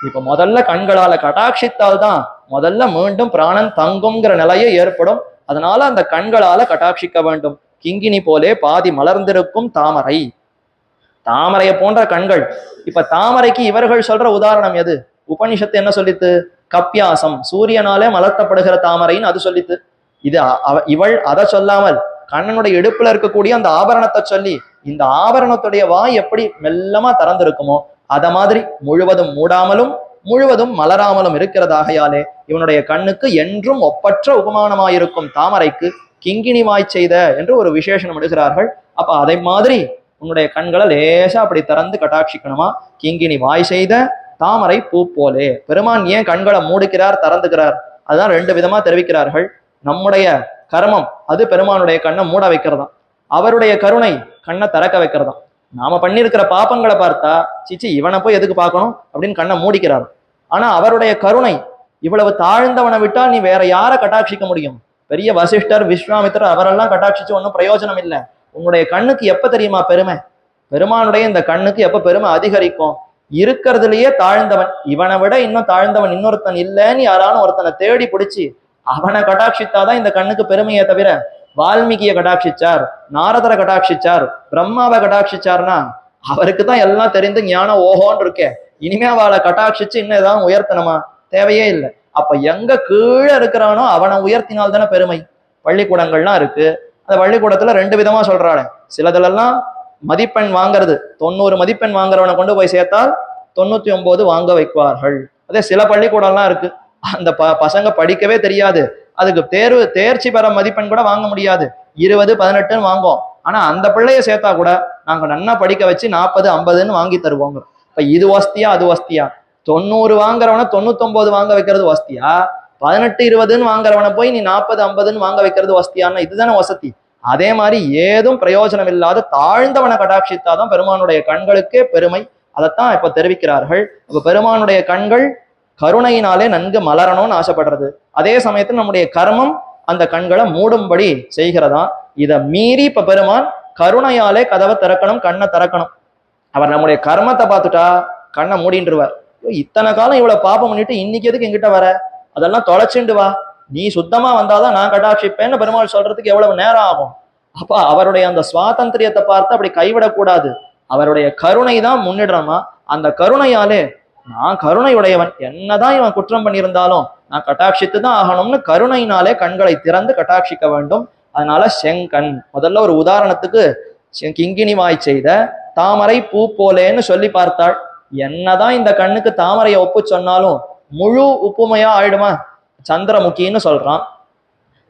இப்ப முதல்ல கண்களால கட்டாட்சித்தால் தான் முதல்ல மீண்டும் பிராணன் தங்குங்கிற நிலையே ஏற்படும். அதனால அந்த கண்களால கட்டாட்சிக்க வேண்டும். கிங்கினி போலே பாதி மலர்ந்திருக்கும் தாமரை, தாமரையை போன்ற கண்கள். இப்ப தாமரைக்கு இவர்கள் சொல்ற உதாரணம் எது? உபனிஷத்து என்ன சொல்லித்து? கப்பியாசம், சூரியனாலே மலர்த்தப்படுகிற தாமரைன்னு அது சொல்லித்து. இது இவள் அதை சொல்லாமல் கண்ணனுடைய இடுப்புல இருக்கக்கூடிய அந்த ஆபரணத்தை சொல்லி, இந்த ஆபரணத்துடைய வாய் எப்படி மெல்லமா திறந்திருக்குமோ அத மாதிரி முழுவதும் மூடாமலும் முழுவதும் மலராமலும் இருக்கிறதாகையாலே இவனுடைய கண்ணுக்கு என்றும் ஒப்பற்ற உபமானமாயிருக்கும் தாமரைக்கு கிங்கினி வாய் செய்த என்று ஒரு விசேஷனம் எடுக்கிறார்கள். அப்ப அதை மாதிரி உன்னுடைய கண்களை லேசா அப்படி திறந்து கட்டாட்சிக்கணுமா. கிங்கினி வாய் செய்த தாமரை பூ போலே. பெருமான் ஏன் கண்களை மூடுக்கிறார் திறந்துக்கிறார்? அதுதான் ரெண்டு விதமா தெரிவிக்கிறார்கள். நம்முடைய கர்மம் அது பெருமானுடைய கண்ணை மூட வைக்கிறதாம், அவருடைய கருணை கண்ணை திறக்க வைக்கிறதாம். நாம பண்ணியிருக்கிற பாப்பங்களை பார்த்தா சிச்சி இவனை போய் எதுக்கு பார்க்கணும் அப்படின்னு கண்ணை மூடிக்கிறார். ஆனா அவருடைய கருணை, இவ்வளவு தாழ்ந்தவனை விட்டால் நீ வேற யாரை கட்டாட்சிக்க முடியும்? பெரிய வசிஷ்டர் விஸ்வாமித்திரர் அவரெல்லாம் கட்டாட்சிச்சு ஒன்றும் பிரயோஜனம் இல்லை. உன்னுடைய கண்ணுக்கு எப்ப தெரியுமா பெருமை? பெருமானுடைய இந்த கண்ணுக்கு எப்ப பெருமை அதிகரிக்கும்? இருக்கிறதுலயே தாழ்ந்தவன், இவனை விட இன்னும் தாழ்ந்தவன் இன்னொருத்தன் இல்லைன்னு யாராலும் ஒருத்தனை தேடி பிடிச்சி அவனை கட்டாட்சித்தாதான் இந்த கண்ணுக்கு பெருமையை தவிர, வால்மீகியை கட்டாட்சிச்சார், நாரதரை கட்டாட்சிச்சார், பிரம்மாவை கட்டாட்சிச்சார்னா அவருக்கு தான் எல்லாம் தெரிந்து ஞானம் ஓஹோன்னு இருக்கே, இனிமே அவளை கட்டாட்சிச்சு இன்னும் ஏதாவது உயர்த்தணுமா? தேவையே இல்லை. அப்ப எங்க கீழே இருக்கிறானோ அவனை உயர்த்தினால் தானே பெருமை. பள்ளிக்கூடங்கள்லாம் இருக்கு, அந்த பள்ளிக்கூடத்துல ரெண்டு விதமா சொல்றாளே. சிலதுலெல்லாம் மதிப்பெண் வாங்குறது, 90 மதிப்பெண் வாங்குறவனை கொண்டு போய் சேர்த்தால் 99 வாங்க வைப்பார்கள். அதே சில பள்ளிக்கூடம்லாம் இருக்கு, அந்த பசங்க படிக்கவே தெரியாது, அதுக்கு தேர்ச்சி பெற மதிப்பெண் கூட வாங்க முடியாது, 20, 18 வாங்குவோம். ஆனா அந்த பிள்ளைய சேர்த்தா கூட நாங்க நன்னா படிக்க வச்சு 40, 50ன்னு வாங்கி தருவோங்க. இப்ப இது வசதியா அது வசதியா? 90 வாங்குறவனை 99 வாங்க வைக்கிறது வசதியா? 18, 20ன்னு வாங்குறவனை போய் நீ 40, 50ன்னு வாங்க வைக்கிறது வசதியான்னா இதுதானே வசதி. அதே மாதிரி ஏதும் பிரயோஜனம் இல்லாத தாழ்ந்தவனை கடாட்சித்தாதான் பெருமானுடைய கண்களுக்கே பெருமை. அதைத்தான் இப்ப தெரிவிக்கிறார்கள். இப்ப பெருமானுடைய கண்கள் கருணையினாலே நன்கு மலரணும்னு ஆசைப்படுறது, அதே சமயத்தில் நம்முடைய கர்மம் அந்த கண்களை மூடும்படி செய்கிறதா. இதை மீறி இப்ப பெருமான் கருணையாலே கதவை திறக்கணும், கண்ணை திறக்கணும். அவர் நம்முடைய கர்மத்தை பார்த்துட்டா கண்ணை மூடின்றுவார். இத்தனை காலம் இவ்வளவு பாப்பம் பண்ணிட்டு இன்னைக்கு எதுக்கு எங்கிட்ட வர, அதெல்லாம் தொலைச்சுண்டு வா, நீ சுத்தமா வந்தாதான் நான் கட்டாட்சிப்பேன்னு பெருமாள் சொல்றதுக்கு எவ்வளவு நேரம் ஆகும்? அப்ப அவருடைய அந்த சுவாதந்திரியத்தை பார்த்து அப்படி கைவிடக்கூடாது. அவருடைய கருணை தான் முன்னிடணுமா. அந்த கருணையாலே நான் கருணையுடையவன், என்னதான் இவன் குற்றம் பண்ணியிருந்தாலும் நான் கட்டாட்சித்து தான் ஆகணும்னு கருணையினாலே கண்களை திறந்து கட்டாட்சிக்க வேண்டும். அதனால செங்கண், முதல்ல ஒரு உதாரணத்துக்கு கிங்கினி வாய் செய்த தாமரை பூ போலேன்னு சொல்லி பார்த்தாள். என்னதான் இந்த கண்ணுக்கு தாமரையை ஒப்பு சொன்னாலும் முழு உப்புமையா ஆயிடுமா. சந்திரமுகின்னு சொல்றான்,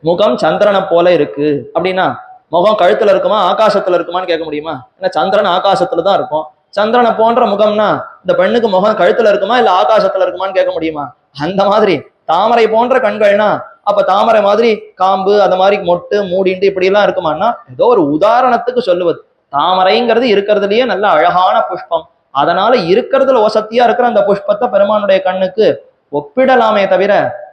முகம் சந்திரனை போல இருக்கு அப்படின்னா முகம் கழுத்துல இருக்குமா ஆகாசத்துல இருக்குமான்னு கேட்க முடியுமா? ஏன்னா சந்திரன் ஆகாசத்துல தான் இருக்கும். சந்திரனை போன்ற முகம்னா இந்த பெண்ணுக்கு முகம் கழுத்துல இருக்குமா இல்ல ஆகாசத்துல இருக்குமான்னு கேட்க முடியுமா? அந்த மாதிரி தாமரை போன்ற கண்கள்னா அப்ப தாமரை மாதிரி காம்பு அந்த மாதிரி மொட்டு மூடிண்டு இப்படி எல்லாம் இருக்குமான்னா ஏதோ ஒரு உதாரணத்துக்கு சொல்லுவது. தாமரைங்கிறது இருக்கிறதுலயே நல்ல அழகான புஷ்பம். அதனால இருக்கிறதுல வசத்தியா இருக்கிற அந்த புஷ்பத்தை பெருமானுடைய கண்ணுக்கு ஒப்பிடலாமே தவிர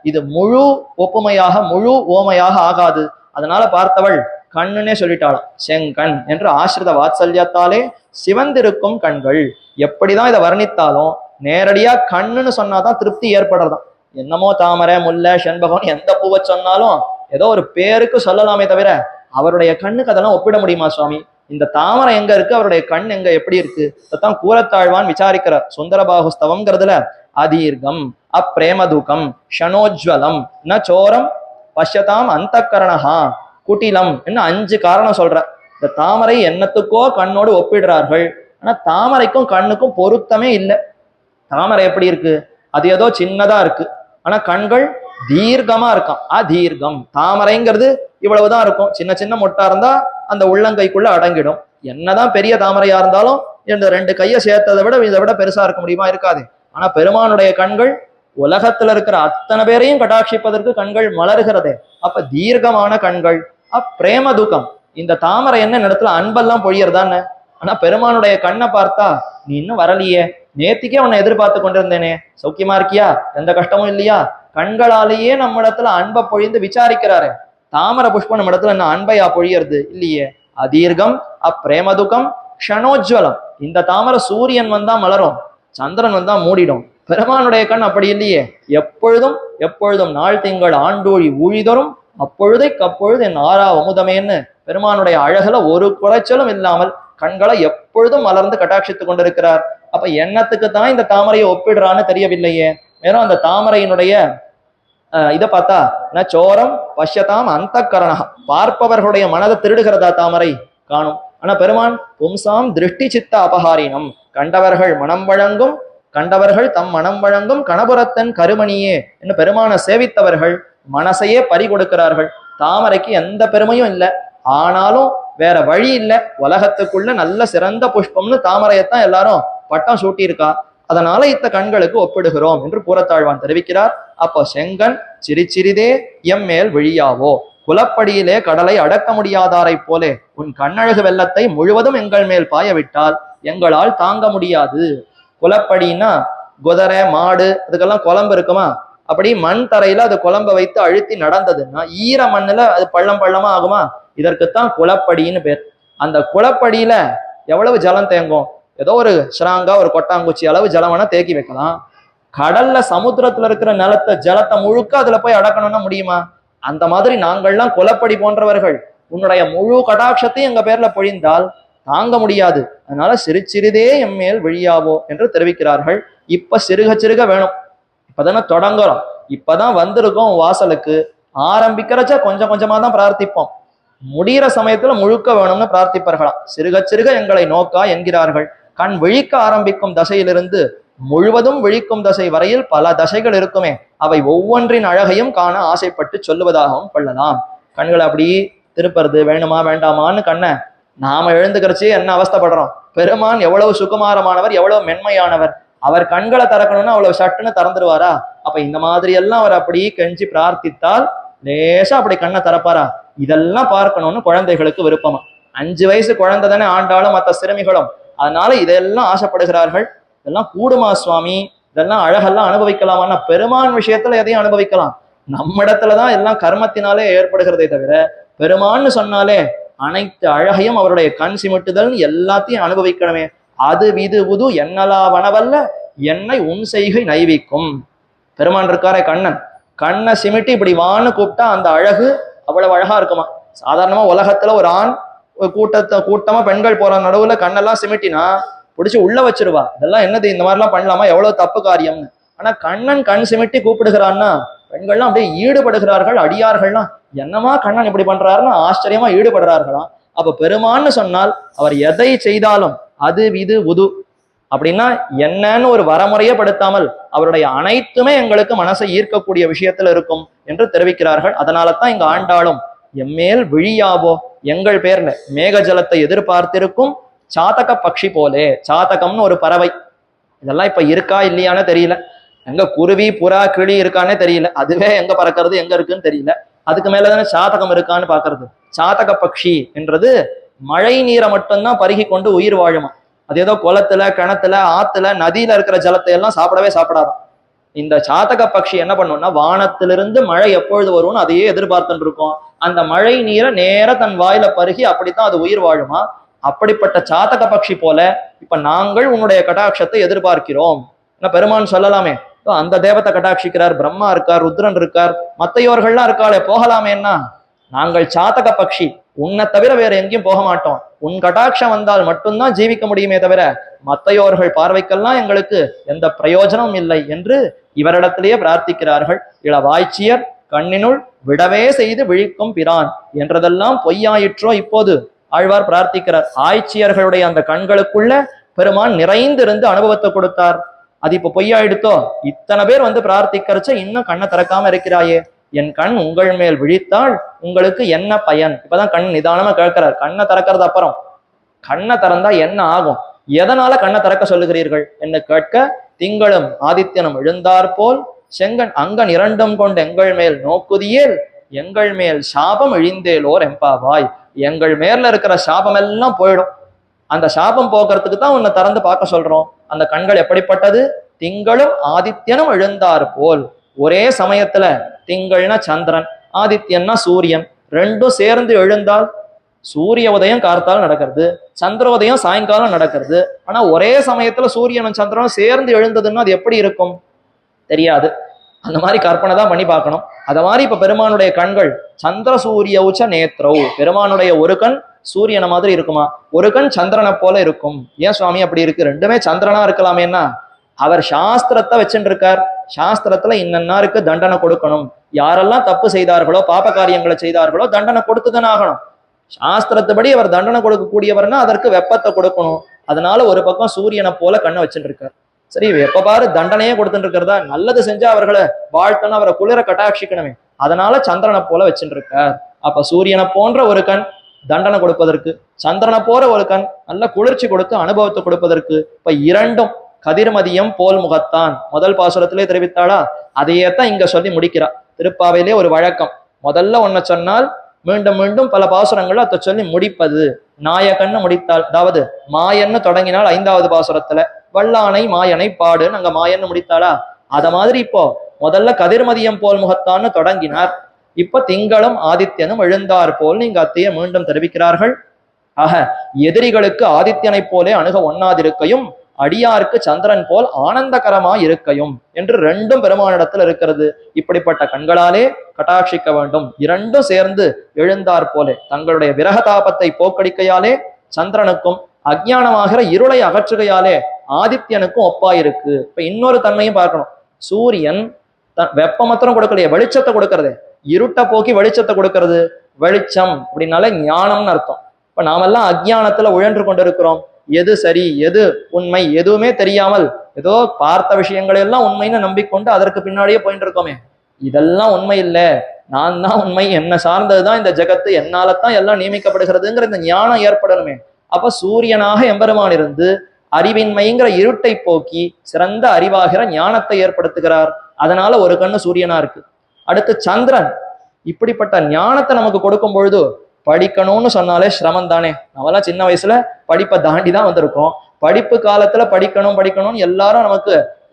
இது முழு ஒப்புமையாக முழு ஓமையாக ஆகாது. அதனால பார்த்தவள் கண்ணுன்னே சொல்லிட்டாளாம். செங்கண் என்று ஆசிரித வாத்சல்யத்தாலே சிவந்திருக்கும் கண்கள். எப்படிதான் இதை வர்ணித்தாலும் நேரடியா கண்ணுன்னு சொன்னாதான் திருப்தி ஏற்படுறதாம். என்னமோ தாமரை முல்லை செண்பகம் எந்த பூவை சொன்னாலும் ஏதோ ஒரு பேருக்கு சொல்லலாமே தவிர அவருடைய கண்ணுக்கு அதெல்லாம் ஒப்பிட முடியுமா சுவாமி? இந்த தாமரை எங்க இருக்கு, அவருடைய கண் எங்க எப்படி இருக்கு? அதான் கூறத்தாழ்வான் விசாரிக்கிறார் சுந்தரபாகுஸ்தவம்ங்கிறதுல. அதீர்கம் அப்ரேமதுகம் ஷனோஜ்வலம் ந சோரம் பஷ்யதாம் அந்த கரணஹா குட்டிலம் என்ன 5 காரணம் சொல்ற. இந்த தாமரை என்னத்துக்கோ கண்ணோடு ஒப்பிடுறார்கள். ஆனா தாமரைக்கும் கண்ணுக்கும் பொருத்தமே இல்லை. தாமரை எப்படி இருக்கு, அது ஏதோ சின்னதா இருக்கு, ஆனா கண்கள் தீர்க்கமா இருக்கான். அதீர்க்கம். தாமரைங்கிறது இவ்வளவுதான் இருக்கும், சின்ன சின்ன மொட்டா இருந்தா அந்த உள்ளங்கைக்குள்ள அடங்கிடும். என்னதான் பெரிய தாமரையா இருந்தாலும் இந்த 2 கையை சேர்த்ததை விட இதை விட பெருசா இருக்க முடியுமா? இருக்காது. ஆனா பெருமானுடைய கண்கள் உலகத்துல இருக்கிற அத்தனை பேரையும் கட்டாட்சிப்பதற்கு கண்கள் மலர்கிறதே. அப்ப தீர்க்கமான கண்கள். பிரேம துக்கம். இந்த தாமரை என்ன இடத்துல அன்பெல்லாம் பொழியறதானே. ஆனா பெருமானுடைய கண்ணை பார்த்தா நீ இன்னும் வரலையே, நேத்திக்கே உன்னை எதிர்பார்த்து கொண்டிருந்தேனே, சௌக்கியமா இருக்கியா, எந்த கஷ்டமும் இல்லையா? கண்களாலேயே நம்ம இடத்துல அன்பை பொழிந்து விசாரிக்கிறாரு. தாமரை புஷ்பம் நம்ம இடத்துல என்ன அன்பையா பொழியறது இல்லையே. அதீர்க்கம் அப்பிரேமதுக்கம் க்ஷணோஜ்வலம். இந்த தாமரை சூரியன் வந்தா மலரும், சந்திரன் வந்தா மூடிடும். பெருமானுடைய கண் அப்படி இல்லையே. எப்பொழுதும் எப்பொழுதும் நாள் திங்கள் ஆண்டூழி ஊழிதரும் அப்பொழுதைக்கு அப்பொழுது என் ஆறா அமுதமேன்னு பெருமானுடைய அழகுல ஒரு குறைச்சலும் இல்லாமல் கண்களை எப்பொழுதும் மலர்ந்து கட்டாட்சித்துக் கொண்டிருக்கிறார். அப்ப எண்ணத்துக்கு தான் இந்த தாமரையை ஒப்பிடுறான்னு தெரியவில்லையே. வெறும் அந்த தாமரையினுடைய இதை பார்த்தா சோரம் பஷ்யதாம் அந்த கரணா, பார்ப்பவர்களுடைய மனதை திருடுகிறதா தாமரை காணும். ஆனா பெருமான் பும்சாம் திருஷ்டி சித்த அபகாரினம், கண்டவர்கள் மனம் வழங்கும் கண்டவர்கள் தம் மனம் வழங்கும் கணபுரத்தன் கருமணியே என்று பெருமானை சேவித்தவர்கள் மனசையே பறி கொடுக்கிறார்கள். தாமரைக்கு எந்த பெருமையும் இல்லை, ஆனாலும் வேற வழி இல்லை. உலகத்துக்குள்ள நல்ல சிறந்த புஷ்பம்னு தாமரையத்தான் எல்லாரும் பட்டம் சூட்டியிருக்கா. அதனால இத்த கண்களுக்கு ஒப்பிடுகிறோம் என்று கூறத்தாழ்வான் தெரிவிக்கிறார். அப்போ செங்கன் சிறிதே எம் மேல் விழியாவோ, குலப்படியிலே கடலை அடக்க முடியாதாரை போலே உன் கண்ணழகு வெள்ளத்தை முழுவதும் எங்கள் மேல் பாயவிட்டால் எங்களால் தாங்க முடியாது. குலப்படினா குதிரை மாடு அதுக்கெல்லாம் குழம்பு இருக்குமா, அப்படி மண் தரையில அது குழம்ப வைத்து அழுத்தி நடந்ததுன்னா ஈர மண்ணுல அது பள்ளம் பள்ளமா ஆகுமா? இதற்குத்தான் குலப்படின்னு பேர். அந்த குலப்படியில எவ்வளவு ஜலம் தேங்கும்? ஏதோ ஒரு ஸ்ராங்கா ஒரு கொட்டாங்குச்சி அளவு ஜலம் வேணா தேக்கி வைக்கலாம். கடல்ல சமுத்திரத்துல இருக்கிற நிலத்தை ஜலத்தை முழுக்க அதுல போய் அடக்கணும்னா முடியுமா? அந்த மாதிரி நாங்கள்லாம் குலப்படி போன்றவர்கள். உன்னுடைய முழு கடாட்சத்தையும் எங்க பேர்ல பொழிந்தால் தாங்க முடியாது. அதனால சிறிதே எம் மேல் விழியாவோ என்று தெரிவிக்கிறார்கள். இப்ப சிறுக வேணும். இப்பதானே தொடங்குறோம், இப்பதான் வந்திருக்கோம் வாசலுக்கு. ஆரம்பிக்கிறச்ச கொஞ்சம் கொஞ்சமா தான் பிரார்த்திப்போம், முடிகிற சமயத்துல முழுக்க வேணும்னு பிரார்த்திப்பார்களாம். சிறுக எங்களை நோக்கா என்கிறார்கள். கண் விழிக்க ஆரம்பிக்கும் தசையிலிருந்து முழுவதும் விழிக்கும் தசை வரையில் பல தசைகள் இருக்குமே, அவை ஒவ்வொன்றின் அழகையும் காண ஆசைப்பட்டு சொல்லுவதாகவும் கொள்ளலாம். கண்களை அப்படி திருப்பறது வேணுமா வேண்டாமான்னு கண்ணை நாம எழுந்துக்கிறச்சே என்ன அவஸ்தப்படுறோம். பெருமான் எவ்வளவு சுகுமாரமானவர், எவ்வளவு மென்மையானவர். அவர் கண்களை திறக்கணும்னா அவ்வளவு சட்டுன்னு திறந்துருவாரா? அப்ப இந்த மாதிரி எல்லாம் அவர் அப்படி கெஞ்சி பிரார்த்தித்தால் லேசா அப்படி கண்ணை திறப்பாரா? இதெல்லாம் பார்க்கணும்னு குழந்தைகளுக்கு விருப்பமா. 5 வயசு குழந்தை தானே ஆண்டாலும் மற்ற சிறுமிகளும். அதனால இதெல்லாம் ஆசைப்படுகிறார்கள். இதெல்லாம் கூடுமா சுவாமி? இதெல்லாம் அழகெல்லாம் அனுபவிக்கலாமா? பெருமான் விஷயத்துல எதையும் அனுபவிக்கலாம். நம்ம இடத்துலதான் எல்லாம் கர்மத்தினாலே ஏற்படுகிறதே தவிர பெருமான்னு சொன்னாலே அனைத்து அழகையும் அவருடைய கண் சிமிட்டுதல் எல்லாத்தையும் அனுபவிக்கணுமே. அது விது உது என்னலா வனவல்ல என்னை உன் செய்கை நைவிக்கும். பெருமான் இருக்காரே கண்ணன், கண்ணை சிமிட்டி இப்படி வான்னு கூப்பிட்டா அந்த அழகு அவ்வளவு அழகா இருக்குமா. சாதாரணமா உலகத்துல ஒரு ஆண் ஒரு கூட்டமா பெண்கள் போற நடுவுல கண்ணெல்லாம் சிமிட்டினா பிடிச்சி உள்ள வச்சிருவா. இதெல்லாம் என்னது, இந்த மாதிரிலாம் பண்ணலாமா, எவ்வளவு தப்பு காரியம்னு. ஆனா கண்ணன் கண் சிமிட்டி கூப்பிடுகிறான்னா பெண்கள்லாம் அப்படியே ஈடுபடுகிறார்கள். அடியார்கள்லாம் என்னமா கண்ணன் இப்படி பண்றாருன்னு ஆச்சரியமா ஈடுபடுறார்களாம். அப்ப பெருமான்னு சொன்னால் அவர் எதை செய்தாலும் அது இது உது அப்படின்னா என்னன்னு ஒரு வரமுறையே படுத்தாமல் அவருடைய அனைத்துமே எங்களுக்கு மனசை ஈர்க்கக்கூடிய விஷயத்துல இருக்கும் என்று தெரிவிக்கிறார்கள். அதனால தான் இங்க ஆண்டாளும் எம்மேல் விழியாவோ, எங்கள் பேர்ல மேக ஜலத்தை எதிர்பார்த்திருக்கும் சாதக பட்சி போலே. சாதகம்னு ஒரு பறவை, இதெல்லாம் இப்ப இருக்கா இல்லையான்னு தெரியல. எங்க குருவி புறா கிளி இருக்கானே தெரியல, அதுவே எங்க பறக்கிறது எங்க இருக்குன்னு தெரியல. அதுக்கு மேலதானே சாதகம் இருக்கான்னு பாக்குறது. சாதக பட்சி என்றது மழை நீரை மட்டும்தான் பருகி கொண்டு உயிர் வாழுமா. அது ஏதோ குளத்துல கிணத்துல ஆத்துல நதியில இருக்கிற ஜலத்தை எல்லாம் சாப்பிடவே சாப்பிடாதான். இந்த சாதக பட்சி என்ன பண்ணும்னா வானத்திலிருந்து மழை எப்பொழுது வரும்னு அதையே எதிர்பார்த்துட்டு இருக்கும். அந்த மழை நீரை நேர தன் வாயில பருகி அப்படித்தான் அது உயிர் வாழுமா. அப்படிப்பட்ட சாதக பட்சி போல இப்ப நாங்கள் உன்னுடைய கடாட்சத்தை எதிர்பார்க்கிறோம். பெருமான் சொல்லலாமே, அந்த தேவத்தை கடாட்சிக்கிறார், பிரம்மா இருக்கார், ருத்ரன் இருக்கார், மத்தையோர்கள்லாம் இருக்காளே போகலாமேன்னா, நாங்கள் சாதக பட்சி, உன்னை தவிர வேற எங்கேயும் போக மாட்டோம். உன் கடாட்சம் வந்தால் மட்டும்தான் ஜீவிக்க முடியுமே தவிர மத்தையோர்கள் பார்வைக்கெல்லாம் எங்களுக்கு எந்த பிரயோஜனமும் இல்லை என்று இவரிடத்திலேயே பிரார்த்திக்கிறார்கள். இளவாய்ச்சியர் கண்ணினுள் விடவே செய்து விழிக்கும் பிரான் என்றதெல்லாம் பொய்யாயிற்றோ இப்போது ஆழ்வார் பிரார்த்திக்கிறார். ஆய்ச்சியர்களுடைய அந்த கண்களுக்குள்ள பெருமான் நிறைந்திருந்து அனுபவத்தை கொடுத்தார். அது இப்ப பொய்யாயிடுத்தோ, இத்தனை பேர் வந்து பிரார்த்திக்கிறச்ச இன்னும் கண்ணை திறக்காம இருக்கிறாயே, என் கண் உங்கள் மேல் விழித்தால் உங்களுக்கு என்ன பயன்? இப்பதான் கண் நிதானமா கேட்கிறார். கண்ணை திறக்கிறது அப்புறம், கண்ணை திறந்தா என்ன ஆகும், எதனால கண்ணை திறக்க சொல்லுகிறீர்கள் என்று கேட்க, திங்களும் ஆதித்யனும் எழுந்தார் போல் செங்கன் அங்கன் இரண்டும் கொண்டு எங்கள் மேல் நோக்குதியேல் எங்கள் மேல் சாபம் இழிந்தேலோர் எம்பாவாய். எங்கள் மேல இருக்கிற சாபம் எல்லாம் போயிடும். அந்த சாபம் போக்குறதுக்கு தான் உன்னை திறந்து பார்க்க சொல்றோம். அந்த கண்கள் எப்படிப்பட்டது? திங்களும் ஆதித்யனும் எழுந்தார் போல். ஒரே சமயத்துல திங்கள்னா சந்திரன், ஆதித்யன்னா சூரியன், ரெண்டும் சேர்ந்து எழுந்தால் சூரிய உதயம் கார்த்தால் நடக்கிறது, சந்திர உதயம் சாயங்காலம் நடக்கிறது. ஆனா ஒரே சமயத்துல சூரியனும் சந்திரனும் சேர்ந்து எழுந்ததுன்னா அது எப்படி இருக்கும் தெரியாது. அந்த மாதிரி கற்பனை தான் பண்ணி பார்க்கணும். அத மாதிரி இப்ப பெருமானுடைய கண்கள் சந்திர சூரிய உச்ச நேத்ரவ், பெருமானுடைய ஒரு கண் சூரியனை மாதிரி இருக்குமா, ஒரு கண் சந்திரனை போல இருக்கும். ஏன் சுவாமி அப்படி இருக்கு? ரெண்டுமே சந்திரனா இருக்கலாமேன்னா, அவர் சாஸ்திரத்தை வச்சுட்டு இருக்கார். சாஸ்திரத்துல இன்னன்னாருக்கு தண்டனை கொடுக்கணும், யாரெல்லாம் தப்பு செய்தார்களோ பாப காரியங்களை செய்தார்களோ தண்டனை கொடுத்துதானே ஆகணும். சாஸ்திரத்துபடி அவர் தண்டனை கொடுக்கக்கூடியவர்னா அதற்கு வெப்பத்தை கொடுக்கணும். அதனால ஒரு பக்கம் சூரியனை போல கண்ணை வச்சுட்டு இருக்கார். சரி, எப்ப பாரு தண்டனையே கொடுத்துட்டு இருக்கிறதா, நல்லது செஞ்சா அவர்களை வாழ்த்தணும், அவரை குளிர கட்டாட்சிக்கணுமே, அதனால சந்திரனை போல வச்சுட்டு இருக்கார். அப்ப சூரியனை போன்ற ஒரு கண் தண்டனை கொடுப்பதற்கு, சந்திரனை போற ஒரு கண் நல்ல குளிர்ச்சி கொடுத்து அனுபவத்தை கொடுப்பதற்கு. இப்ப இரண்டும் கதிர்மதியம் போல் முகத்தான் முதல் பாசுரத்திலே தெரிவித்தாளா, அதையேத்தான் இங்க சொல்லி முடிக்கிறா. திருப்பாவையிலே ஒரு வழக்கம், முதல்ல ஒன்ன சொன்னால் மீண்டும் மீண்டும் பல பாசுரங்கள் அதை சொல்லி முடிப்பது. நாயகன்னு முடித்தாள், அதாவது மாயன்னு தொடங்கினால் 5வது பாசுரத்துல வல்லானை மாயனை பாடுன்னு அங்க மாயன்னு முடித்தாளா, அத மாதிரி இப்போ முதல்ல கதிர்மதியம் போல் முகத்தான்னு தொடங்கினார். இப்ப திங்களும் ஆதித்யனும் எழுந்தார் போல் நீங்க அத்தைய மீண்டும் தெரிவிக்கிறார்கள். ஆக எதிரிகளுக்கு ஆதித்யனை போலே அணுக ஒண்ணாதிருக்கையும் அடியாருக்கு சந்திரன் போல் ஆனந்தகரமாய் இருக்கையும் என்று ரெண்டும் பெருமானிடத்தில் இருக்கிறது. இப்படிப்பட்ட கண்களாலே கட்டாட்சிக்க வேண்டும். இரண்டும் சேர்ந்து எழுந்தார் போலே தங்களுடைய விரகதாபத்தை போக்கடிக்கையாலே சந்திரனுக்கும் அஜ்ஞானமாகிற இருளை அகற்றுகையாலே ஆதித்யனுக்கும் ஒப்பாயிருக்கு. இப்ப இன்னொரு தன்மையும் பார்க்கணும். சூரியன் வெப்ப மாத்திரம் கொடுக்கலையே, வெளிச்சத்தை கொடுக்கறது, இருட்டை போக்கி வெளிச்சத்தை கொடுக்கறது. வெளிச்சம் அப்படின்னாலே ஞானம்னு அர்த்தம். இப்ப நாமெல்லாம் அஜ்ஞானத்துல உழன்று கொண்டிருக்கிறோம். எது சரி எது உண்மை எதுவுமே தெரியாமல் ஏதோ பார்த்த விஷயங்களை எல்லாம் உண்மைன்னு நம்பிக்கொண்டு அதற்கு பின்னாடியே போயிட்டு இருக்கோமே. இதெல்லாம் உண்மை இல்லை, நான் தான் உண்மை, என்ன சார்ந்ததுதான் இந்த ஜெகத்து, என்னாலத்தான் எல்லாம் நியமிக்கப்படுகிறதுங்கிற இந்த ஞானம் ஏற்படணுமே. அப்ப சூரியனாக எம்பெருமான் இருந்து அறிவின்மைங்கிற இருட்டை போக்கி சிறந்த அறிவாகிற ஞானத்தை ஏற்படுத்துகிறார். அதனால ஒரு கண்ணு சூரியனா இருக்கு. அடுத்து சந்திரன் இப்படிப்பட்ட ஞானத்தை நமக்கு கொடுக்கும் பொழுது படிக்கணும்னு சொன்னாலே சிரமம் தானே. நம்மளாம் சின்ன வயசுல படிப்பை தாண்டி தான் வந்திருக்கோம். படிப்பு காலத்துல படிக்கணும்னு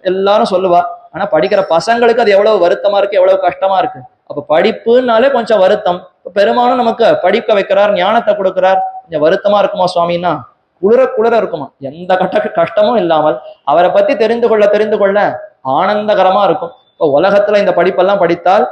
எல்லாரும் சொல்லுவா. ஆனா படிக்கிற பசங்களுக்கு அது எவ்வளவு வருத்தமா இருக்கு, எவ்வளவு கஷ்டமா இருக்கு. அப்ப படிப்புனாலே கொஞ்சம் வருத்தம். பெருமானும் நமக்கு படிக்க வைக்கிறார், ஞானத்தை கொடுக்கிறார். கொஞ்சம் வருத்தமா இருக்குமா சுவாமின்னா, குளிர இருக்குமா, எந்த கஷ்டமும் இல்லாமல் அவரை பத்தி தெரிந்து கொள்ள ஆனந்தகரமா இருக்கும். இப்போ உலகத்துல இந்த படிப்பெல்லாம் படித்தால்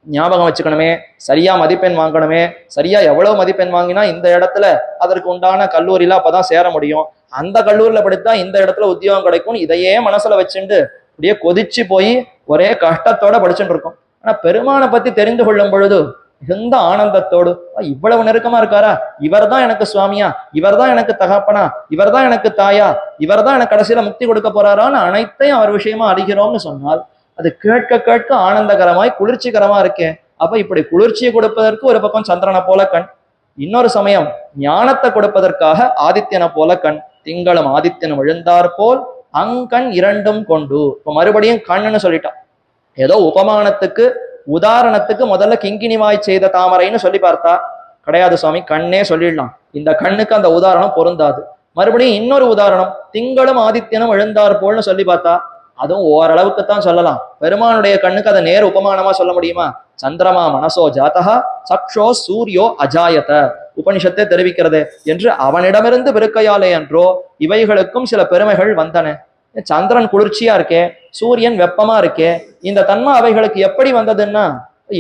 ஞாபகம் வச்சுக்கணுமே, சரியா மதிப்பெண் வாங்கணுமே, சரியா எவ்வளவு மதிப்பெண் வாங்கினா இந்த இடத்துல அதற்கு உண்டான கல்லூரியில அப்பதான் சேர முடியும், அந்த கல்லூரியில படித்தா இந்த இடத்துல உத்தியோகம் கிடைக்கும், இதையே மனசுல வச்சுட்டு அப்படியே கொதிச்சு போய் ஒரே கஷ்டத்தோட படிச்சுட்டு இருக்கோம். ஆனா பெருமானை பத்தி தெரிந்து கொள்ளும் பொழுது மிகுந்த ஆனந்தத்தோடு, இவ்வளவு நெருக்கமா இருக்காரா, இவர் தான் எனக்கு சுவாமியா, இவர் தான் எனக்கு தகப்பனா, இவர் தான் எனக்கு தாயா, இவர் தான் எனக்கு கடைசியில முக்தி கொடுக்க போறாரான்னு அனைத்தையும் அவர் விஷயமா அறிகிறோம்னு சொன்னால் அது கேட்க கேட்க ஆனந்தகரமாய் குளிர்ச்சிகரமா இருக்கே. அப்ப இப்படி குளிர்ச்சியை கொடுப்பதற்கு ஒரு பக்கம் சந்திரனை போல கண், இன்னொரு சமயம் ஞானத்தை கொடுப்பதற்காக ஆதித்யனை போல கண். திங்களும் ஆதித்யனும் எழுந்தார் போல் அங்கண் இரண்டும் கொண்டு. இப்ப மறுபடியும் கண்ணுன்னு சொல்லிட்டான். ஏதோ உபமானத்துக்கு உதாரணத்துக்கு முதல்ல கிங்கினிவாய் செய்த தாமரைன்னு சொல்லி பார்த்தா கிடையாது சுவாமி, கண்ணே சொல்லிடலாம், இந்த கண்ணுக்கு அந்த உதாரணம் பொருந்தாது. மறுபடியும் இன்னொரு உதாரணம் திங்களும் ஆதித்யனும் எழுந்தார் போல்னு சொல்லி பார்த்தா அதுவும் ஓரளவுக்கு தான் சொல்லலாம். பெருமானுடைய கண்ணுக்கு அதை நேர் உபமானமா சொல்ல முடியுமா? சந்திரமா மனசோ ஜாதகா சக்ஷோ சூரியோ அஜாயத உபனிஷத்தை தெரிவிக்கிறது என்று அவனிடமிருந்து விருக்கையாலே என்றோ இவைகளுக்கும் சில பெருமைகள் வந்தன. சந்திரன் குளிர்ச்சியா இருக்கே, சூரியன் வெப்பமா இருக்கே, இந்த தன்மை அவைகளுக்கு எப்படி வந்ததுன்னா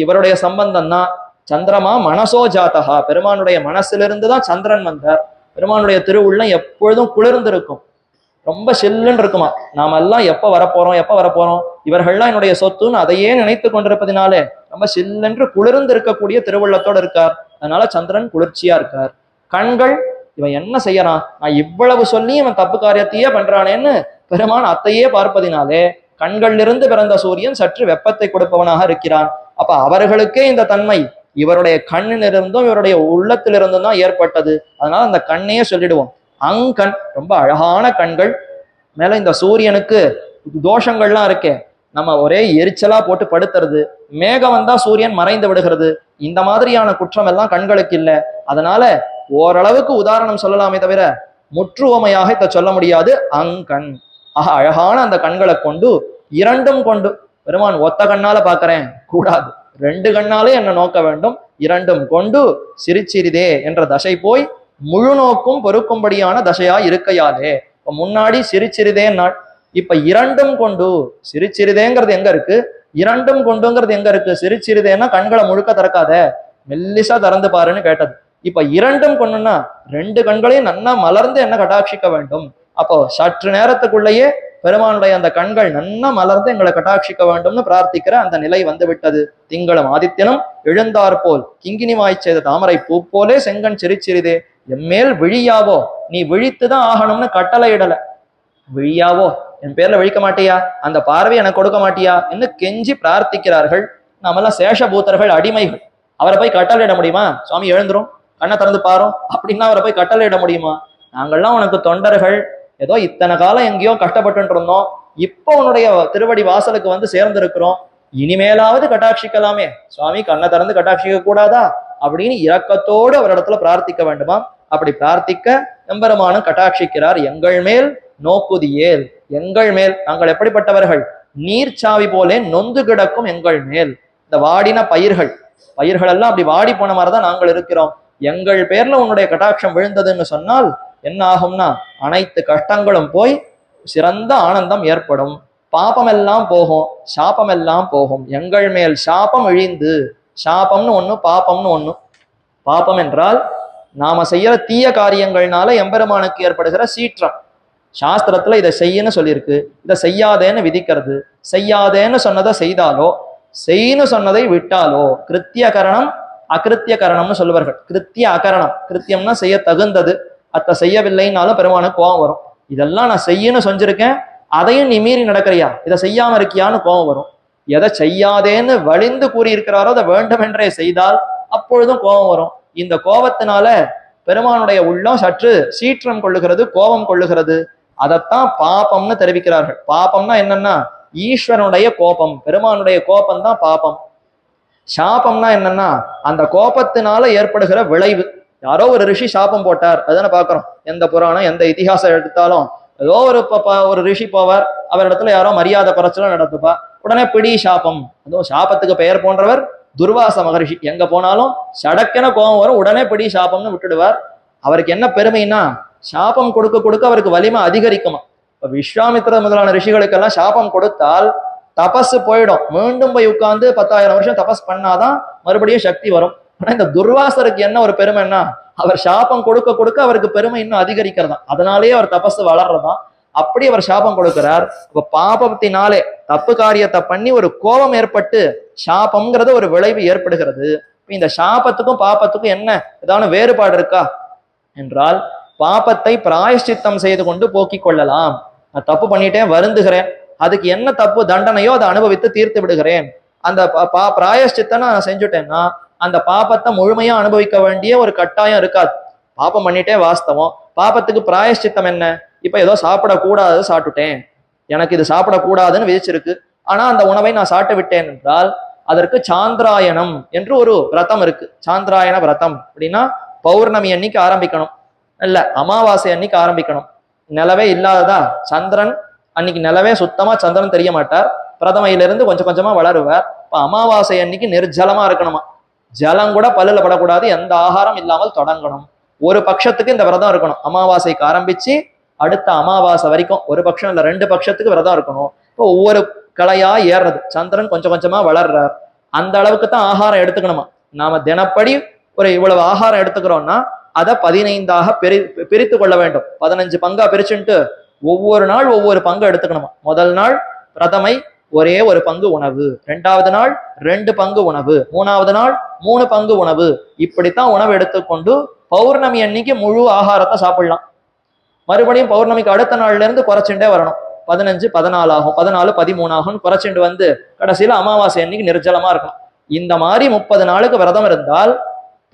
இவருடைய சம்பந்தம் தான். சந்திரமா மனசோ ஜாதகா, பெருமானுடைய மனசிலிருந்து தான் சந்திரன் வந்தார். பெருமானுடைய திருவுள்ளம் எப்பொழுதும் குளிர்ந்திருக்கும், ரொம்ப சில்லுன்னு இருக்குமா. நாம எல்லாம் எப்ப வரப்போறோம் இவர்கள்லாம் என்னுடைய சொத்துன்னு அதையே நினைத்து கொண்டிருப்பதினாலே ரொம்ப சில்லென்று குளிர்ந்து இருக்கக்கூடிய திருவுள்ளத்தோடு இருக்கார். அதனால சந்திரன் குளிர்ச்சியா இருக்கார். கண்கள், இவன் என்ன செய்யறான், நான் இவ்வளவு சொல்லி இவன் தப்பு காரியத்தையே பண்றானேன்னு பெருமான் அத்தையே பார்ப்பதினாலே கண்களிலிருந்து பிறந்த சூரியன் சற்று வெப்பத்தை கொடுப்பவனாக இருக்கிறான். அப்ப அவர்களுக்கே இந்த தன்மை இவருடைய கண்ணிலிருந்தும் இவருடைய உள்ளத்திலிருந்தும் தான் ஏற்பட்டது. அதனால அந்த கண்ணையே சொல்லிடுவோம். அங்கண், ரொம்ப அழகான கண்கள். மேல இந்த சூரியனுக்கு தோஷங்கள்லாம் இருக்கே, நம்ம ஒரே எரிச்சலா போட்டு படுத்துறது, மேகம் வந்தா சூரியன் மறைந்து விடுகிறது, இந்த மாதிரியான குற்றம் எல்லாம் கண்களுக்கு இல்லை. அதனால ஓரளவுக்கு உதாரணம் சொல்லலாமே தவிர முற்றுவமையாக இதை சொல்ல முடியாது. அங்கண், அழகான அந்த கண்களை கொண்டு இரண்டும் கொண்டு, பெருமான் ஒத்த கண்ணால பாக்குறேன் கூடாது, ரெண்டு கண்ணாலே என்ன நோக்க வேண்டும், இரண்டும் கொண்டு சிரிச்சிறிதே என்ற தசை போய் முழு நோக்கும் பொறுக்கும்படியான தசையா இருக்கையாலே. இப்ப முன்னாடி சிரிச்சிறிதே நாள், இப்ப இரண்டும் கொண்டு, சிரிச்சிறிதேங்கிறது எங்க இருக்கு, இரண்டும் கொண்டுங்கிறது எங்க இருக்கு? சிரிச்சிறிதேன்னா கண்களை முழுக்க திறக்காத, மெல்லிசா திறந்து பாருன்னு கேட்டது. இப்ப இரண்டும் கொண்டுன்னா ரெண்டு கண்களையும் நன்னா மலர்ந்து என்ன கட்டாட்சிக்க வேண்டும். அப்போ சற்று நேரத்துக்குள்ளேயே பெருமானுடைய அந்த கண்கள் நன்னா மலர்ந்து எங்களை கட்டாட்சிக்க வேண்டும்னு பிரார்த்திக்கிற அந்த நிலை வந்து விட்டது. திங்களும் ஆதித்யனும் எழுந்தார் போல் கிங்கினிவாய் செய்த தாமரை பூ போலே செங்கண் சிரிச்சிறிதே, எம்மேல் விழியாவோ, நீ விழித்துதான் ஆகணும்னு கட்டளை இடல. விழியாவோ, என் பேர்ல விழிக்க மாட்டியா, அந்த பார்வை எனக்கு கொடுக்க மாட்டியா என்று கெஞ்சி பிரார்த்திக்கிறார்கள். நாமெல்லாம் சேஷபூத்தர்கள், அடிமைகள். அவரை போய் கட்டளையிட முடியுமா? சுவாமி எழுந்துரும், கண்ணை திறந்து பாரும் அப்படின்னா அவரை போய் கட்டளையிட முடியுமா? நாங்கள்லாம் உனக்கு தொண்டர்கள், ஏதோ இத்தனை காலம் எங்கேயோ கஷ்டப்பட்டு இருந்தோம், இப்போ உன்னுடைய திருவடி வாசலுக்கு வந்து சேர்ந்திருக்கிறோம், இனிமேலாவது கட்டாட்சிக்கலாமே, சுவாமி கண்ணை திறந்து கட்டாட்சிக்க கூடாதா அப்படின்னு இரக்கத்தோடு அவரிடத்துல பிரார்த்திக்க வேண்டுமா? அப்படி பிரார்த்திக்க எம்பெருமானும் கட்டாட்சிக்கிறார். எங்கள் மேல் நோக்குதியேல், எங்கள் மேல் நாங்கள் எப்படிப்பட்டவர்கள், நீர்ச்சாவி போலே நொந்து கிடக்கும் எங்கள் மேல். இந்த வாடின பயிர்கள் எல்லாம் அப்படி வாடி போன மாதிரிதான் நாங்கள் இருக்கிறோம். எங்கள் பேர்ல உன்னுடைய கட்டாட்சம் விழுந்ததுன்னு சொன்னால் என்ன ஆகும்னா அனைத்து கஷ்டங்களும் போய் சிறந்த ஆனந்தம் ஏற்படும், பாபம் எல்லாம் போகும், சாபம் எல்லாம் போகும். எங்கள் மேல் சாபம் இழிந்து, சாபம்னு ஒண்ணு பாபம்னு ஒண்ணு. பாபம் என்றால் நாம செய்யற தீய காரியங்கள்னால எம்பெருமானுக்கு ஏற்படுகிற சீற்றம். சாஸ்திரத்துல இதை செய்யன்னு சொல்லியிருக்கு, இதை செய்யாதேன்னு விதிக்கிறது. செய்யாதேன்னு சொன்னதை செய்தாலோ, செய்ன்னு சொன்னதை விட்டாலோ கிருத்திய கரணம் அகிருத்திய கரணம்னு சொல்லுவார்கள். கிருத்திய அகரணம், கிருத்தியம்னா செய்ய தகுந்தது, அத்தை செய்யவில்லைன்னாலும் பெருமானுக்கு கோபம் வரும். இதெல்லாம் நான் செய்யன்னு செஞ்சிருக்கேன், அதையும் நீ மீறி நடக்கிறியா, இதை செய்யாம இருக்கியான்னு கோபம் வரும். எதை செய்யாதேன்னு வலிந்து கூறியிருக்கிறாரோ அதை வேண்டுமென்றே செய்தால் அப்பொழுதும் கோபம் வரும். இந்த கோபத்தினால பெருமானுடைய உள்ளம் சற்று சீற்றம் கொள்ளுகிறது, கோபம் கொள்ளுகிறது. அதைத்தான் பாபம்னு தெரிவிக்கிறார்கள். பாபம்னா என்னன்னா ஈஸ்வரனுடைய கோபம், பெருமானுடைய கோபம் தான் பாபம். சாபம்னா என்னன்னா அந்த கோபத்தினால ஏற்படுகிற விளைவு. யாரோ ஒரு ரிஷி சாபம் போட்டார், அதுதானே பாக்குறோம். எந்த புராணம் எந்த இதிகாசம் எடுத்தாலும் ஏதோ ஒரு ரிஷி போவார், அவர் இடத்துல யாரோ மரியாதை குறைச்சலும் நடத்துப்பா, உடனே பிடி சாபம். அதுவும் சாபத்துக்கு பெயர் போன்றவர் துர்வாச மகரிஷி. எங்க போனாலும் சடக்கென கோபம் வரும், உடனே பிடி சாபம்னு விட்டுடுவார். அவருக்கு என்ன பெருமைன்னா சாபம் கொடுக்க கொடுக்க அவருக்கு வலிமை அதிகரிக்குமா. இப்ப விஸ்வாமித்திர முதலான ரிஷிகளுக்கெல்லாம் சாபம் கொடுத்தால் தபஸ் போயிடும். மீண்டும் போய் உட்கார்ந்து 10,000 வருஷம் தபஸ் பண்ணாதான் மறுபடியும் சக்தி வரும். ஆனா இந்த துர்வாசருக்கு என்ன ஒரு பெருமைன்னா, அவர் சாபம் கொடுக்க கொடுக்க அவருக்கு பெருமை இன்னும் அதிகரிக்கிறதா, அதனாலேயே அவர் தபஸ் வளர்றதான். அப்படி அவர் சாபம் கொடுக்கிறார். இப்ப பாபத்தினாலே தப்பு காரியத்தை பண்ணி ஒரு கோபம் ஏற்பட்டு சாபம்ங்கிறது ஒரு விளைவு ஏற்படுகிறது. இந்த சாபத்துக்கும் பாபத்துக்கும் என்ன ஏதாவது வேறுபாடு இருக்கா என்றால், பாபத்தை பிராயஷ்சித்தம் செய்து கொண்டு போக்கிக் கொள்ளலாம். நான் தப்பு பண்ணிட்டேன், வருந்துகிறேன், அதுக்கு என்ன தப்பு தண்டனையோ அதை அனுபவித்து தீர்த்து விடுகிறேன். அந்த பிராயஷ்சித்தை நான் செஞ்சுட்டேன்னா அந்த பாபத்தை முழுமையா அனுபவிக்க வேண்டிய ஒரு கட்டாயம் இருக்காது. பாபம் பண்ணிட்டே வாஸ்தவம், பாபத்துக்கு பிராயஷ்சித்தம் என்ன? இப்ப ஏதோ சாப்பிடக்கூடாது சாப்பிட்டுட்டேன், எனக்கு இது சாப்பிடக்கூடாதுன்னு விதிச்சிருக்கு, ஆனா அந்த உணவை நான் சாப்பிட்டு விட்டேன் என்றால் அதற்கு சாந்திராயணம் என்று ஒரு விரதம் இருக்கு. சாந்திராயண விரதம் அப்படின்னா பௌர்ணமி அன்னைக்கு ஆரம்பிக்கணும், இல்ல அமாவாசை அன்னைக்கு ஆரம்பிக்கணும். நிலவே இல்லாததா சந்திரன் அன்னைக்கு, நிலவே சுத்தமா சந்திரன் தெரிய மாட்டார், பிரதமையிலிருந்து கொஞ்சம் கொஞ்சமா வளருவார். இப்ப அமாவாசை அன்னைக்கு நிர்ஜலமா இருக்கணுமா, ஜலம் கூட பல்லுல படக்கூடாது, எந்த ஆகாரம் இல்லாமல் தொடங்கணும். ஒரு பட்சத்துக்கு இந்த விரதம் இருக்கணும். அமாவாசைக்கு ஆரம்பிச்சு அடுத்த அமாவாசை வரைக்கும் ஒரு பட்சம் இல்ல 2 பட்சத்துக்கு விரதம் இருக்கணும். இப்போ ஒவ்வொரு கலையா ஏறுறது, சந்திரன் கொஞ்சம் கொஞ்சமா வளர்றார், அந்த அளவுக்கு தான் ஆகாரம் எடுத்துக்கணுமா. நாம தினப்படி ஒரு இவ்வளவு ஆகாரம் எடுத்துக்கிறோம்னா அதை 15ஆக பிரித்து கொள்ள வேண்டும். 15 பங்கா பிரிச்சுட்டு ஒவ்வொரு நாள் ஒவ்வொரு பங்கு எடுத்துக்கணுமா. முதல் நாள் பிரதமை ஒரே ஒரு பங்கு உணவு, 2வது நாள் 2 பங்கு உணவு, 3வது நாள் 3 பங்கு உணவு. இப்படித்தான் உணவு எடுத்துக்கொண்டு பௌர்ணமி அன்னைக்கு முழு ஆகாரத்தை சாப்பிடலாம். மறுபடியும் பௌர்ணமிக்கு அடுத்த நாள்ல இருந்து குறைச்சுட்டே வரணும். 15 14 ஆகும், 14 13 ஆகும், குறைச்சிட்டு வந்து கடைசியில அமாவாசை அன்னைக்கு நிர்ஜலமா இருக்கும். இந்த மாதிரி 30 நாளுக்கு விரதம் இருந்தால்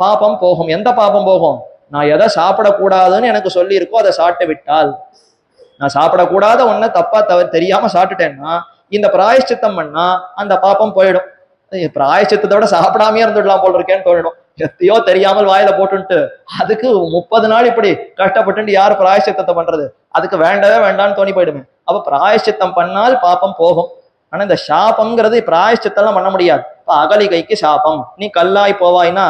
பாபம் போகும். எந்த பாபம் போகும்? நான் எதை சாப்பிடக்கூடாதுன்னு எனக்கு சொல்லி இருக்கோ அதை சாப்பிட்டு விட்டால், நான் சாப்பிடக்கூடாத ஒன்ன தப்பா தெரியாம சாப்பிட்டுட்டேன்னா இந்த பிராயஷ்சித்தம் பண்ணா அந்த பாப்பம் போயிடும். பிராயஷ்சித்தத்தை விட சாப்பிடாமே இருந்துடலாம் போல் இருக்கேன்னு தோணிடும். எத்தையோ தெரியாமல் வாயில போட்டுன்ட்டு அதுக்கு 30 நாள் இப்படி கஷ்டப்பட்டு யார் பிராயஷ்சித்தத்தை பண்றது? அதுக்கு வேண்டவே வேண்டான்னு தோணி போயிடுமே. அப்ப பிராயஷ்சித்தம் பண்ணால் பாப்பம் போகும். ஆனா இந்த சாபம்ங்கிறது பிராயஷ்சித்தம் பண்ண முடியாது. இப்ப அகலிகைக்கு சாபம், நீ கல்லாய் போவாய்னா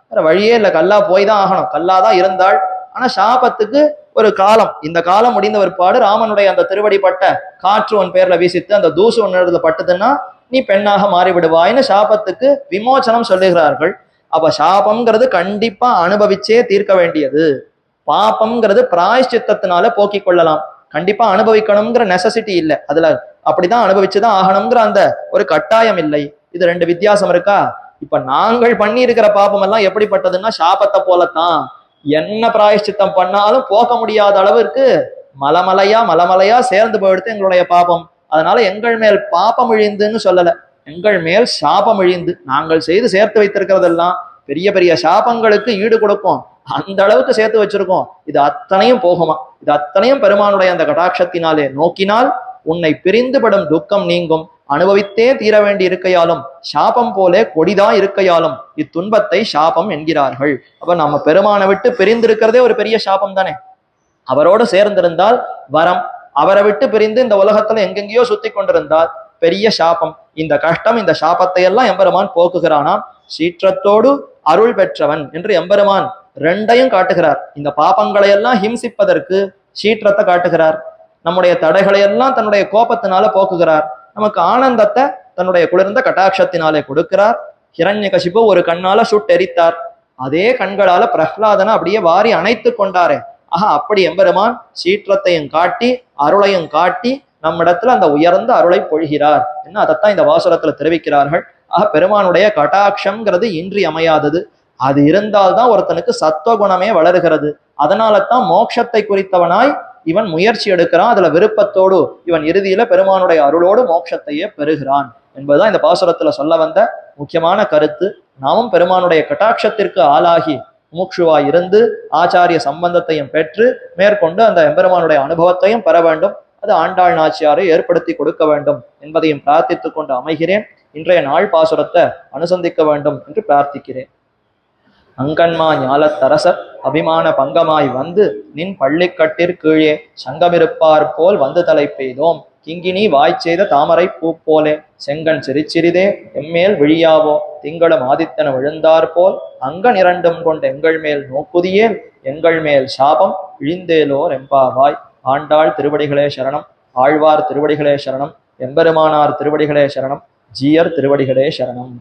வேற வழியே இல்லை, கல்லா போய் தான் ஆகணும், கல்லாதான் இருந்தாள். ஆனா சாபத்துக்கு ஒரு காலம், இந்த காலம் முடிந்த பிற்பாடு ராமனுடைய அந்த திருவடிப்பட்ட காற்று உன் பேர்ல வீசித்து அந்த தூசு ஒன்னு பட்டதுன்னா நீ பெண்ணாக மாறிவிடுவாய்னு சாபத்துக்கு விமோச்சனம் சொல்லுகிறார்கள். அப்ப சாபம்ங்கிறது கண்டிப்பா அனுபவிச்சே தீர்க்க வேண்டியது. பாப்பம்ங்கிறது பிராயஷ்சித்தத்தினால போக்கிக் கொள்ளலாம், கண்டிப்பா அனுபவிக்கணுங்கிற நெசசிட்டி இல்லை. அதுல அப்படிதான் அனுபவிச்சுதான் ஆகணுங்கிற அந்த ஒரு கட்டாயம் இல்லை. இது 2 வித்தியாசம் இருக்கா? இப்ப நாங்கள் பண்ணி இருக்கிற பாப்பம் எல்லாம் எப்படிப்பட்டதுன்னா சாபத்தை போலத்தான். என்ன பிராயஷ்சித்தம் பண்ணாலும் போக்க முடியாத அளவிற்கு மலமலையா சேர்ந்து போயிடுத்து எங்களுடைய பாபம். அதனால எங்கள் மேல் பாப்பம் இழிந்துன்னு சொல்லல, எங்கள் மேல் சாபம் இழிந்து. நாங்கள் செய்து சேர்த்து வைத்திருக்கிறதெல்லாம் பெரிய பெரிய சாபங்களுக்கு ஈடு கொடுக்கும், அந்த அளவுக்கு சேர்த்து வச்சிருக்கோம். இது அத்தனையும் போகுமா? இது அத்தனையும் பெருமானுடைய அந்த கடாட்சத்தினாலே நோக்கினால் உன்னை பிரிந்துபடும் துக்கம் நீங்கும். அனுபவித்தே தீர வேண்டி இருக்கையாலும் சாபம் போல கொடிதா இருக்கையாலும் இத்துன்பத்தை சாபம் என்கிறார்கள். அப்ப நம்ம பெருமானை விட்டு பிரிந்திருக்கிறதே ஒரு பெரிய சாபம் தானே. அவரோடு சேர்ந்திருந்தால் வரம், அவரை விட்டு பிரிந்து இந்த உலகத்துல எங்கெங்கேயோ சுத்தி கொண்டிருந்தால் பெரிய சாபம். இந்த கஷ்டம், இந்த சாபத்தை எல்லாம் எம்பெருமான் போக்குகிறானாம். சீற்றத்தோடு அருள் பெற்றவன் என்று எம்பெருமான் 2ஐயும் காட்டுகிறார். இந்த பாபங்களை எல்லாம் ஹிம்சிப்பதற்கு சீற்றத்தை காட்டுகிறார், நம்முடைய தடைகளை எல்லாம் தன்னுடைய கோபத்தினால போக்குகிறார், நமக்கு ஆனந்தத்தை தன்னுடைய குளிர்ந்த கட்டாட்சத்தினாலே கொடுக்கிறார். ஹிரண்யகசிபு ஒரு கண்ணால சுட்டெரித்தார், அதே கண்களால பிரஹ்லாதனை அப்படியே வாரி அணைத்து கொண்டாரே. அப்படி எம்பெருமான் சீற்றத்தையும் காட்டி அருளையும் காட்டி நம்மிடத்துல அந்த உயர்ந்த அருளை பொழிகிறார் என்ன, அதைத்தான் இந்த வாசுரத்துல தெரிவிக்கிறார்கள். பெருமானுடைய கட்டாட்சம்ங்கிறது இன்றி அமையாதது. அது இருந்தால்தான் ஒருத்தனுக்கு சத்துவகுணமே வளருகிறது. அதனால தான் மோட்சத்தை குறித்தவனாய் இவன் முயற்சி எடுக்கிறான். அதுல விருப்பத்தோடு இவன் இறுதியில பெருமானுடைய அருளோடு மோட்சத்தையே பெறுகிறான் என்பதுதான் இந்த பாசுரத்துல சொல்ல வந்த முக்கியமான கருத்து. நாமும் பெருமானுடைய கட்டாட்சத்திற்கு ஆளாகி மூக்ஷுவாய் இருந்து ஆச்சாரிய சம்பந்தத்தையும் பெற்று மேற்கொண்டு அந்த எம்பெருமானுடைய அனுபவத்தையும் பெற வேண்டும். அது ஆண்டாள் நாச்சியாரை ஏற்படுத்தி கொடுக்க வேண்டும் என்பதையும் பிரார்த்தித்துக் கொண்டு அமைகிறேன். இன்றைய நாள் பாசுரத்தை அனுசந்திக்க வேண்டும் என்று பிரார்த்திக்கிறேன். அங்கன்மா ஞாலத்தரசர் அபிமான பங்கமாய் வந்து நின் பள்ளிக்கட்டிற் கீழே சங்கமிருப்பார் போல் வந்து தலை பெய்தோம். கிங்கினி வாய்ச்செய்த தாமரை பூ போலே செங்கன் சிரிச்சிறிதே எம்மேல் விழியாவோ திங்களும் ஆதித்தன விழுந்தார் போல் அங்கன் 2ம் கொண்ட எங்கள் மேல் நோக்குதியேல் எங்கள் மேல் சாபம் இழிந்தேலோர் எம்பாவாய். ஆண்டாள் திருவடிகளே சரணம், ஆழ்வார் திருவடிகளே சரணம், எம்பெருமானார் திருவடிகளே சரணம். ஜீயர் திருவடிகளே சரணம்.